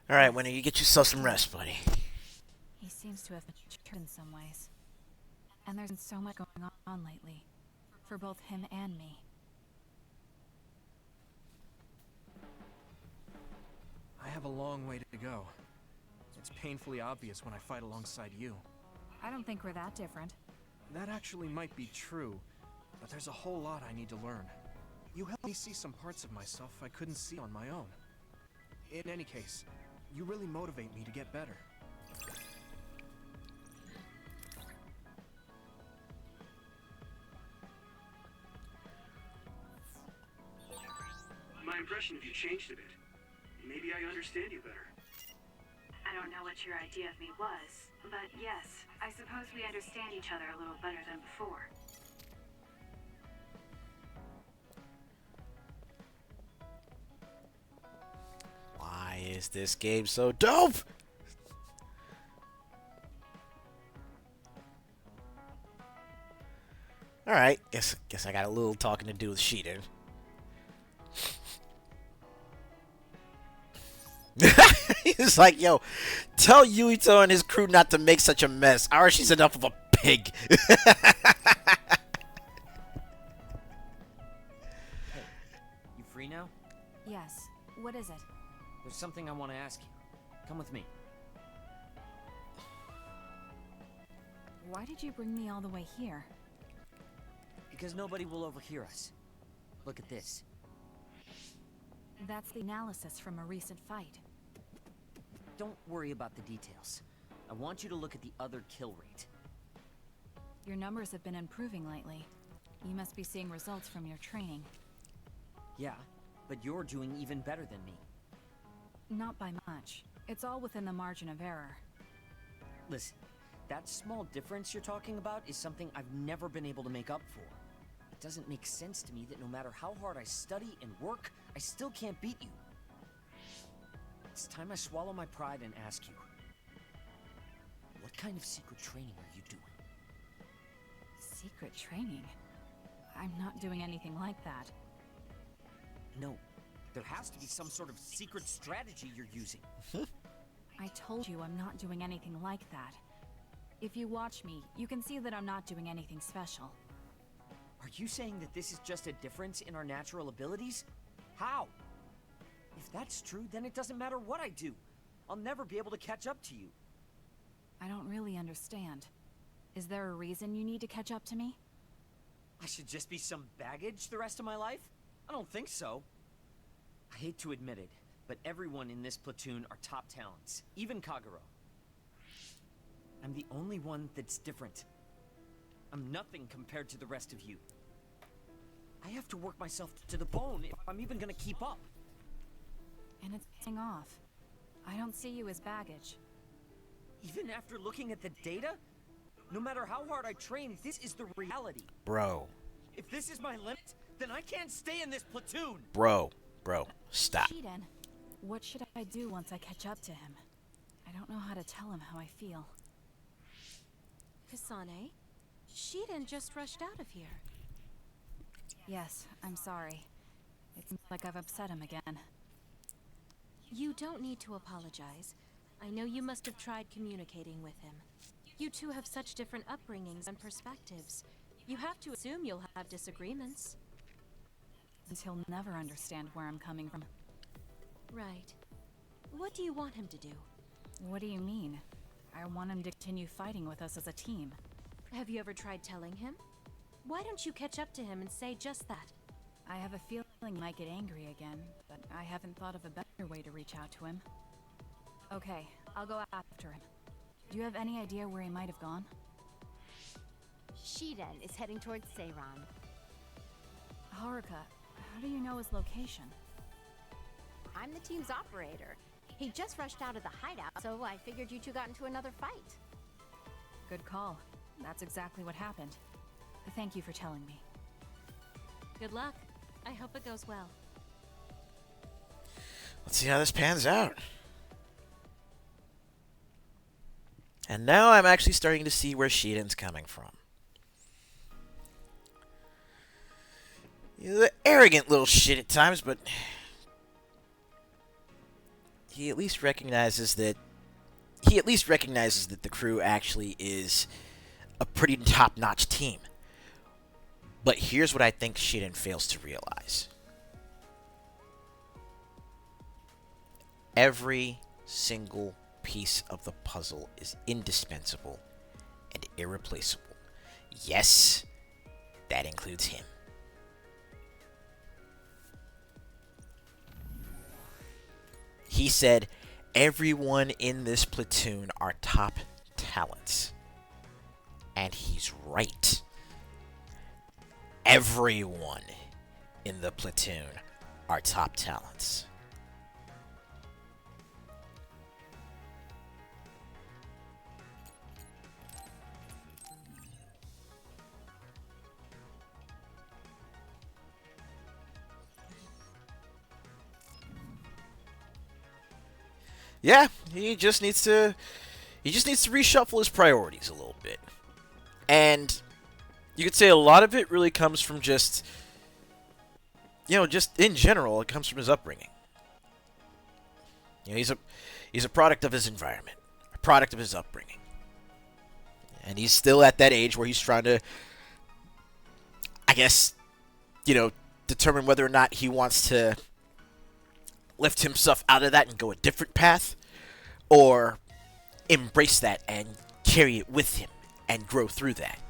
Alright, Winter, you get yourself some rest, buddy. He seems to have matured in some ways. And there's been so much going on lately. For both him and me. I have a long way to go. It's painfully obvious when I fight alongside you. I don't think we're that different. That actually might be true, but there's a whole lot I need to learn. You helped me see some parts of myself I couldn't see on my own. In any case, you really motivate me to get better. My impression of you changed a bit. Maybe I understand you better. I don't know what your idea of me was, but yes, I suppose we understand each other a little better than before. Why is this game so dope? Alright, guess I got a little talking to do with Sheetan. He's like, yo, tell Yuito and his crew not to make such a mess. Arashi's enough of a pig. Hey, you free now? Yes. What is it? There's something I want to ask you. Come with me. Why did you bring me all the way here? Because nobody will overhear us. Look at this. That's the analysis from a recent fight. Don't worry about the details. I want you to look at the other kill rate. Your numbers have been improving lately. You must be seeing results from your training. Yeah, but you're doing even better than me. Not by much. It's all within the margin of error. Listen, that small difference you're talking about is something I've never been able to make up for. It doesn't make sense to me that no matter how hard I study and work, I still can't beat you. It's time I swallow my pride and ask you, what kind of secret training are you doing? Secret training? I'm not doing anything like that. No, there has to be some sort of secret strategy you're using. I told you I'm not doing anything like that. If you watch me, you can see that I'm not doing anything special. Are you saying that this is just a difference in our natural abilities? How? If that's true, then it doesn't matter what I do. I'll never be able to catch up to you. I don't really understand. Is there a reason you need to catch up to me? I should just be some baggage the rest of my life? I don't think so. I hate to admit it, but everyone in this platoon are top talents, even Kagero. I'm the only one that's different. I'm nothing compared to the rest of you. I have to work myself to the bone if I'm even gonna keep up. And it's paying off. I don't see you as baggage. Even after looking at the data? No matter how hard I train, this is the reality. Bro. If this is my limit, then I can't stay in this platoon. Bro, stop. Shiden, what should I do once I catch up to him? I don't know how to tell him how I feel. Kasane, Shiden just rushed out of here. Yes, I'm sorry. It seems like I've upset him again. You don't need to apologize. I know you must have tried communicating with him. You two have such different upbringings and perspectives. You have to assume you'll have disagreements. And he'll never understand where I'm coming from. Right. What do you want him to do? What do you mean? I want him to continue fighting with us as a team. Have you ever tried telling him? Why don't you catch up to him and say just that? I have a feeling he might get angry again, but I haven't thought of a better way to reach out to him. Okay, I'll go after him. Do you have any idea where he might have gone? Shiden is heading towards Seiran. Haruka, how do you know his location? I'm the team's operator. He just rushed out of the hideout, so I figured you two got into another fight. Good call. That's exactly what happened. Thank you for telling me. Good luck. I hope it goes well. Let's see how this pans out. And now I'm actually starting to see where Shiden's coming from. He's an arrogant little shit at times, but he at least recognizes that the crew actually is a pretty top-notch team. But here's what I think Shiden fails to realize. Every single piece of the puzzle is indispensable and irreplaceable. Yes, that includes him. He said, everyone in this platoon are top talents. And he's right. Everyone in the platoon are top talents. Yeah, he just needs to reshuffle his priorities a little bit. And you could say a lot of it really comes from just in general, it comes from his upbringing. He's a product of his environment, a product of his upbringing. And he's still at that age where he's trying to, I guess, determine whether or not he wants to lift himself out of that and go a different path, or embrace that and carry it with him and grow through that.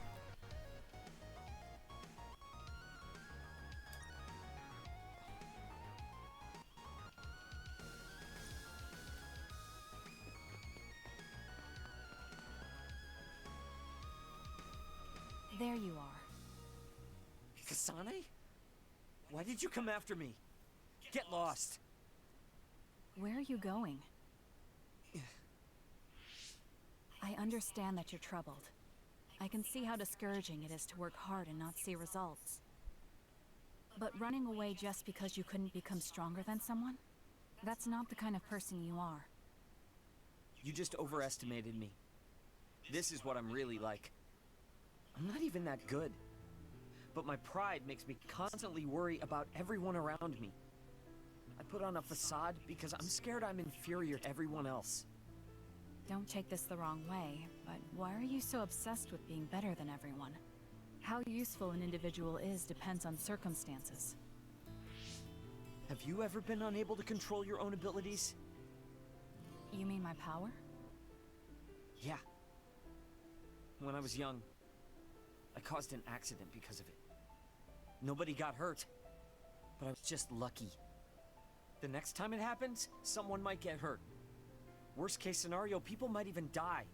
There you are. Kasane? Why did you come after me? Get lost. Where are you going? I understand that you're troubled. I can see how discouraging it is to work hard and not see results. But running away just because you couldn't become stronger than someone? That's not the kind of person you are. You just overestimated me. This is what I'm really like. I'm not even that good. But my pride makes me constantly worry about everyone around me. I put on a facade because I'm scared I'm inferior to everyone else. Don't take this the wrong way, but why are you so obsessed with being better than everyone? How useful an individual is depends on circumstances. Have you ever been unable to control your own abilities? You mean my power? Yeah. When I was young, I caused an accident because of it. Nobody got hurt, but I was just lucky. The next time it happens, someone might get hurt. Worst case scenario, people might even die.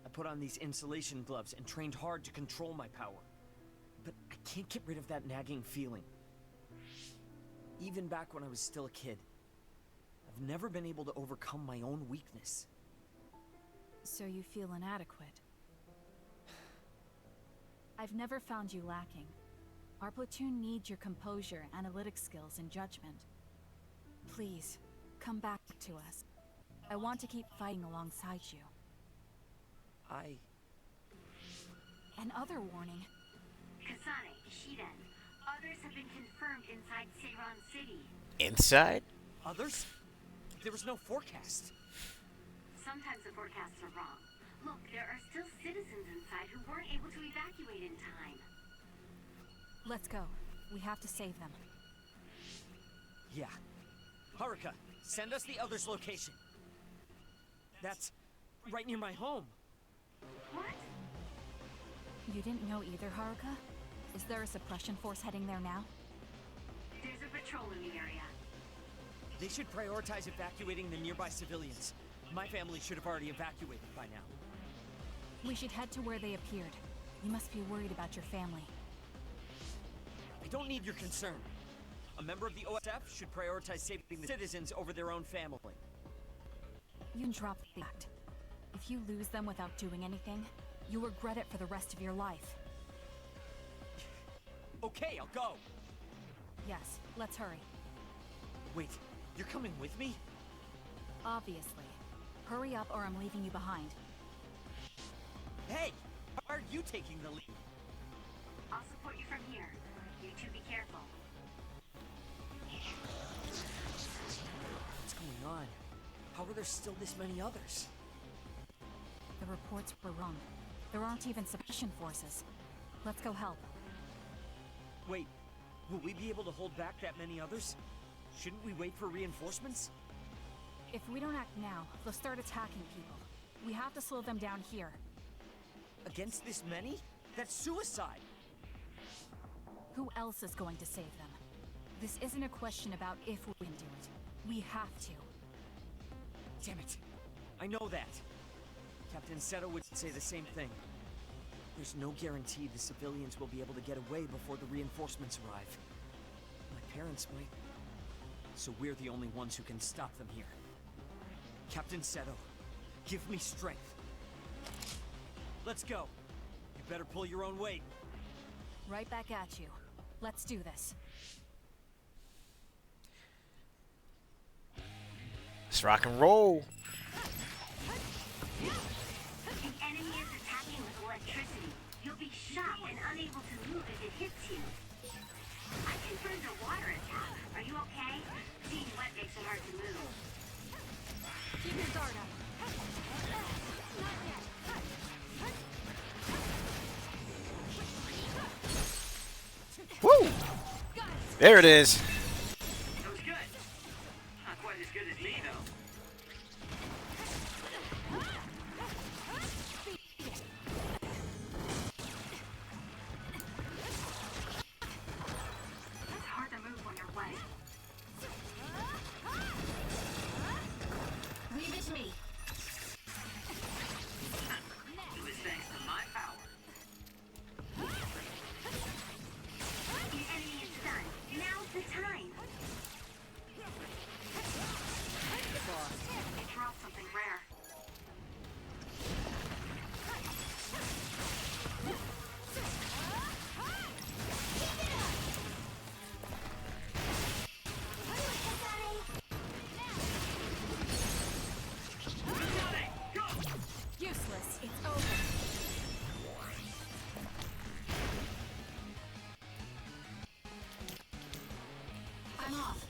I put on these insulation gloves and trained hard to control my power. But I can't get rid of that nagging feeling. Even back when I was still a kid, I've never been able to overcome my own weakness. So you feel inadequate? I've never found you lacking. Our platoon needs your composure, analytic skills, and judgment. Please, come back to us. I want to keep fighting alongside you. Another warning. Kasane, Shiden, others have been confirmed inside Seiran City. Inside? Others? There was no forecast. Sometimes the forecasts are wrong. Look, there are still citizens inside who weren't able to evacuate in time. Let's go. We have to save them. Yeah. Haruka, send us the others' location. That's right near my home. What? You didn't know either, Haruka? Is there a suppression force heading there now? There's a patrol in the area. They should prioritize evacuating the nearby civilians. My family should have already evacuated by now. We should head to where they appeared. You must be worried about your family. I don't need your concern. A member of the OSF should prioritize saving the citizens over their own family. You can drop the act. If you lose them without doing anything, you'll regret it for the rest of your life. Okay, I'll go. Yes, let's hurry. Wait, you're coming with me? Obviously. Hurry up or I'm leaving you behind. Hey! Why are you taking the lead? I'll support you from here. You two be careful. What's going on? How are there still this many others? The reports were wrong. There aren't even sufficient forces. Let's go help. Wait, will we be able to hold back that many others? Shouldn't we wait for reinforcements? If we don't act now, they'll start attacking people. We have to slow them down here. Against this many? That's suicide! Who else is going to save them? This isn't a question about if we can do it. We have to. Damn it! I know that! Captain Seto would say the same thing. There's no guarantee the civilians will be able to get away before the reinforcements arrive. My parents might. So we're the only ones who can stop them here. Captain Seto, give me strength. Let's go. You better pull your own weight. Right back at you. Let's do this. Let's rock and roll. An enemy is attacking with electricity. You'll be shocked and unable to move if it hits you. I confirmed a water attack. Are you okay? Being wet makes it hard to move. Keep your guard up. Woo! There it is. That was good. Not quite as good as me, though. It's hard to move when you're wet. Leave it to me. It was thanks to my power. The enemy is done. Now's the time. It dropped something rare. Useless. It's over. I'm off.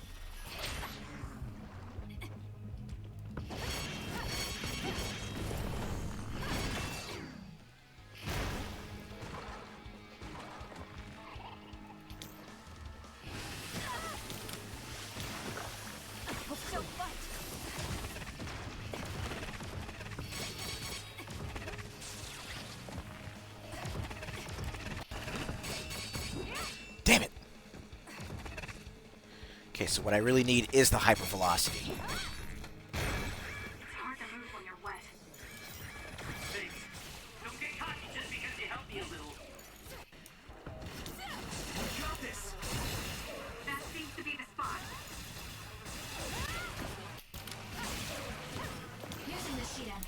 Don't fight. Damn it. Okay, so what I really need is the hypervelocity. It's hard to move when you're wet. Thanks. Don't get cocky just because you helped me a little. Drop this. That seems to be the spot. Using the sheet end.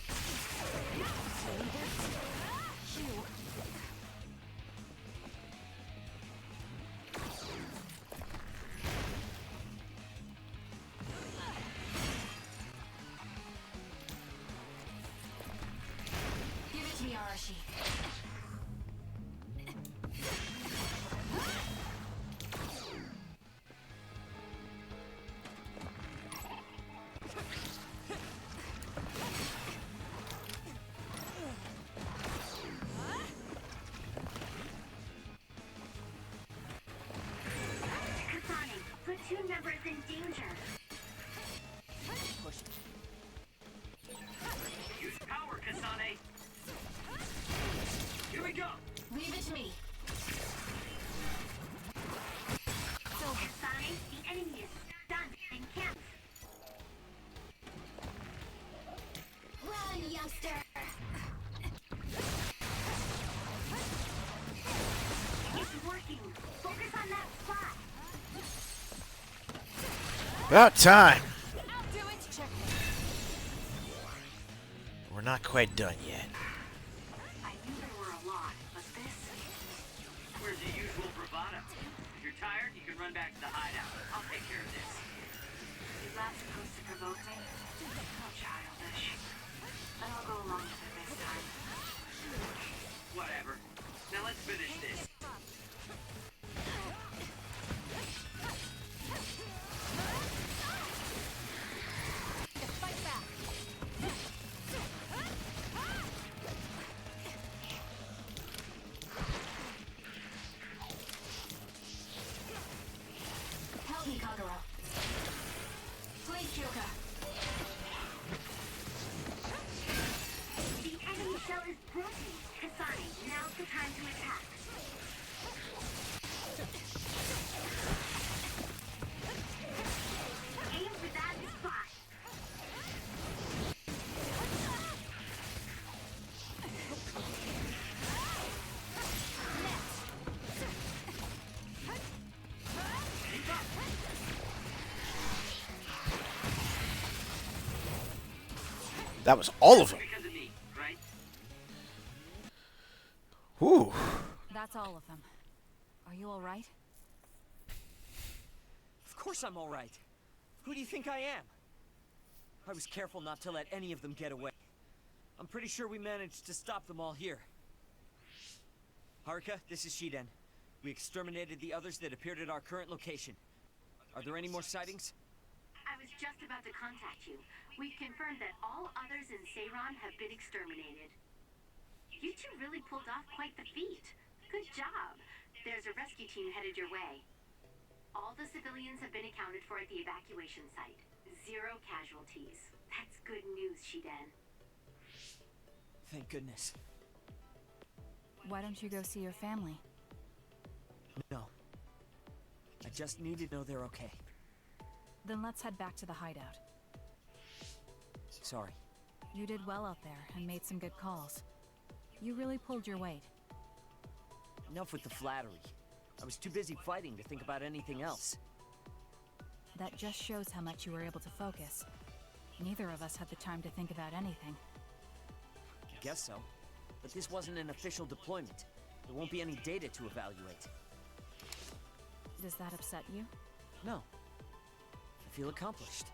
Give it to me, Arashi. Kasane, platoon members in danger. Push. Use power, Kasane. About time. I'll do it. Check. We're not quite done yet. I knew there were a lot, but this... Where's your usual bravado? If you're tired, you can run back to the hideout. I'll take care of this. Is that supposed to provoke me? How childish. Then I'll go along with it this time. Whatever. Now let's finish this. Fight back. Help me, Kagura. Please, Kyoka. The enemy shell is broken. Kasane, now's the time to attack. Aim for that spot. That was all of them. Because of me, right? Whew. That's all of them. Are you all right? Of course I'm all right. Who do you think I am? I was careful not to let any of them get away. I'm pretty sure we managed to stop them all here. Haruka, this is Shiden. We exterminated the others that appeared at our current location. Are there any more sightings? I was just about to contact you. We've confirmed that all others in Seiron have been exterminated. You two really pulled off quite the feat. Good job. There's a rescue team headed your way. All the civilians have been accounted for at the evacuation site. 0 casualties. That's good news, Shiden. Thank goodness. Why don't you go see your family? No. I just need to know they're okay. Then let's head back to the hideout. Sorry. You did well out there and made some good calls. You really pulled your weight. Enough with the flattery. I was too busy fighting to think about anything else. That just shows how much you were able to focus. Neither of us had the time to think about anything. I guess so. But this wasn't an official deployment. There won't be any data to evaluate. Does that upset you? No. I feel accomplished.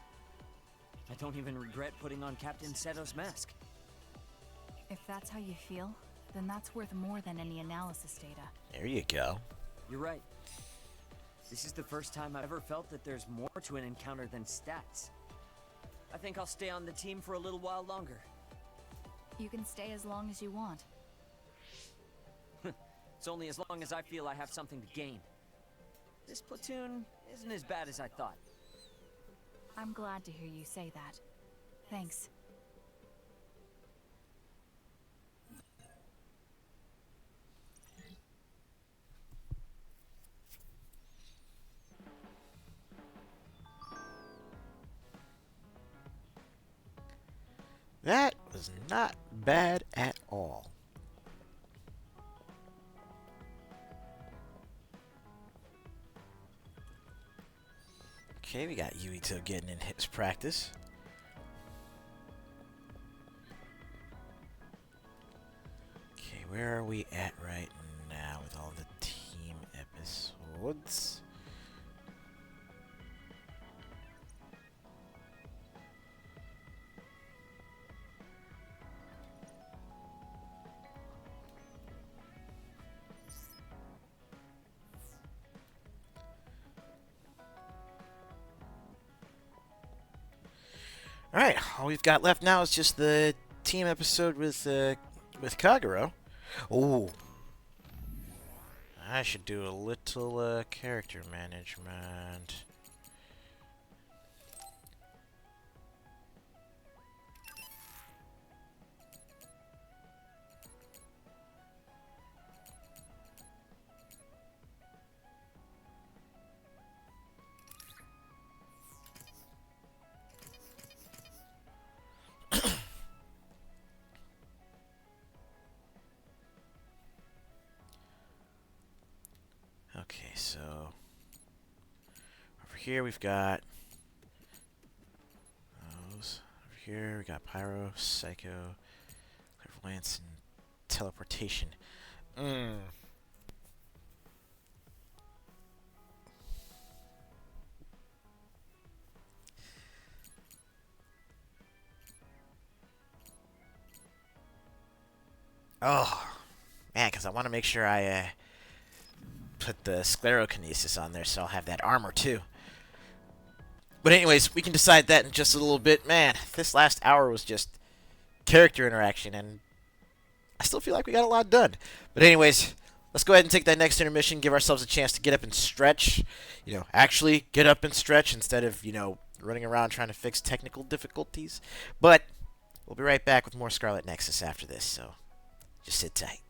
I don't even regret putting on Captain Seto's mask. If that's how you feel, then that's worth more than any analysis data. There you go. You're right. This is the first time I've ever felt that there's more to an encounter than stats. I think I'll stay on the team for a little while longer. You can stay as long as you want. It's only as long as I feel I have something to gain. This platoon isn't as bad as I thought. I'm glad to hear you say that. Thanks. That was not bad at all. Okay, we got Yuito getting in his practice. Okay, where are we at right now with all the team episodes? Alright, all we've got left now is just the team episode with Kagero. Oh, I should do a little character management. Okay, so over here we've got here. We got Pyro, Psycho, Clairvoyance, and Teleportation. Oh, man, because I want to make sure I put the sclerokinesis on there so I'll have that armor too. But anyways, we can decide that in just a little bit. Man, this last hour was just character interaction, and I still feel like we got a lot done. But anyways, let's go ahead and take that next intermission, give ourselves a chance to get up and stretch. You know, actually get up and stretch instead of, you know, running around trying to fix technical difficulties. But we'll be right back with more Scarlet Nexus after this, so just sit tight.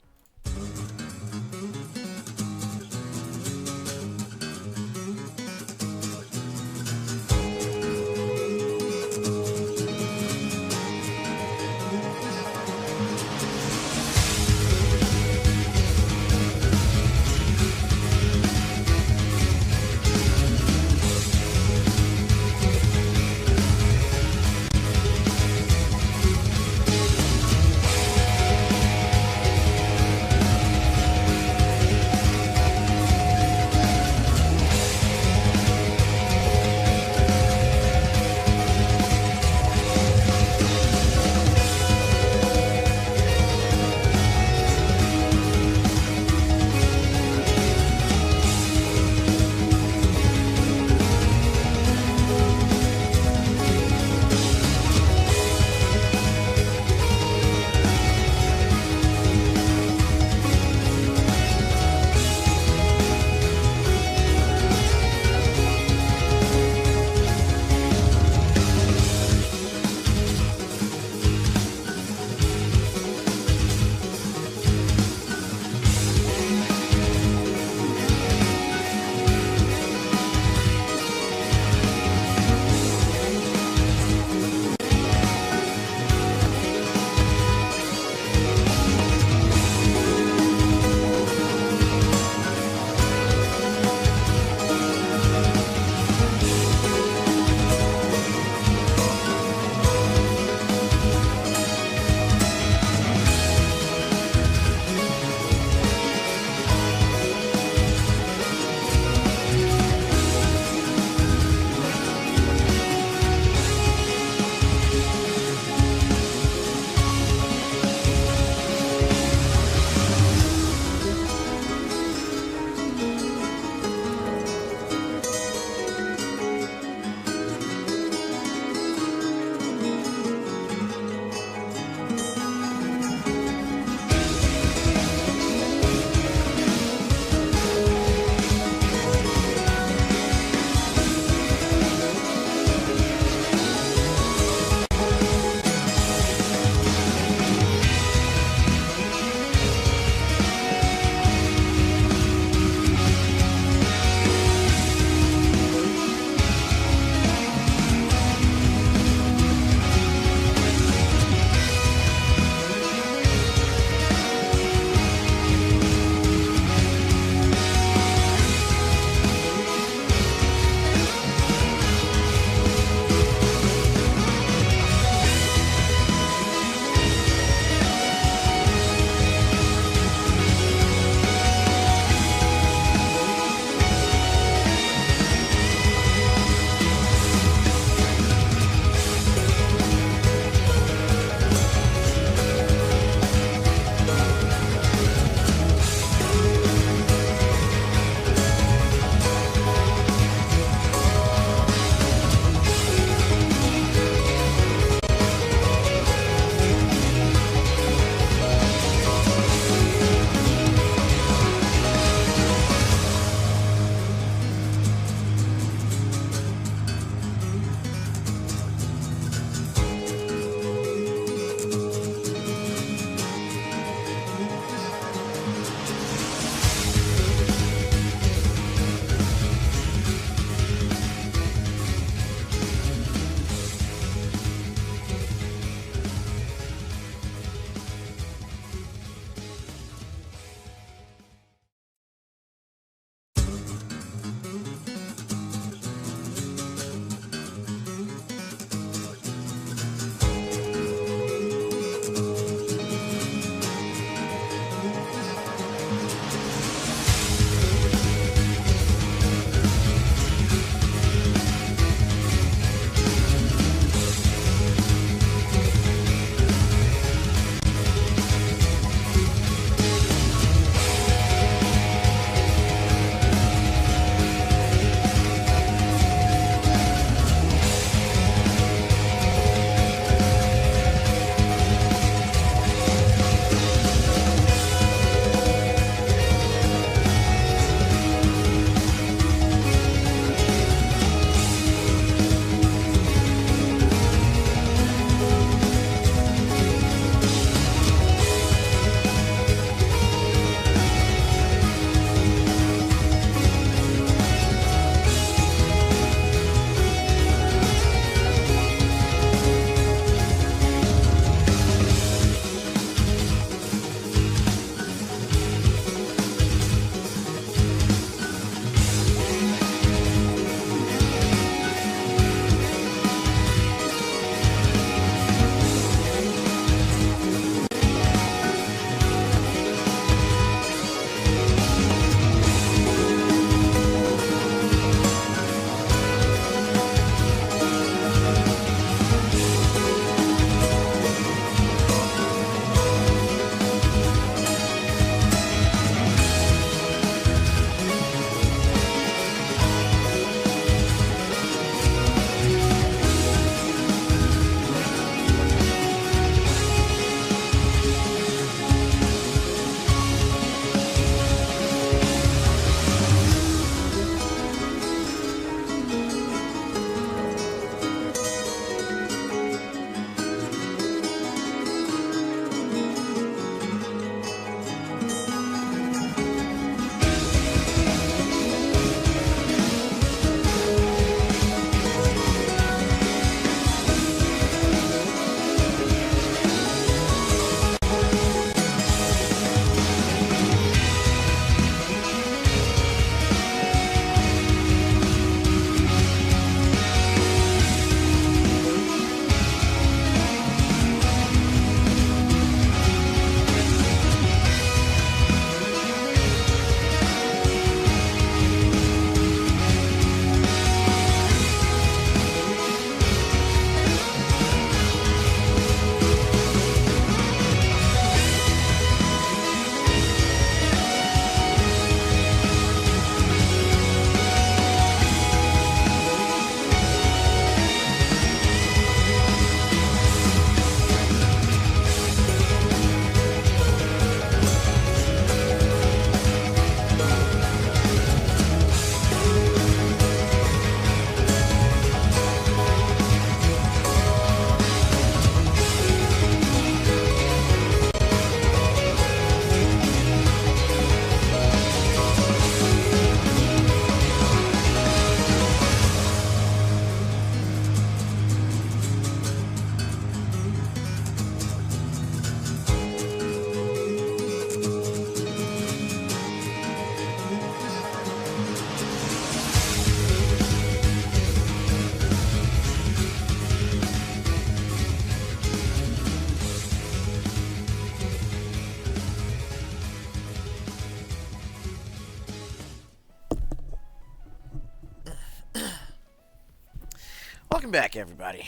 Welcome back, everybody.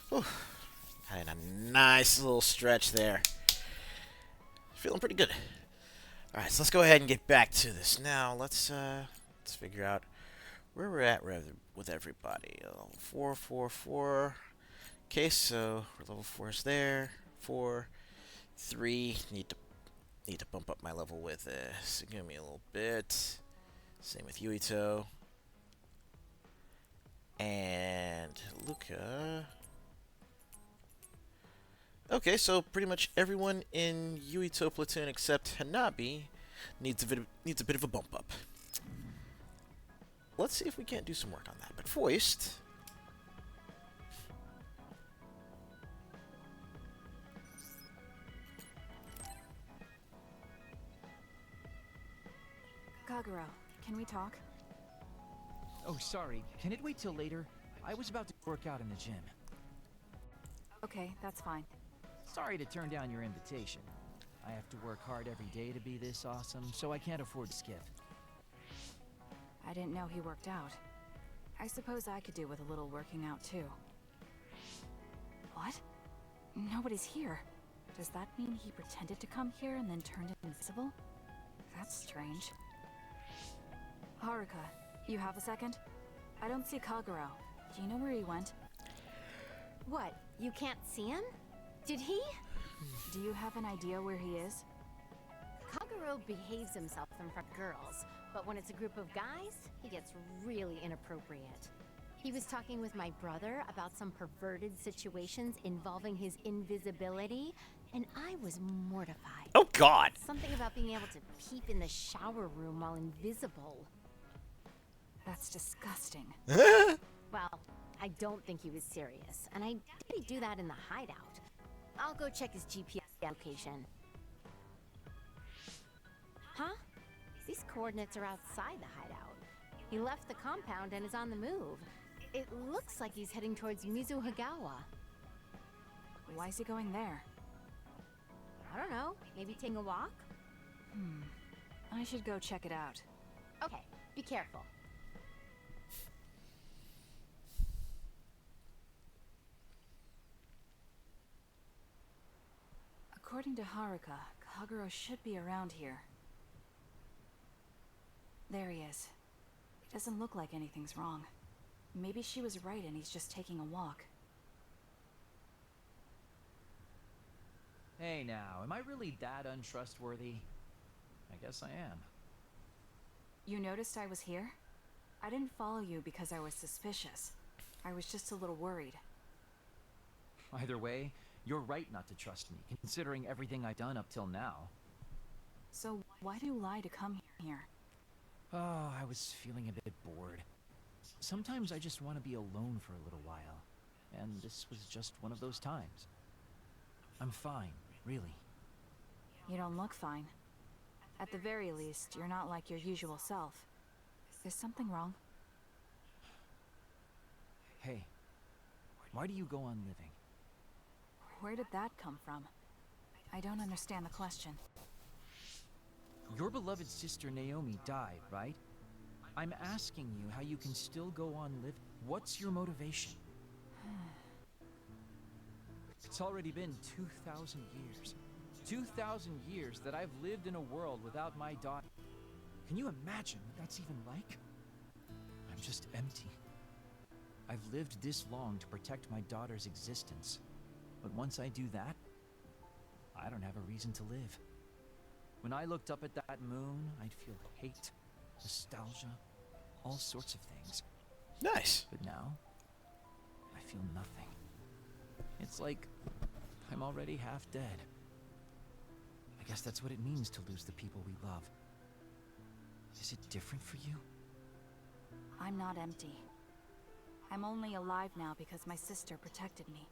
Whew. Had a nice little stretch there. Feeling pretty good. All right, so let's go ahead and get back to this. Now, let's figure out where we're at with everybody. Level 4, 4, 4. Okay, so level 4 is there. 4, 3. Need to bump up my level with Sugumi a little bit. Same with Yuito. And Luca. Okay, so pretty much everyone in Yuito platoon except Hanabi needs a bit of a bump up. Let's see if we can't do some work on that. But first, Kagero, can we talk? Oh, sorry. Can it wait till later? I was about to work out in the gym. Okay, that's fine. Sorry to turn down your invitation. I have to work hard every day to be this awesome, so I can't afford to skip. I didn't know he worked out. I suppose I could do with a little working out too. What? Nobody's here. Does that mean he pretended to come here and then turned invisible? That's strange. Haruka, you have a second? I don't see Kagero. Do you know where he went? What? You can't see him? Did he? Do you have an idea where he is? Kagero behaves himself in front of girls, but when it's a group of guys, he gets really inappropriate. He was talking with my brother about some perverted situations involving his invisibility, and I was mortified. Oh God! Something about being able to peep in the shower room while invisible. That's disgusting. Well, I don't think he was serious, and I doubt he'd do that in the hideout. I'll go check his GPS location. Huh? These coordinates are outside the hideout. He left the compound and is on the move. It looks like he's heading towards Mizuhagawa. Why is he going there? I don't know. Maybe taking a walk? I should go check it out. Okay, be careful. According to Haruka, Kagero should be around here. There he is. It doesn't look like anything's wrong. Maybe she was right and he's just taking a walk. Hey now, am I really that untrustworthy? I guess I am. You noticed I was here? I didn't follow you because I was suspicious. I was just a little worried. Either way, you're right not to trust me, considering everything I've done up till now. So why do you lie to come here? Oh, I was feeling a bit bored. Sometimes I just want to be alone for a little while, and this was just one of those times. I'm fine, really. You don't look fine. At the very least, you're not like your usual self. Is something wrong? Hey, why do you go on living? Where did that come from? I don't understand the question. Your beloved sister Naomi died, right? I'm asking you how you can still go on living. What's your motivation? It's already been 2,000 years. 2,000 years that I've lived in a world without my daughter. Can you imagine what that's even like? I'm just empty. I've lived this long to protect my daughter's existence. But once I do that, I don't have a reason to live. When I looked up at that moon, I'd feel hate, nostalgia, all sorts of things. Nice. But now, I feel nothing. It's like I'm already half dead. I guess that's what it means to lose the people we love. Is it different for you? I'm not empty. I'm only alive now because my sister protected me.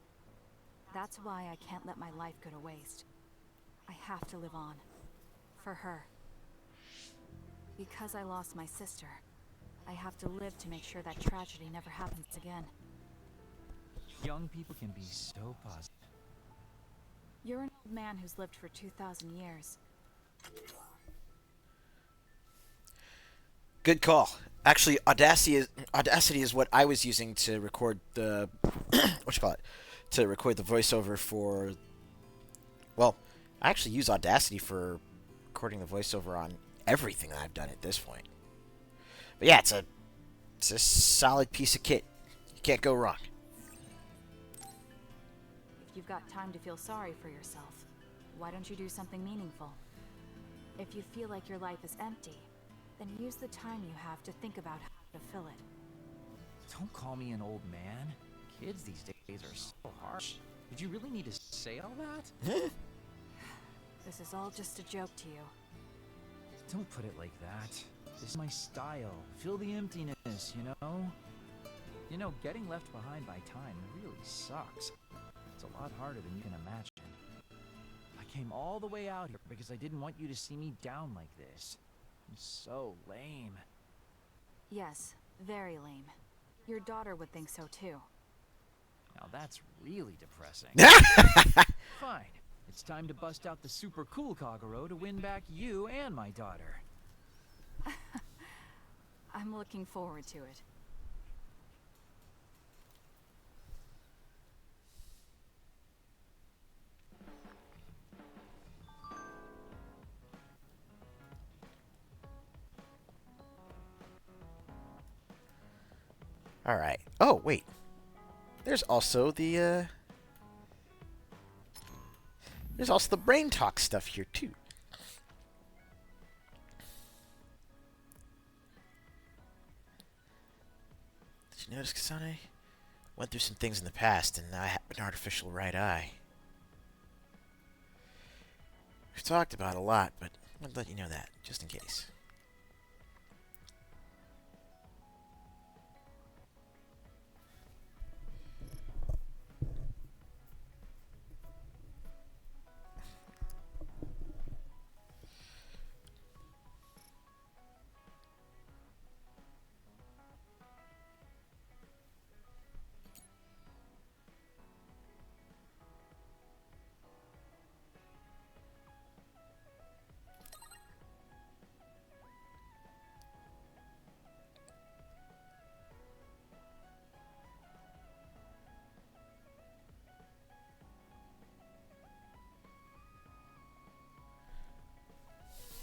That's why I can't let my life go to waste. I have to live on. For her. Because I lost my sister, I have to live to make sure that tragedy never happens again. Young people can be so positive. You're an old man who's lived for 2,000 years. Good call. Actually, Audacity is what I was using to record the what you call it, to record the voiceover for. Well, I actually use Audacity for recording the voiceover on everything that I've done at this point. But yeah, it's a solid piece of kit. You can't go wrong. If you've got time to feel sorry for yourself, why don't you do something meaningful? If you feel like your life is empty, then use the time you have to think about how to fill it. Don't call me an old man. Kids these days are so harsh. Did you really need to say all that? This is all just a joke to you. Don't put it like that. This is my style. Fill the emptiness, you know? You know, getting left behind by time really sucks. It's a lot harder than you can imagine. I came all the way out here because I didn't want you to see me down like this. I'm so lame. Yes, very lame. Your daughter would think so too. Now that's really depressing. Fine. It's time to bust out the super cool Kagero to win back you and my daughter. I'm looking forward to it. All right. Oh wait. There's also the brain talk stuff here too. Did you notice, Kasane? Went through some things in the past, and I have an artificial right eye. We've talked about it a lot, but I wanted to let you know that, just in case.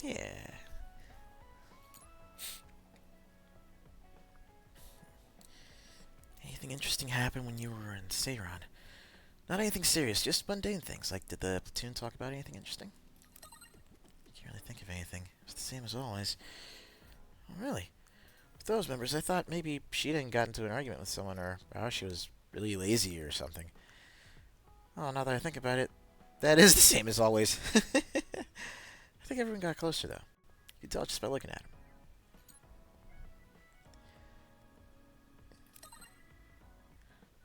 Yeah. Anything interesting happen when you were in Seiron? Not anything serious, just mundane things. Like, did the platoon talk about anything interesting? Can't really think of anything. It's the same as always. Oh, really? With those members, I thought maybe Sheeta had gotten into an argument with someone, or she was really lazy or something. Oh, now that I think about it, that is the same as always. I think everyone got closer, though. You can tell just by looking at him.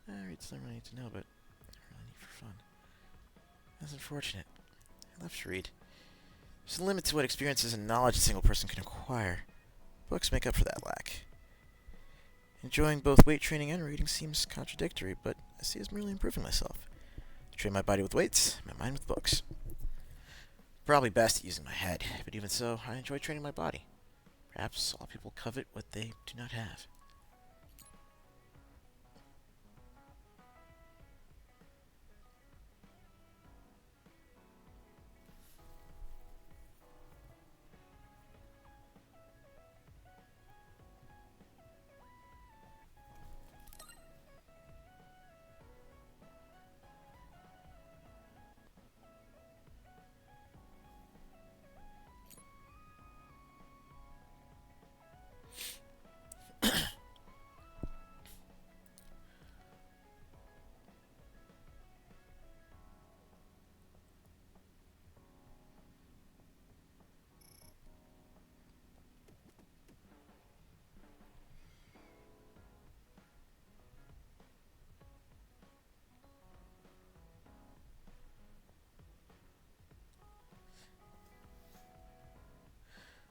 I read something I need to know, but I really need for fun. That's unfortunate. I love to read. There's a limit to what experiences and knowledge a single person can acquire. Books make up for that lack. Enjoying both weight training and reading seems contradictory, but I see as merely improving myself. I train my body with weights, my mind with books. Probably best at using my head, but even so, I enjoy training my body. Perhaps all people covet what they do not have.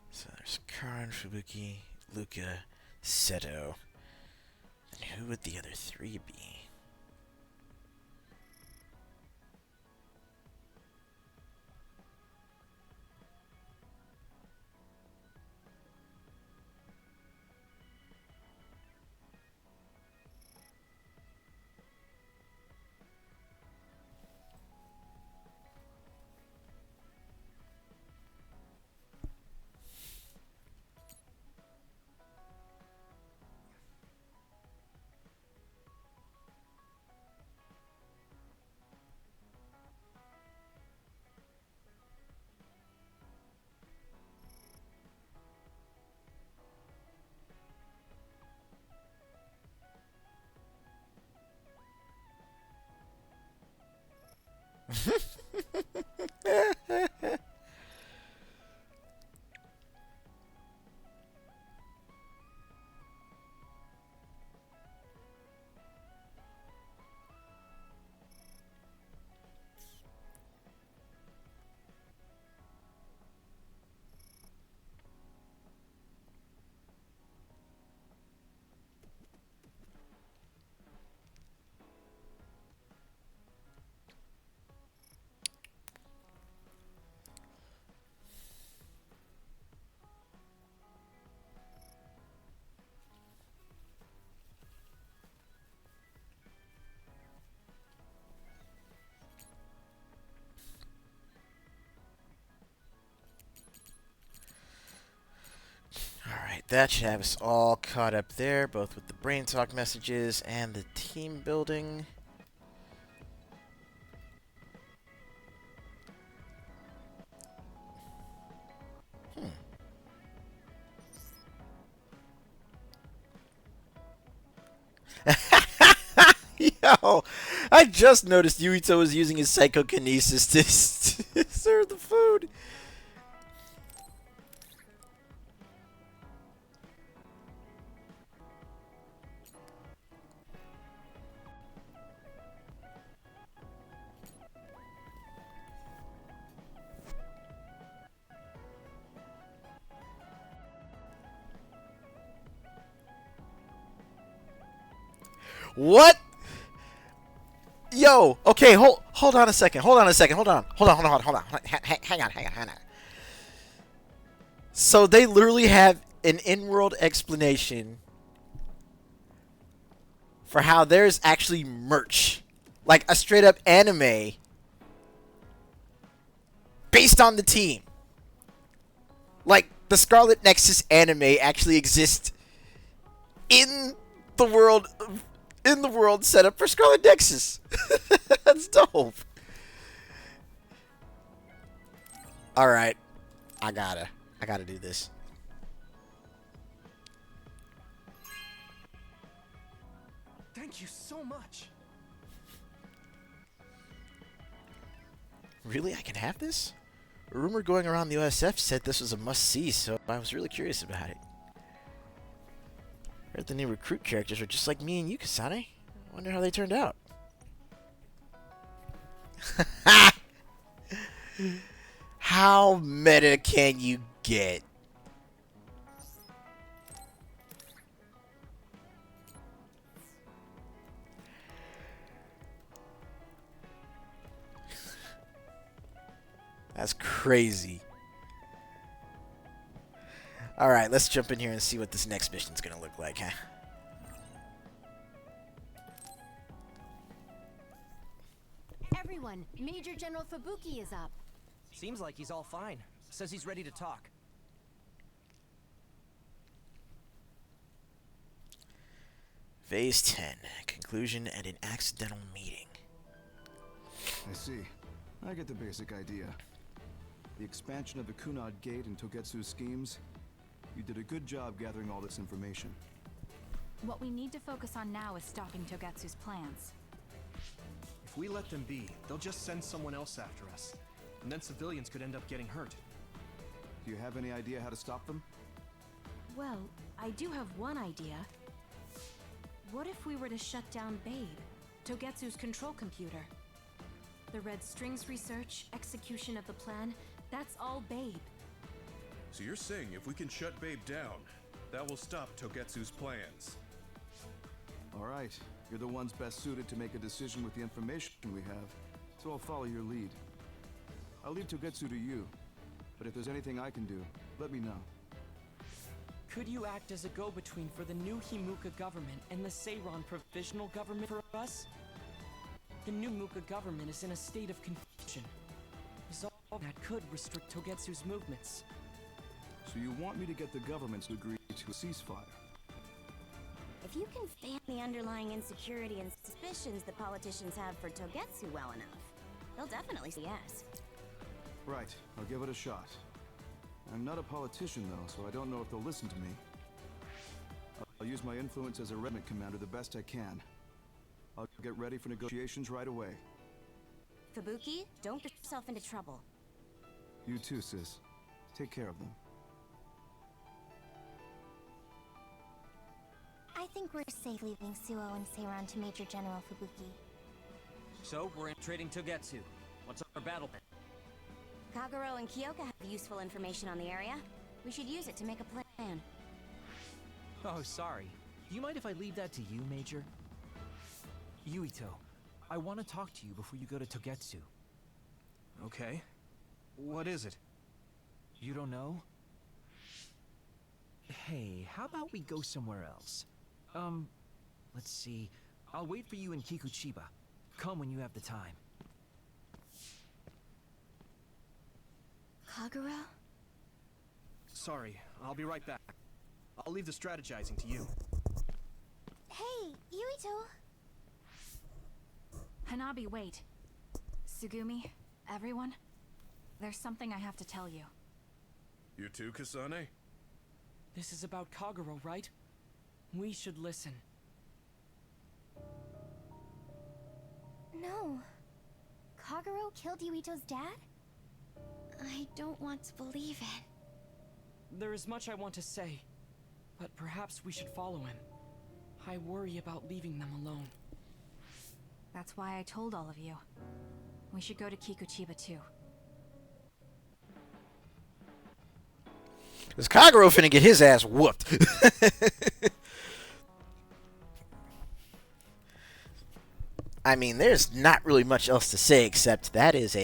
So there's Karin, Fubuki, Luca, Seto. And who would the other three be? Alright, that should have us all caught up there, both with the brain talk messages and the team building. Yo, I just noticed Yuito was using his psychokinesis to serve the food. What? Yo, okay, hold on a second. Hold on. Hang on. So they literally have an in-world explanation for how there's actually merch, like a straight up anime based on the team. Like the Scarlet Nexus anime actually exists in the world set up for Scarlet Nexus. That's dope. All right, I gotta do this. Thank you so much. Really, I can have this? A rumor going around the OSF said this was a must-see, so I was really curious about it. Heard the new recruit characters are just like me and you, Kasane. Wonder how they turned out. How meta can you get? That's crazy. Alright, let's jump in here and see what this next mission's gonna look like, huh? Everyone, Major General Fubuki is up. Seems like he's all fine. Says he's ready to talk. Phase 10. Conclusion and an accidental meeting. I see. I get the basic idea. The expansion of the Kunad Gate and Togetsu's schemes. You did a good job gathering all this information. What we need to focus on now is stopping Togetsu's plans. If we let them be, they'll just send someone else after us. And then civilians could end up getting hurt. Do you have any idea how to stop them? Well, I do have one idea. What if we were to shut down Babe, Togetsu's control computer? The Red Strings research, execution of the plan, that's all Babe. So you're saying if we can shut Babe down, that will stop Togetsu's plans? Alright, you're the ones best suited to make a decision with the information we have, so I'll follow your lead. I'll leave Togetsu to you, but if there's anything I can do, let me know. Could you act as a go-between for the new Himuka government and the Seiron provisional government for us? The new Himuka government is in a state of confusion. Resolve that could restrict Togetsu's movements. So you want me to get the governments to agree to a ceasefire? If you can stand the underlying insecurity and suspicions the politicians have for Togetsu well enough, they'll definitely say yes. Right, I'll give it a shot. I'm not a politician though, so I don't know if they'll listen to me. I'll use my influence as a regiment commander the best I can. I'll get ready for negotiations right away. Fubuki, don't get yourself into trouble. You too, sis. Take care of them. I think we're safe leaving Suo and Seiran to Major General Fubuki. So, we're infiltrating Togetsu. What's our battle plan? Kagero and Kyoka have useful information on the area. We should use it to make a plan. Oh, sorry. Do you mind if I leave that to you, Major? Yuito, I want to talk to you before you go to Togetsu. Okay. What is it? You don't know? Hey, how about we go somewhere else? Let's see. I'll wait for you in Kikuchiba. Come when you have the time. Kagero? Sorry, I'll be right back. I'll leave the strategizing to you. Hey, Yuito! Hanabi, wait. Tsugumi, everyone, there's something I have to tell you. You too, Kasane? This is about Kagero, right? We should listen. No. Kagero killed Yuito's dad? I don't want to believe it. There is much I want to say, but perhaps we should follow him. I worry about leaving them alone. That's why I told all of you. We should go to Kikuchiba too. This Kagero finna get his ass whooped. I mean, there's not really much else to say except that is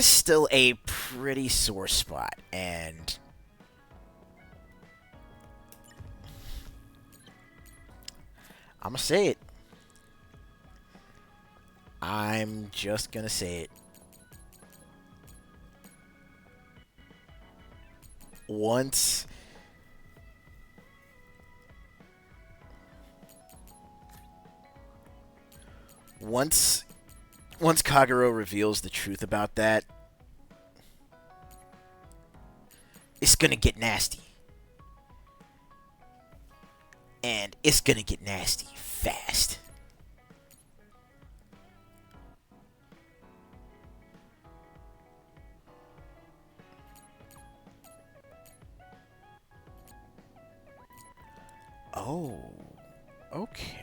still a pretty sore spot, and I'm gonna say it. I'm just gonna say it. Once Kagero reveals the truth about that, it's gonna get nasty. And it's gonna get nasty fast. Oh, okay.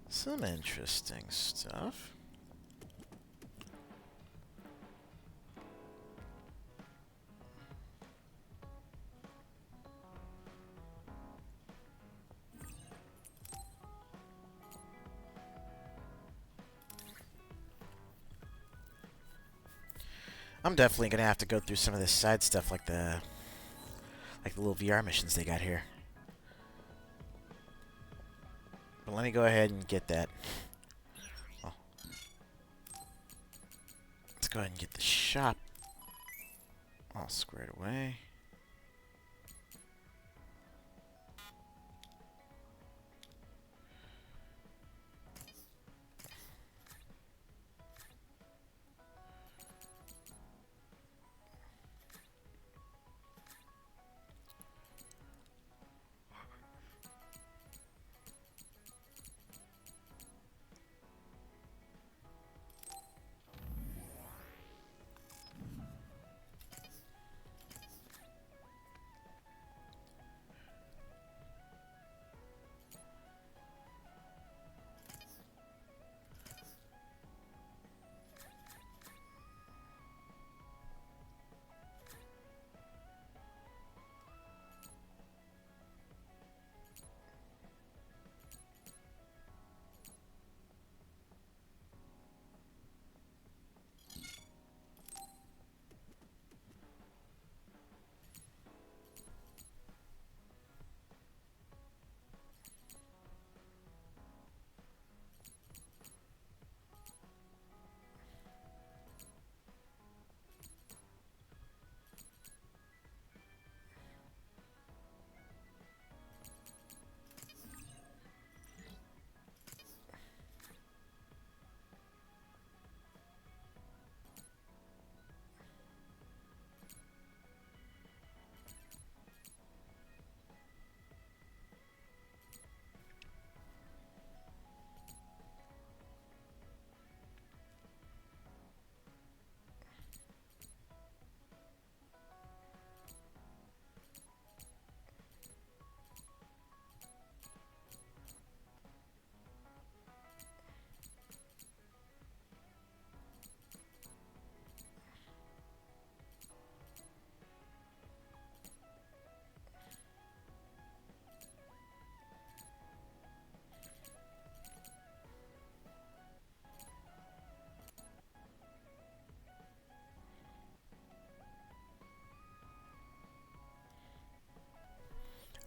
Some interesting stuff. I'm definitely gonna have to go through some of this side stuff, like the little VR missions they got here. But let me go ahead and get that. Oh. Let's go ahead and get the shop all squared away.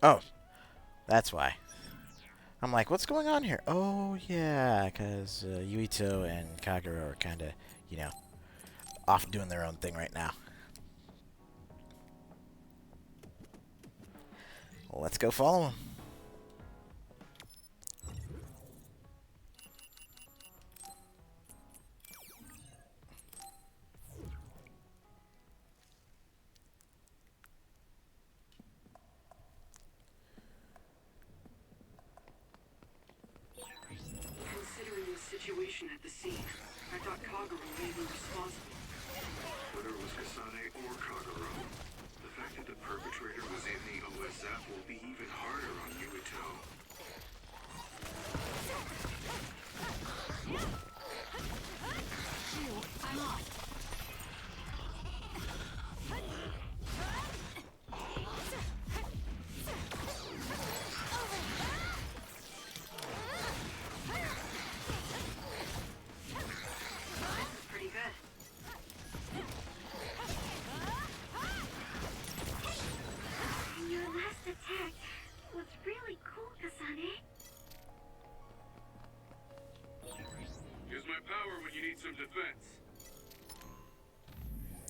Oh, that's why. I'm like, what's going on here? Oh, yeah, because Yuito and Kagero are kind of, you know, off doing their own thing right now. Well, let's go follow them. Considering the situation at the scene, I thought Kagero may be responsible. Whether it was Kasane or Kagero, the fact that the perpetrator was in the OSF will be even harder on Yuito. I'm off. Pretty good. Your last attack was really cool, Kasane. Use my power when you need some defense.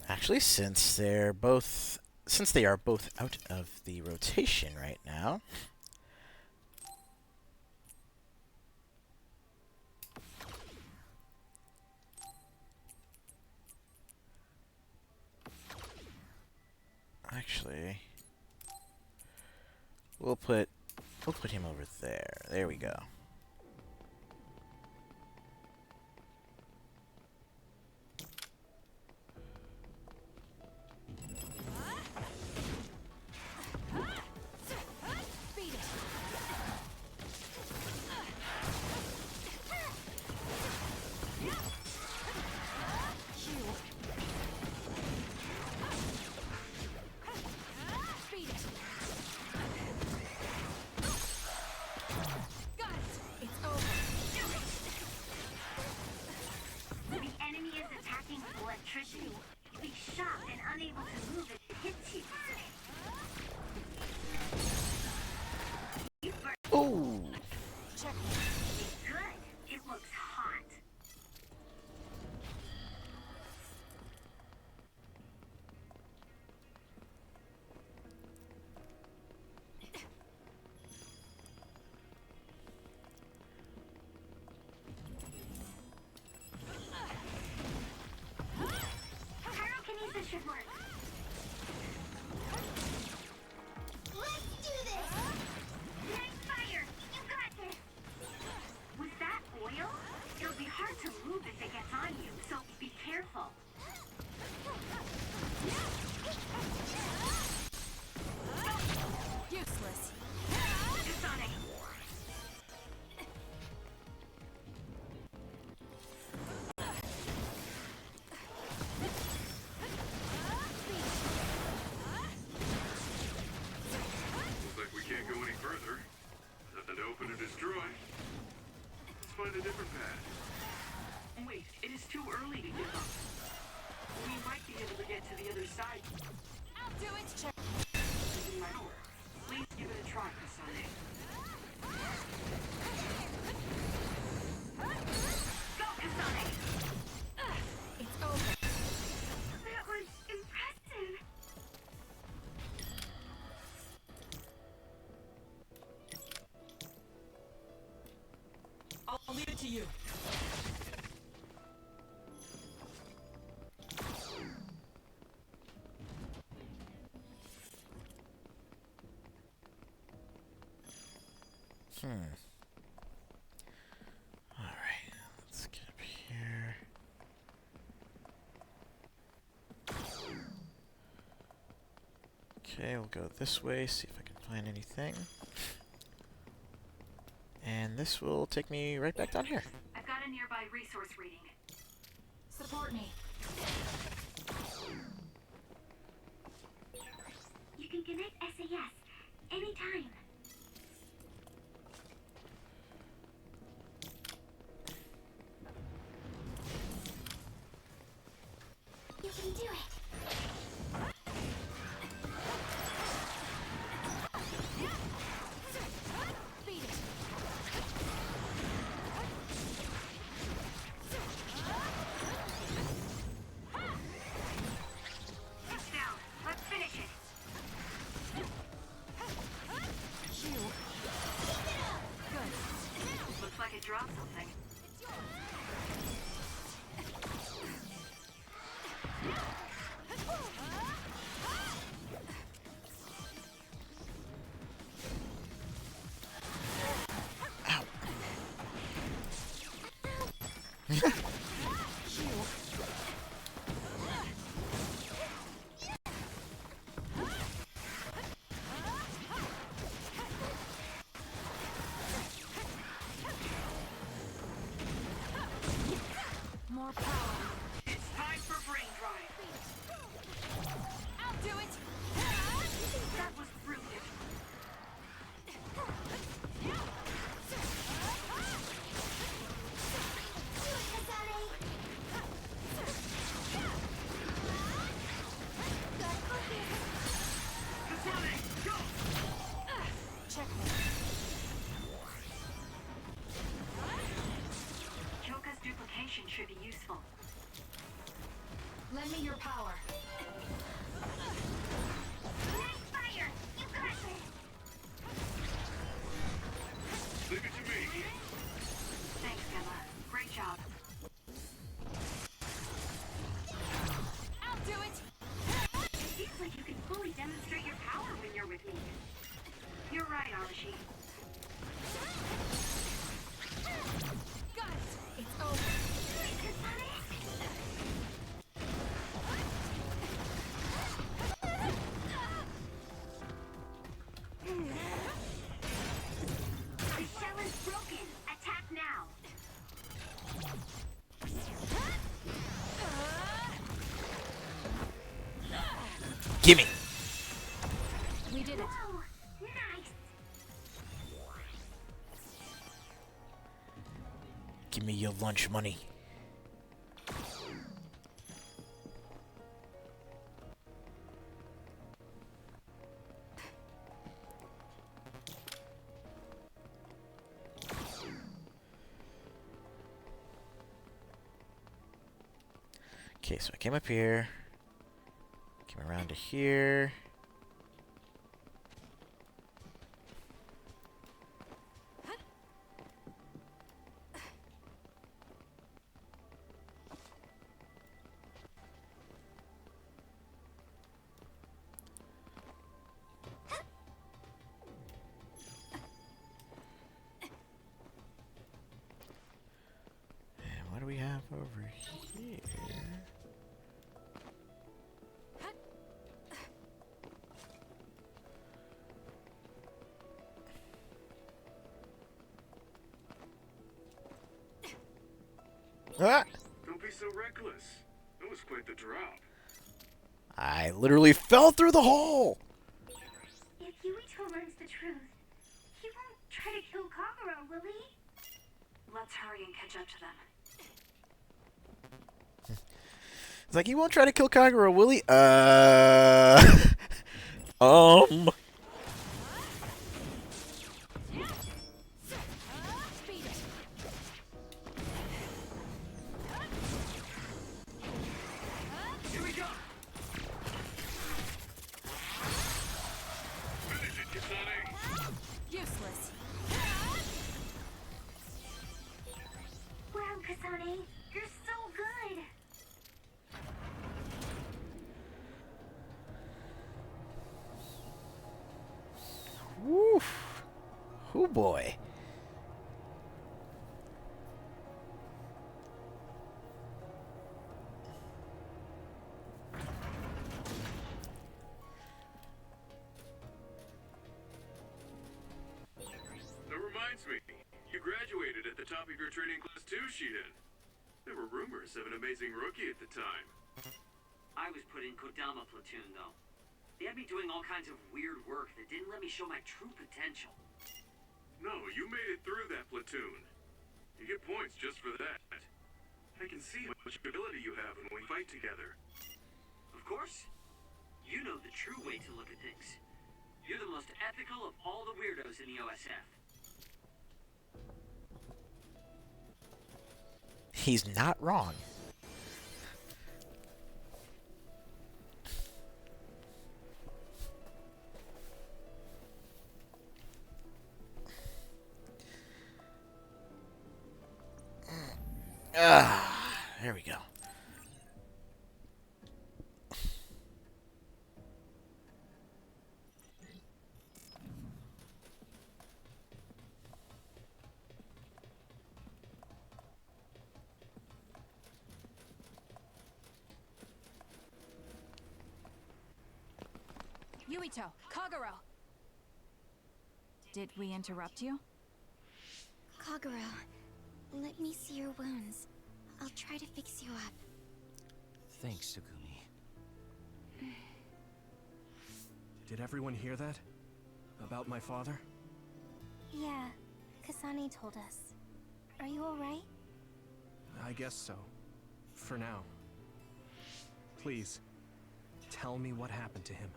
Actually, since they are both out of the rotation right now, actually, we'll put him over there. There we go. The enemy is attacking with electricity. You'll be shocked and unable to move if it hits you. Oh! Good. It looks hot. Pyrokinesis should work. Let's do this! Nice fire! You got this! Was that oil? It'll be hard to move if it gets on you, so be careful. Useless. Sonic. Looks like we can't go any further. Nothing to open or destroy. Let's find a different path. Wait, it is too early to give up. We might be able to get to the other side. I'll do it. Check. Using my power. Please give it a try, Kasane. Go, Kasane! It's over. That was impressive. I'll leave it to you. Alright, let's get up here. Okay, we'll go this way, see if I can find anything. And this will take me right back down here. I've got a nearby resource reading. Support me. You can connect SAS anytime. You can do it. More power. It's time for brain drive. I'll do it. That was brilliant. Choka's duplication should be useful. Lend me your power. Nice fire! You got this! Leave it to me. Thanks, Gemma. Great job. I'll do it. It seems like you can fully demonstrate your power when you're with me. You're right, Arashi. Got it. It's over. The shell is broken. Attack now. Gimme. We did it. Whoa, nice. Give me your lunch money. Okay, so I came up here. Came around to here. And what do we have over here? Ah! Don't be so reckless. That was quite the drop. I literally fell through the hole! If Yuito learns the truth, he won't try to kill Kagura, will he? Let's hurry and catch up to them. It's like, he won't try to kill Kagura, will he? Here we go. Finish it, Kasane. Useless. Wow, Kasane, you're so good. Woof. Oh boy. That reminds me, you graduated at the top of your training class too, Shiden. There were rumors of an amazing rookie at the time. I was put in Kodama platoon, though. They had me doing all kinds of weird work that didn't let me show my true potential. No, you made it through that platoon. You get points just for that. I can see how much ability you have when we fight together. Of course. You know the true way to look at things. You're the most ethical of all the weirdos in the OSF. He's not wrong. There we go. Yuito, Kagero! Did we interrupt you? Kagero, let me see your wounds. I'll try to fix you up. Thanks, Sugumi. Did everyone hear that? About my father? Yeah, Kasane told us. Are you alright? I guess so. For now. Please, tell me what happened to him.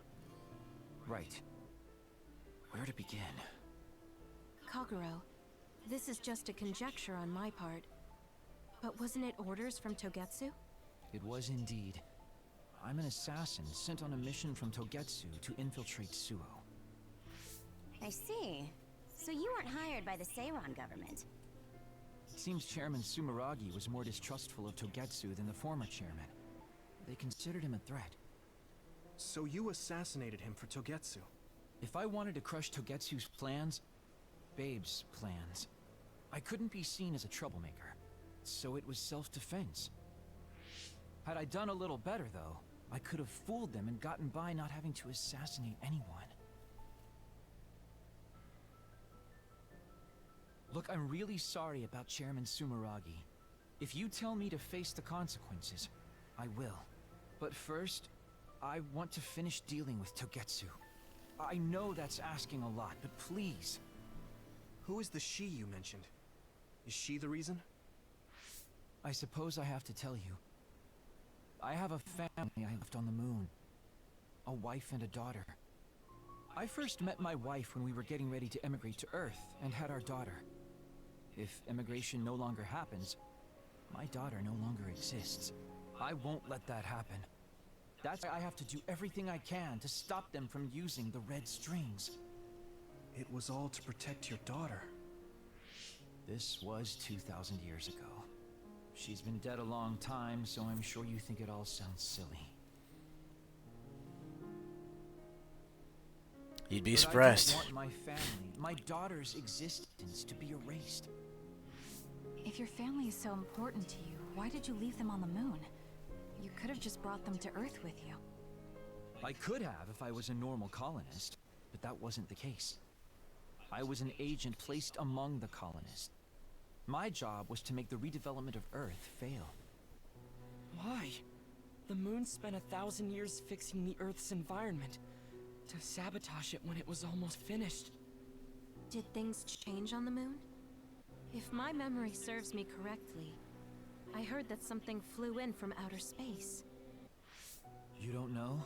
Right. Where to begin? Kagero, this is just a conjecture on my part. But wasn't it orders from Togetsu? It was indeed. I'm an assassin sent on a mission from Togetsu to infiltrate Suo. I see. So you weren't hired by the Seiran government. It seems Chairman Sumeragi was more distrustful of Togetsu than the former chairman. They considered him a threat. So you assassinated him for Togetsu? If I wanted to crush Togetsu's plans, Babe's plans, I couldn't be seen as a troublemaker. So it was self-defense. Had I done a little better, though, I could have fooled them and gotten by not having to assassinate anyone. Look, I'm really sorry about Chairman Sumeragi. If you tell me to face the consequences, I will. But first, I want to finish dealing with Togetsu. I know that's asking a lot, but please. Who is the she you mentioned? Is she the reason? I suppose I have to tell you. I have a family I left on the moon. A wife and a daughter. I first met my wife when we were getting ready to emigrate to Earth and had our daughter. If emigration no longer happens, my daughter no longer exists. I won't let that happen. That's why I have to do everything I can to stop them from using the red strings. It was all to protect your daughter. This was 2,000 years ago. She's been dead a long time, so I'm sure you think it all sounds silly. You'd be But surprised. I don't want my family, my daughter's existence to be erased. If your family is so important to you, why did you leave them on the moon? You could have just brought them to Earth with you. I could have if I was a normal colonist, but that wasn't the case. I was an agent placed among the colonists. My job was to make the redevelopment of Earth fail. Why? The moon spent 1,000 years fixing the Earth's environment. To sabotage it when it was almost finished. Did things change on the moon? If my memory serves me correctly, I heard that something flew in from outer space. You don't know?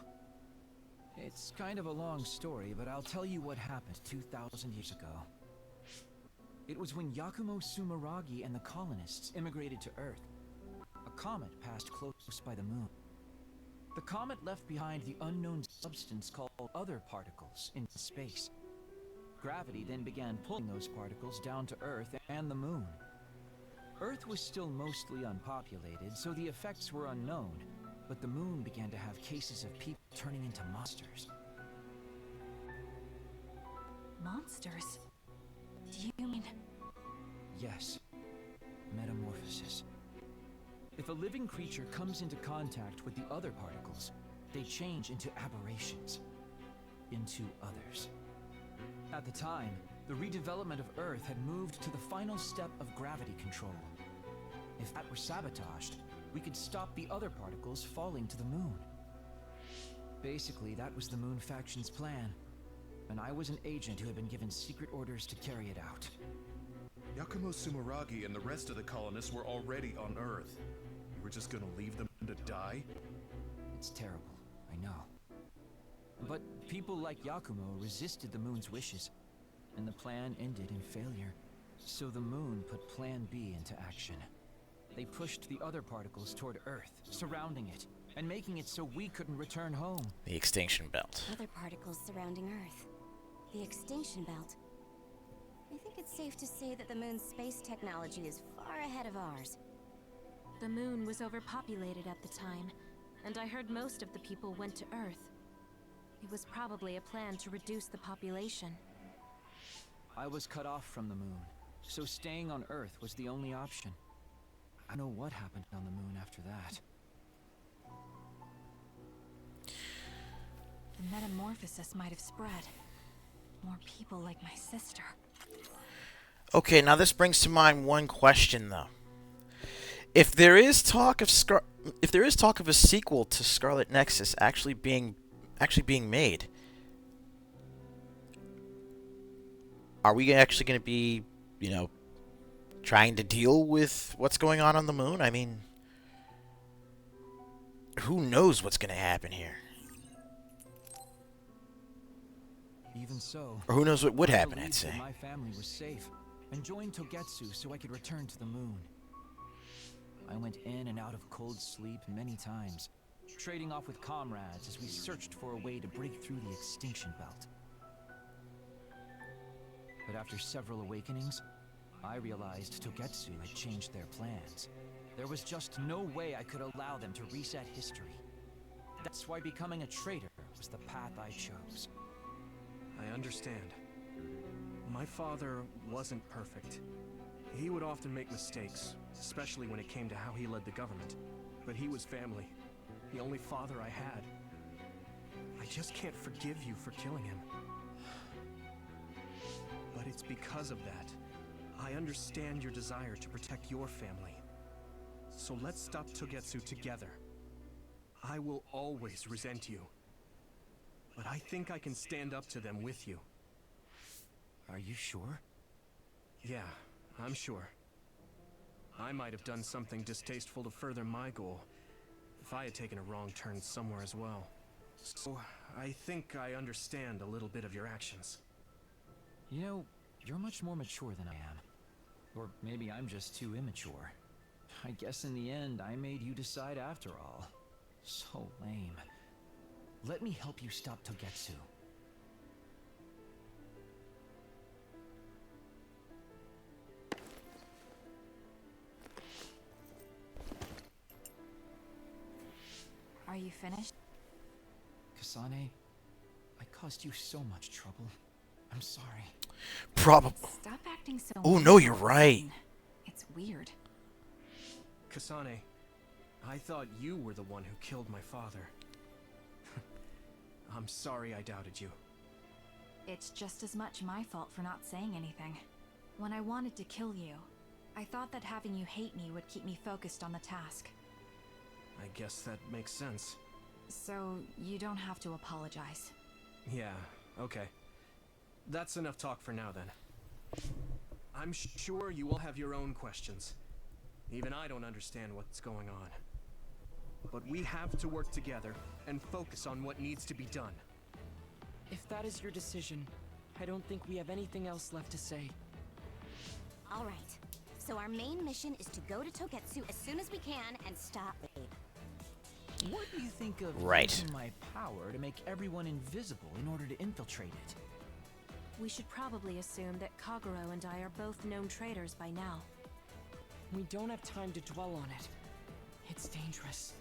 It's kind of a long story, but I'll tell you what happened 2,000 years ago. It was when Yakumo Sumeragi and the colonists immigrated to Earth. A comet passed close by the moon. The comet left behind the unknown substance called other particles in space. Gravity then began pulling those particles down to Earth and the moon. Earth was still mostly unpopulated, so the effects were unknown, but the moon began to have cases of people turning into monsters. Monsters? Do you mean... Yes. Metamorphosis. If a living creature comes into contact with the other particles, they change into aberrations. Into others. At the time, the redevelopment of Earth had moved to the final step of gravity control. If that were sabotaged, we could stop the other particles falling to the moon. Basically, that was the Moon Faction's plan. And I was an agent who had been given secret orders to carry it out. Yakumo Sumeragi and the rest of the colonists were already on Earth. You were just gonna leave them to die? It's terrible, I know. But people like Yakumo resisted the moon's wishes, and the plan ended in failure. So the moon put Plan B into action. They pushed the other particles toward Earth, surrounding it, and making it so we couldn't return home. The extinction belt. Other particles surrounding Earth. The extinction belt. I think it's safe to say that the moon's space technology is far ahead of ours. The moon was overpopulated at the time, and I heard most of the people went to Earth. It was probably a plan to reduce the population. I was cut off from the moon, so staying on Earth was the only option. I don't know what happened on the moon after that. the metamorphosis might have spread. More people like my sister. Okay, now this brings to mind one question though. If there is talk of a sequel to Scarlet Nexus actually being made, are we actually going to be, trying to deal with what's going on the moon? I mean, who knows what's going to happen here? Even so, or who knows what would happen, I I'd say. my family was safe and joined Togetsu so I could return to the moon. I went in and out of cold sleep many times, trading off with comrades as we searched for a way to break through the extinction belt. But after several awakenings, I realized Togetsu had changed their plans. There was just no way I could allow them to reset history. That's why becoming a traitor was the path I chose. I understand. My father wasn't perfect. He would often make mistakes, especially when it came to how he led the government. But he was family, the only father I had. I just can't forgive you for killing him. But it's because of that. I understand your desire to protect your family. So let's stop Togetsu together. I will always resent you. But I think I can stand up to them with you. Are you sure? Yeah, I'm sure. I might have done something distasteful to further my goal, if I had taken a wrong turn somewhere as well. So, I think I understand a little bit of your actions. You know, you're much more mature than I am. Or maybe I'm just too immature. I guess in the end, I made you decide after all. So lame. Let me help you stop Togetsu. Are you finished? Kasane, I caused you so much trouble. I'm sorry. Probably. Stop acting so. Oh no, you're right. It's weird. Kasane, I thought you were the one who killed my father. I'm sorry I doubted you. It's just as much my fault for not saying anything. When I wanted to kill you, I thought that having you hate me would keep me focused on the task. I guess that makes sense. So, you don't have to apologize. Yeah, okay. That's enough talk for now then. I'm sure you all have your own questions. Even I don't understand what's going on. But we have to work together and focus on what needs to be done. If that is your decision, I don't think we have anything else left to say. All right. So our main mission is to go to Togetsu as soon as we can and stop Babe. What do you think of Right. using my power to make everyone invisible in order to infiltrate it? We should probably assume that Kagero and I are both known traitors by now. We don't have time to dwell on it. It's dangerous.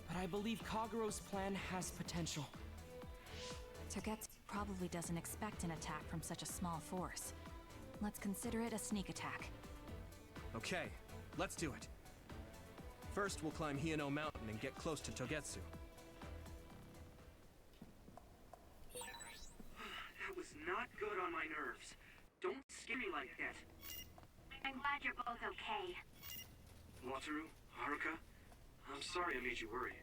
But I believe Kagero's plan has potential. Togetsu probably doesn't expect an attack from such a small force. Let's consider it a sneak attack. Okay, let's do it. First, we'll climb Hino Mountain and get close to Togetsu. That was not good on my nerves. Don't scare me like that. I'm glad you're both okay. Wataru, Haruka, I'm sorry I made you worry.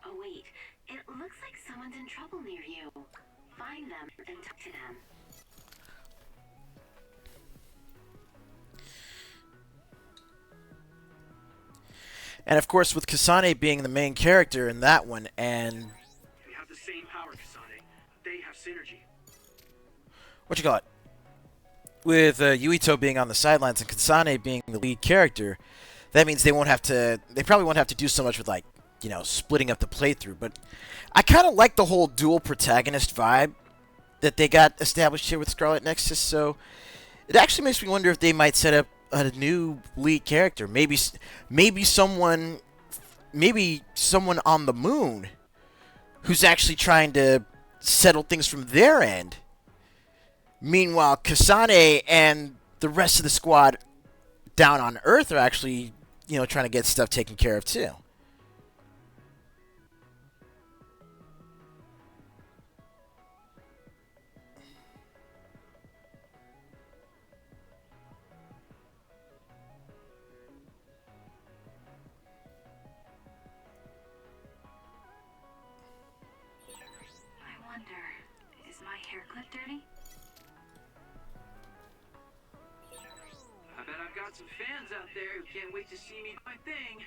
Oh wait, it looks like someone's in trouble near you. Find them and talk to them. And of course, with Kasane being the main character in that one, and They have the same power, Kasane. They have synergy. what you call it, with Yuito being on the sidelines and Kasane being the lead character, that means they probably won't have to do so much with like splitting up the playthrough. But I kind of like the whole dual protagonist vibe that they got established here with Scarlet Nexus. So it actually makes me wonder if they might set up a new lead character. Maybe someone on the moon who's actually trying to settle things from their end. Meanwhile, Kasane and the rest of the squad down on Earth are actually, trying to get stuff taken care of too. I wonder, is my hair clip dirty? I bet I've got some fans out there who can't wait to see me do my thing.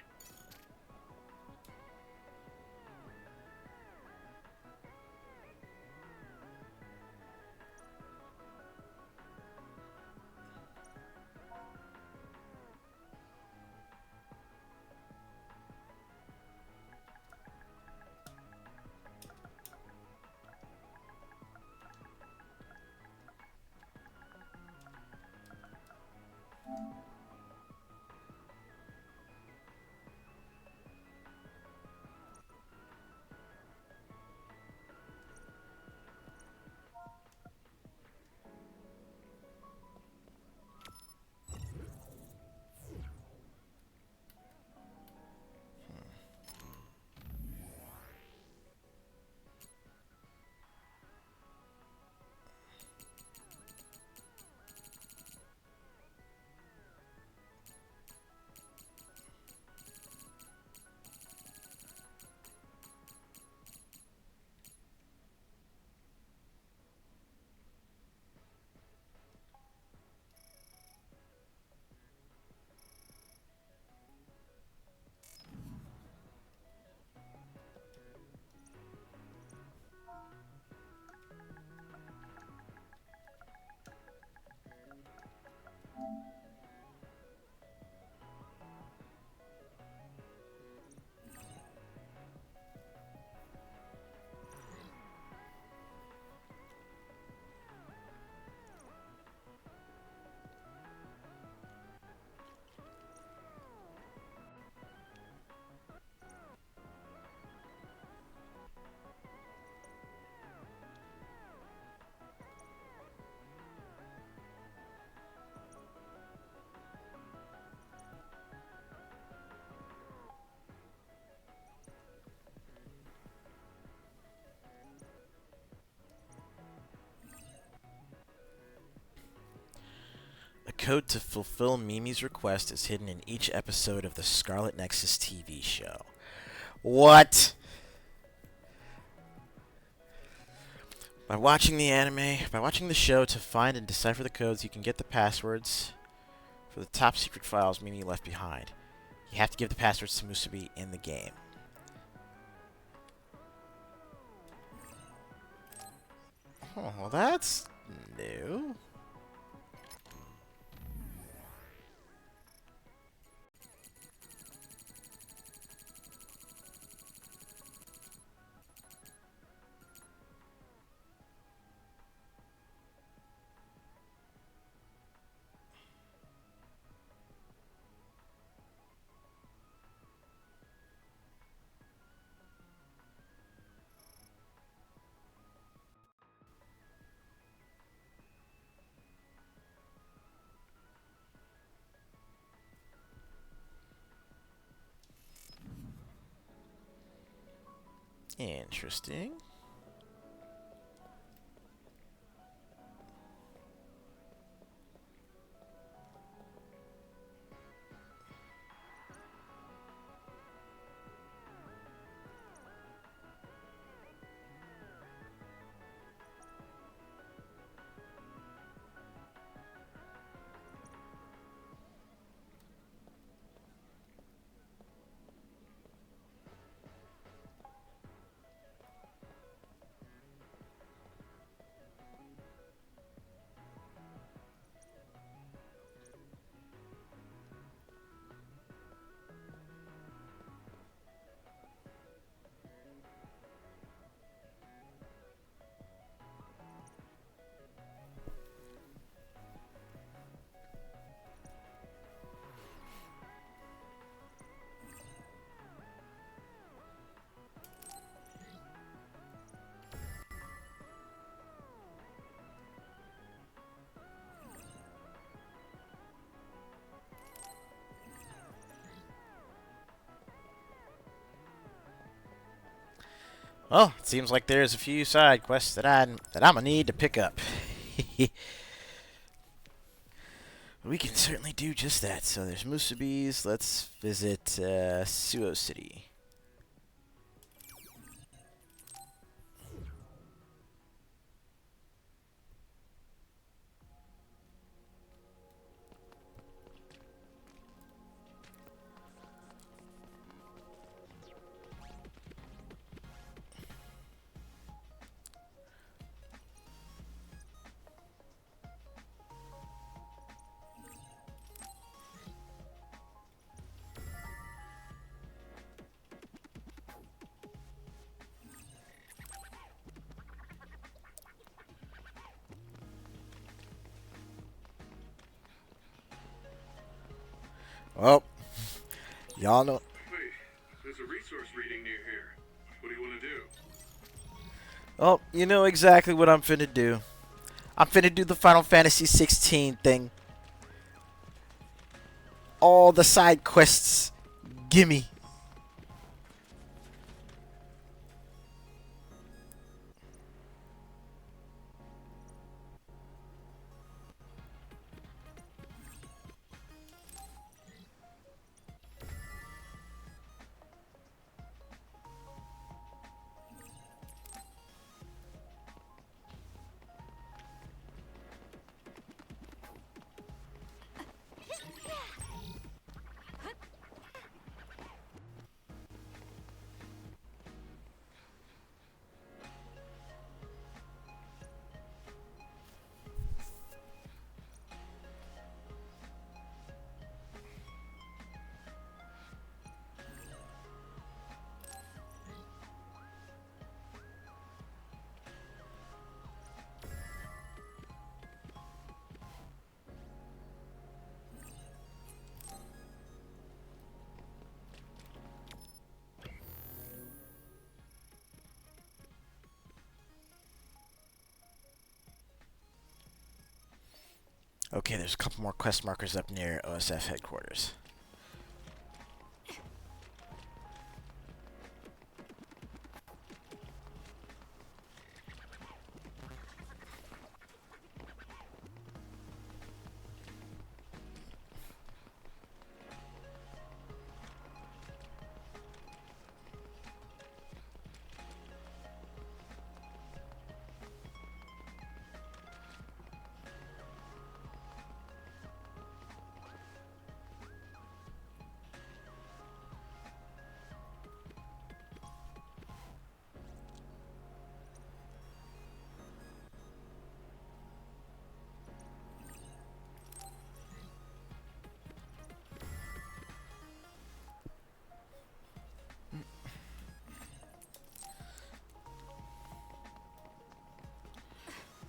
A code to fulfill Mimi's request is hidden in each episode of the Scarlet Nexus TV show. What? By watching the show to find and decipher the codes, you can get the passwords for the top secret files Mimi left behind. You have to give the passwords to Musubi in the game. Oh, well, that's new. Interesting. Well, it seems like there's a few side quests that I'm gonna need to pick up. We can certainly do just that. So there's Musubi's. Let's visit Suo City. Well, y'all know. Wait, there's a resource reading near here. What do you want to do? Oh, you know exactly what I'm finna do. I'm finna do the Final Fantasy 16 thing. All the side quests. Gimme. Okay, there's a couple more quest markers up near OSF headquarters.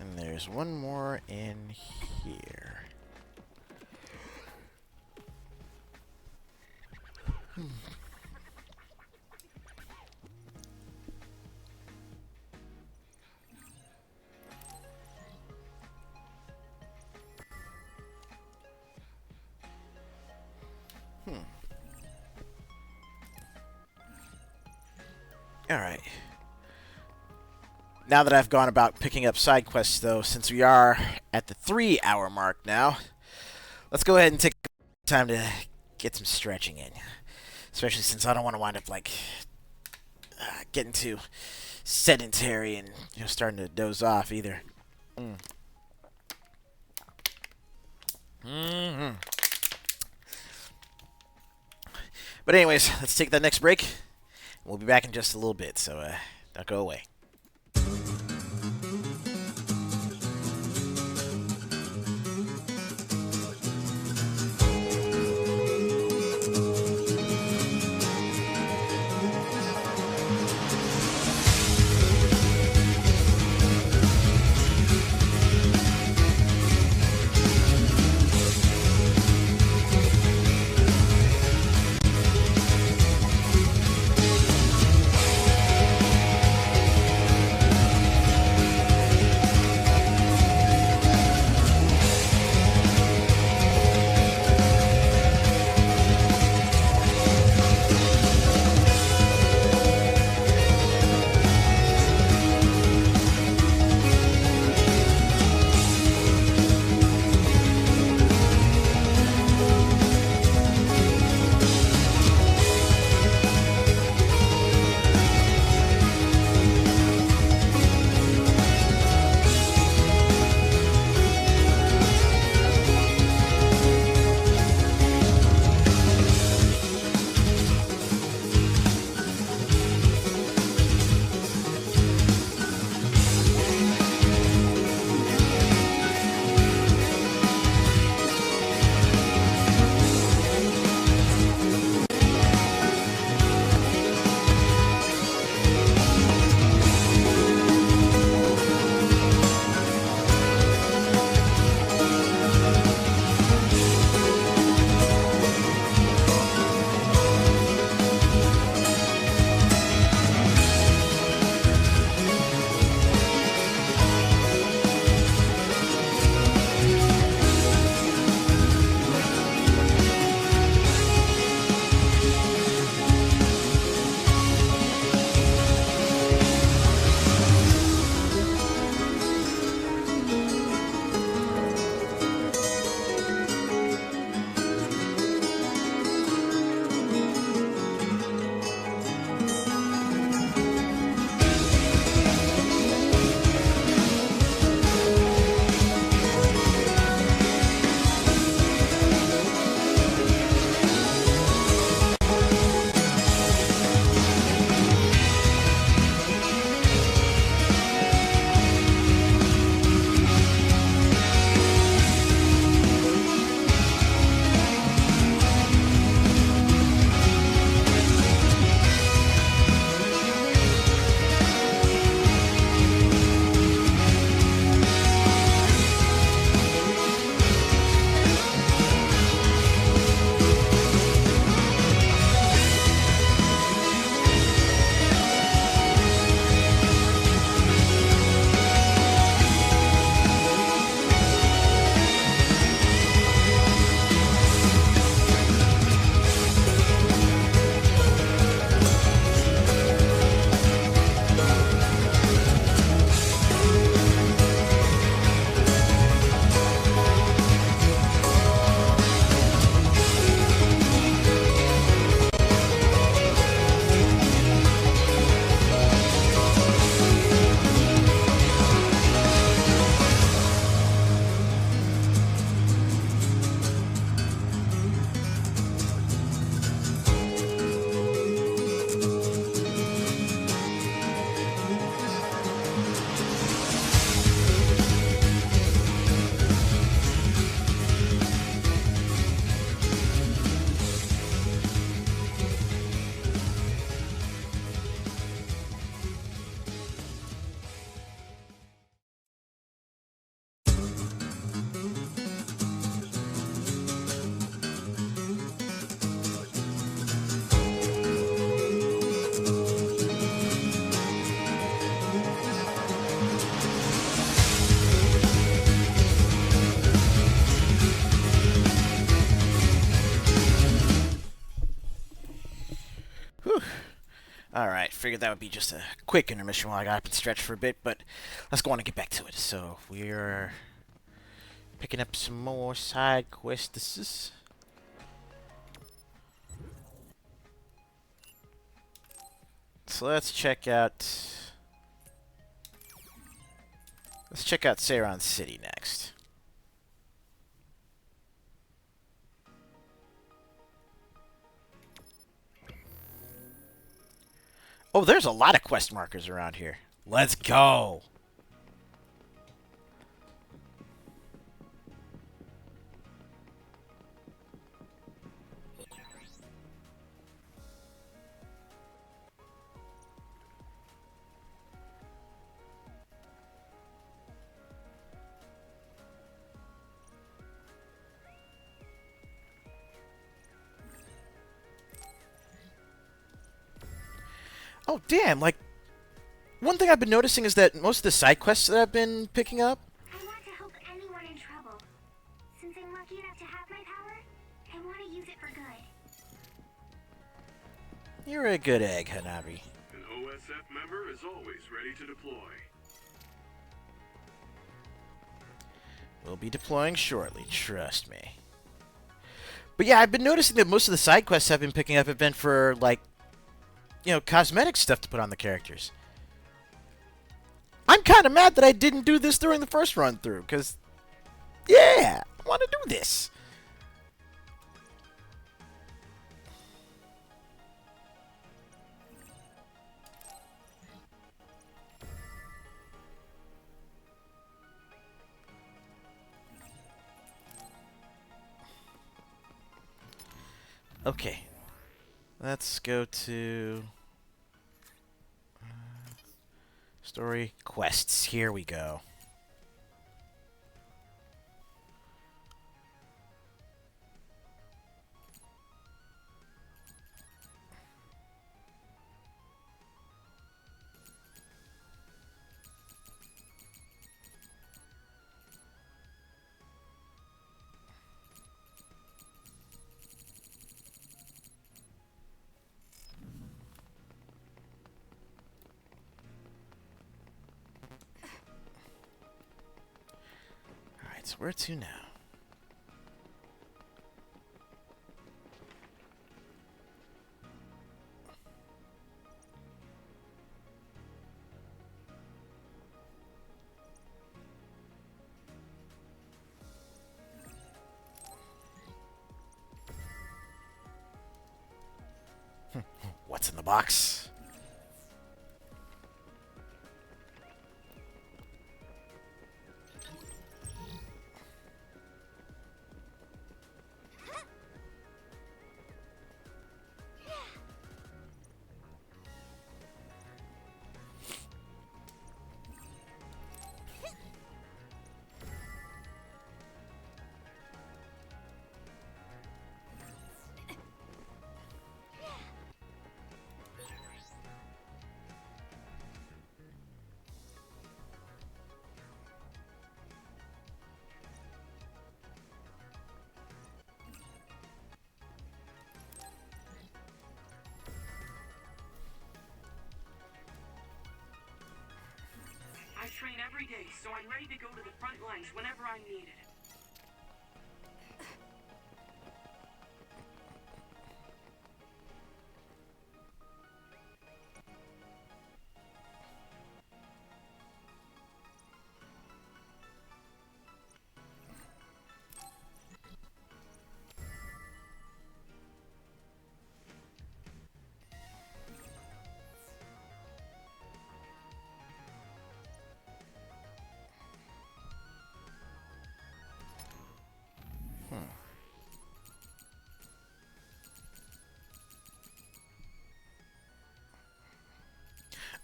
And there's one more in here. Alright. Now that I've gone about picking up side quests, though, since we are at the 3-hour mark now, let's go ahead and take time to get some stretching in. Especially since I don't want to wind up, like, getting too sedentary and, starting to doze off either. But anyways, let's take that next break. We'll be back in just a little bit, so don't go away. Alright, figured that would be just a quick intermission while I got up and stretched for a bit, but let's go on and get back to it. So, we're picking up some more side quests. So let's check out Seiron City next. Oh, there's a lot of quest markers around here. Let's go! Oh, damn, like, one thing I've been noticing is that most of the side quests that I've been picking up... I want to help anyone in trouble. Since I'm lucky enough to have my power, I want to use it for good. You're a good egg, Hanabi. An OSF member is always ready to deploy. We'll be deploying shortly, trust me. But yeah, I've been noticing that most of the side quests I've been picking up have been for, like, you know, cosmetic stuff to put on the characters. I'm kind of mad that I didn't do this during the first run through, because, yeah, I want to do this. Okay, let's go to story quests. Here we go. Alright, so where to now? What's in the box? I train every day, so I'm ready to go to the front lines whenever I'm needed.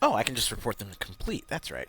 Oh, I can just report them complete. That's right.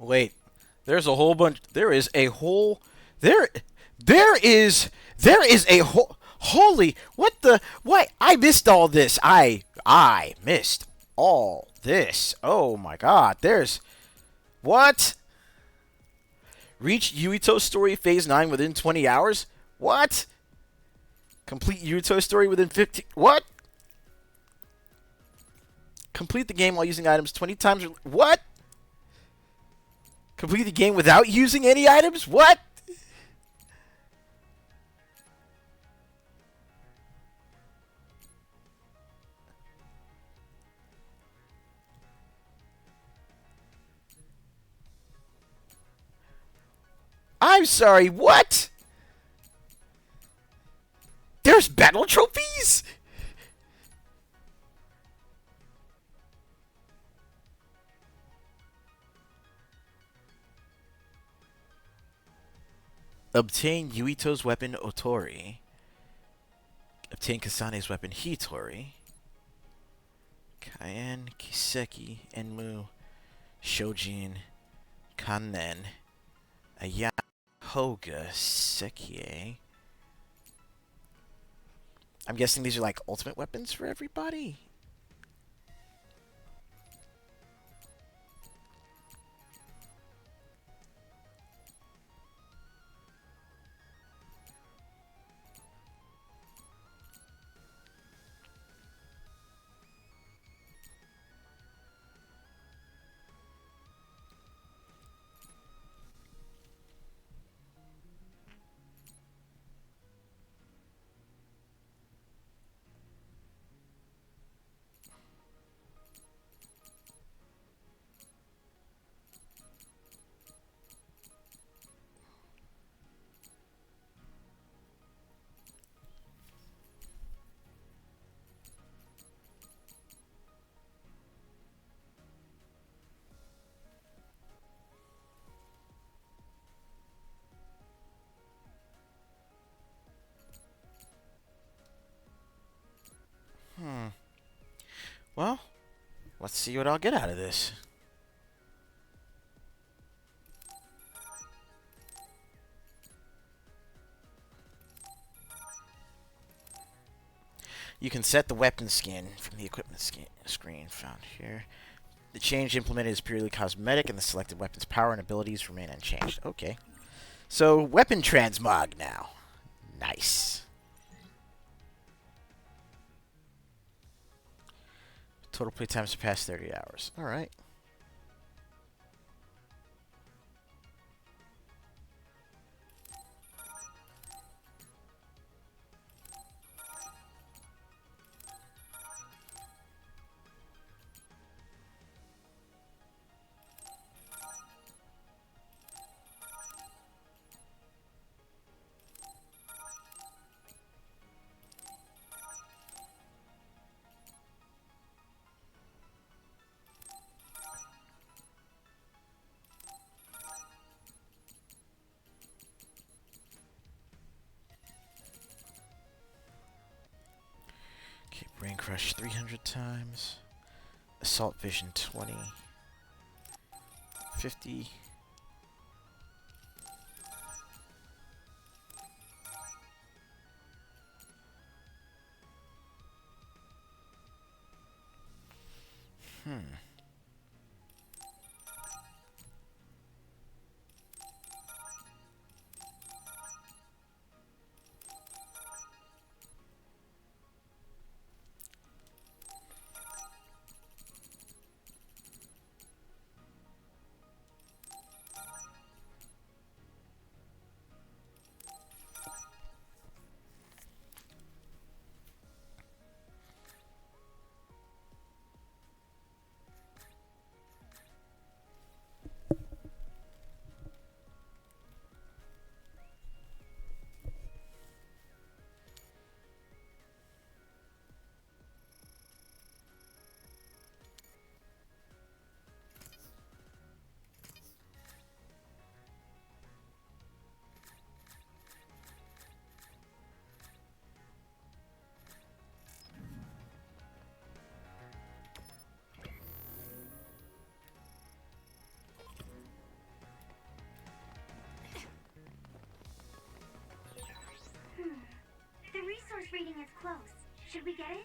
Wait. There's a whole bunch. There is a whole. There is a whole. Holy. What the. What? I missed all this. I missed all this. Oh my god. There's. What? Reach Yuito's story phase 9 within 20 hours? What? Complete Yuito's story within 15... What? Complete the game while using items 20 times... What? Complete the game without using any items? What? I'm sorry, what? There's battle trophies? Obtain Yuito's weapon Otori. Obtain Kasane's weapon Hitori. Kaien, Kiseki, Enmu, Shojin, Kanen, Aya, Hoga, Sekie. I'm guessing these are like ultimate weapons for everybody. Well, let's see what I'll get out of this. You can set the weapon skin from the equipment screen found here. The change implemented is purely cosmetic, and the selected weapon's power and abilities remain unchanged. Okay. So, weapon transmog now. Nice. Total playtime surpassed 30 hours. Alright. Okay, Brain Crush 300 times. Assault Vision 20. 50. close. Should we get it?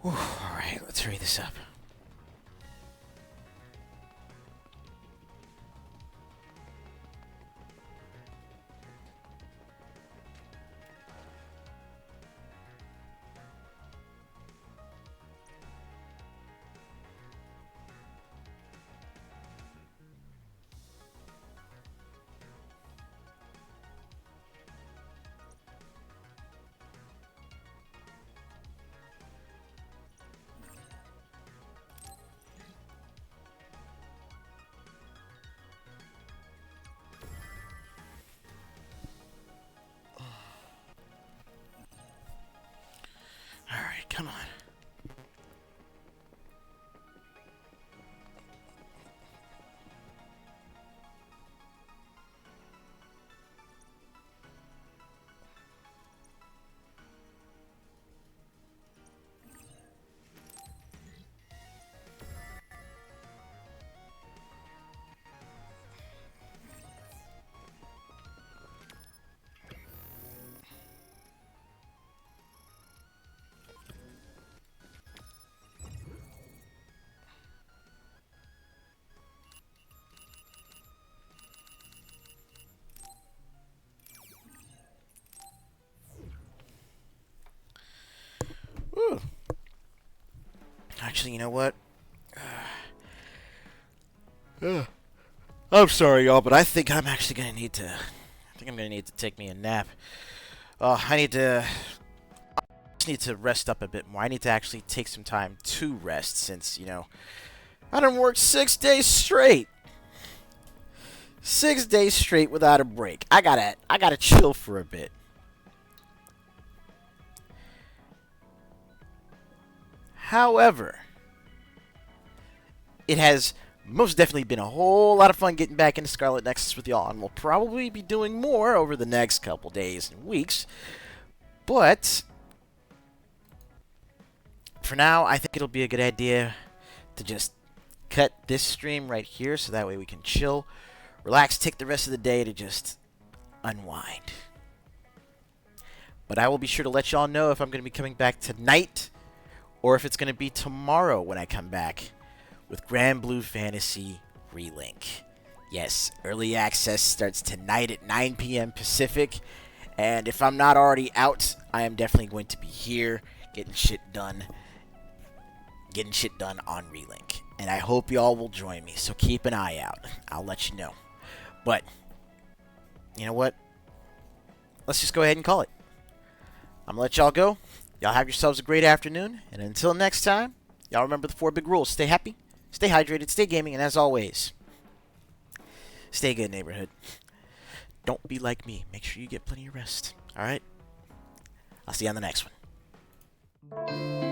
Alright, let's hurry this up. Alright, come on. Ooh. Actually, you know what? I'm sorry, y'all, but I think I'm actually gonna need to. I think I'm gonna need to take me a nap. I just need to rest up a bit more. I need to actually take some time to rest, since I done worked 6 days straight. 6 days straight without a break. I gotta chill for a bit. However, it has most definitely been a whole lot of fun getting back into Scarlet Nexus with y'all, and we'll probably be doing more over the next couple days and weeks. But for now, I think it'll be a good idea to just cut this stream right here, so that way we can chill, relax, take the rest of the day to just unwind. But I will be sure to let y'all know if I'm going to be coming back tonight, or if it's going to be tomorrow when I come back with Grand Blue Fantasy Relink. Yes, early access starts tonight at 9 p.m. Pacific, and if I'm not already out, I am definitely going to be here getting shit done on Relink. And I hope y'all will join me, so keep an eye out. I'll let you know. But, you know what? Let's just go ahead and call it. I'm going to let y'all go. Y'all have yourselves a great afternoon, and until next time, y'all remember the 4 big rules. Stay happy, stay hydrated, stay gaming, and as always, stay good, neighborhood. Don't be like me. Make sure you get plenty of rest. Alright? I'll see you on the next one.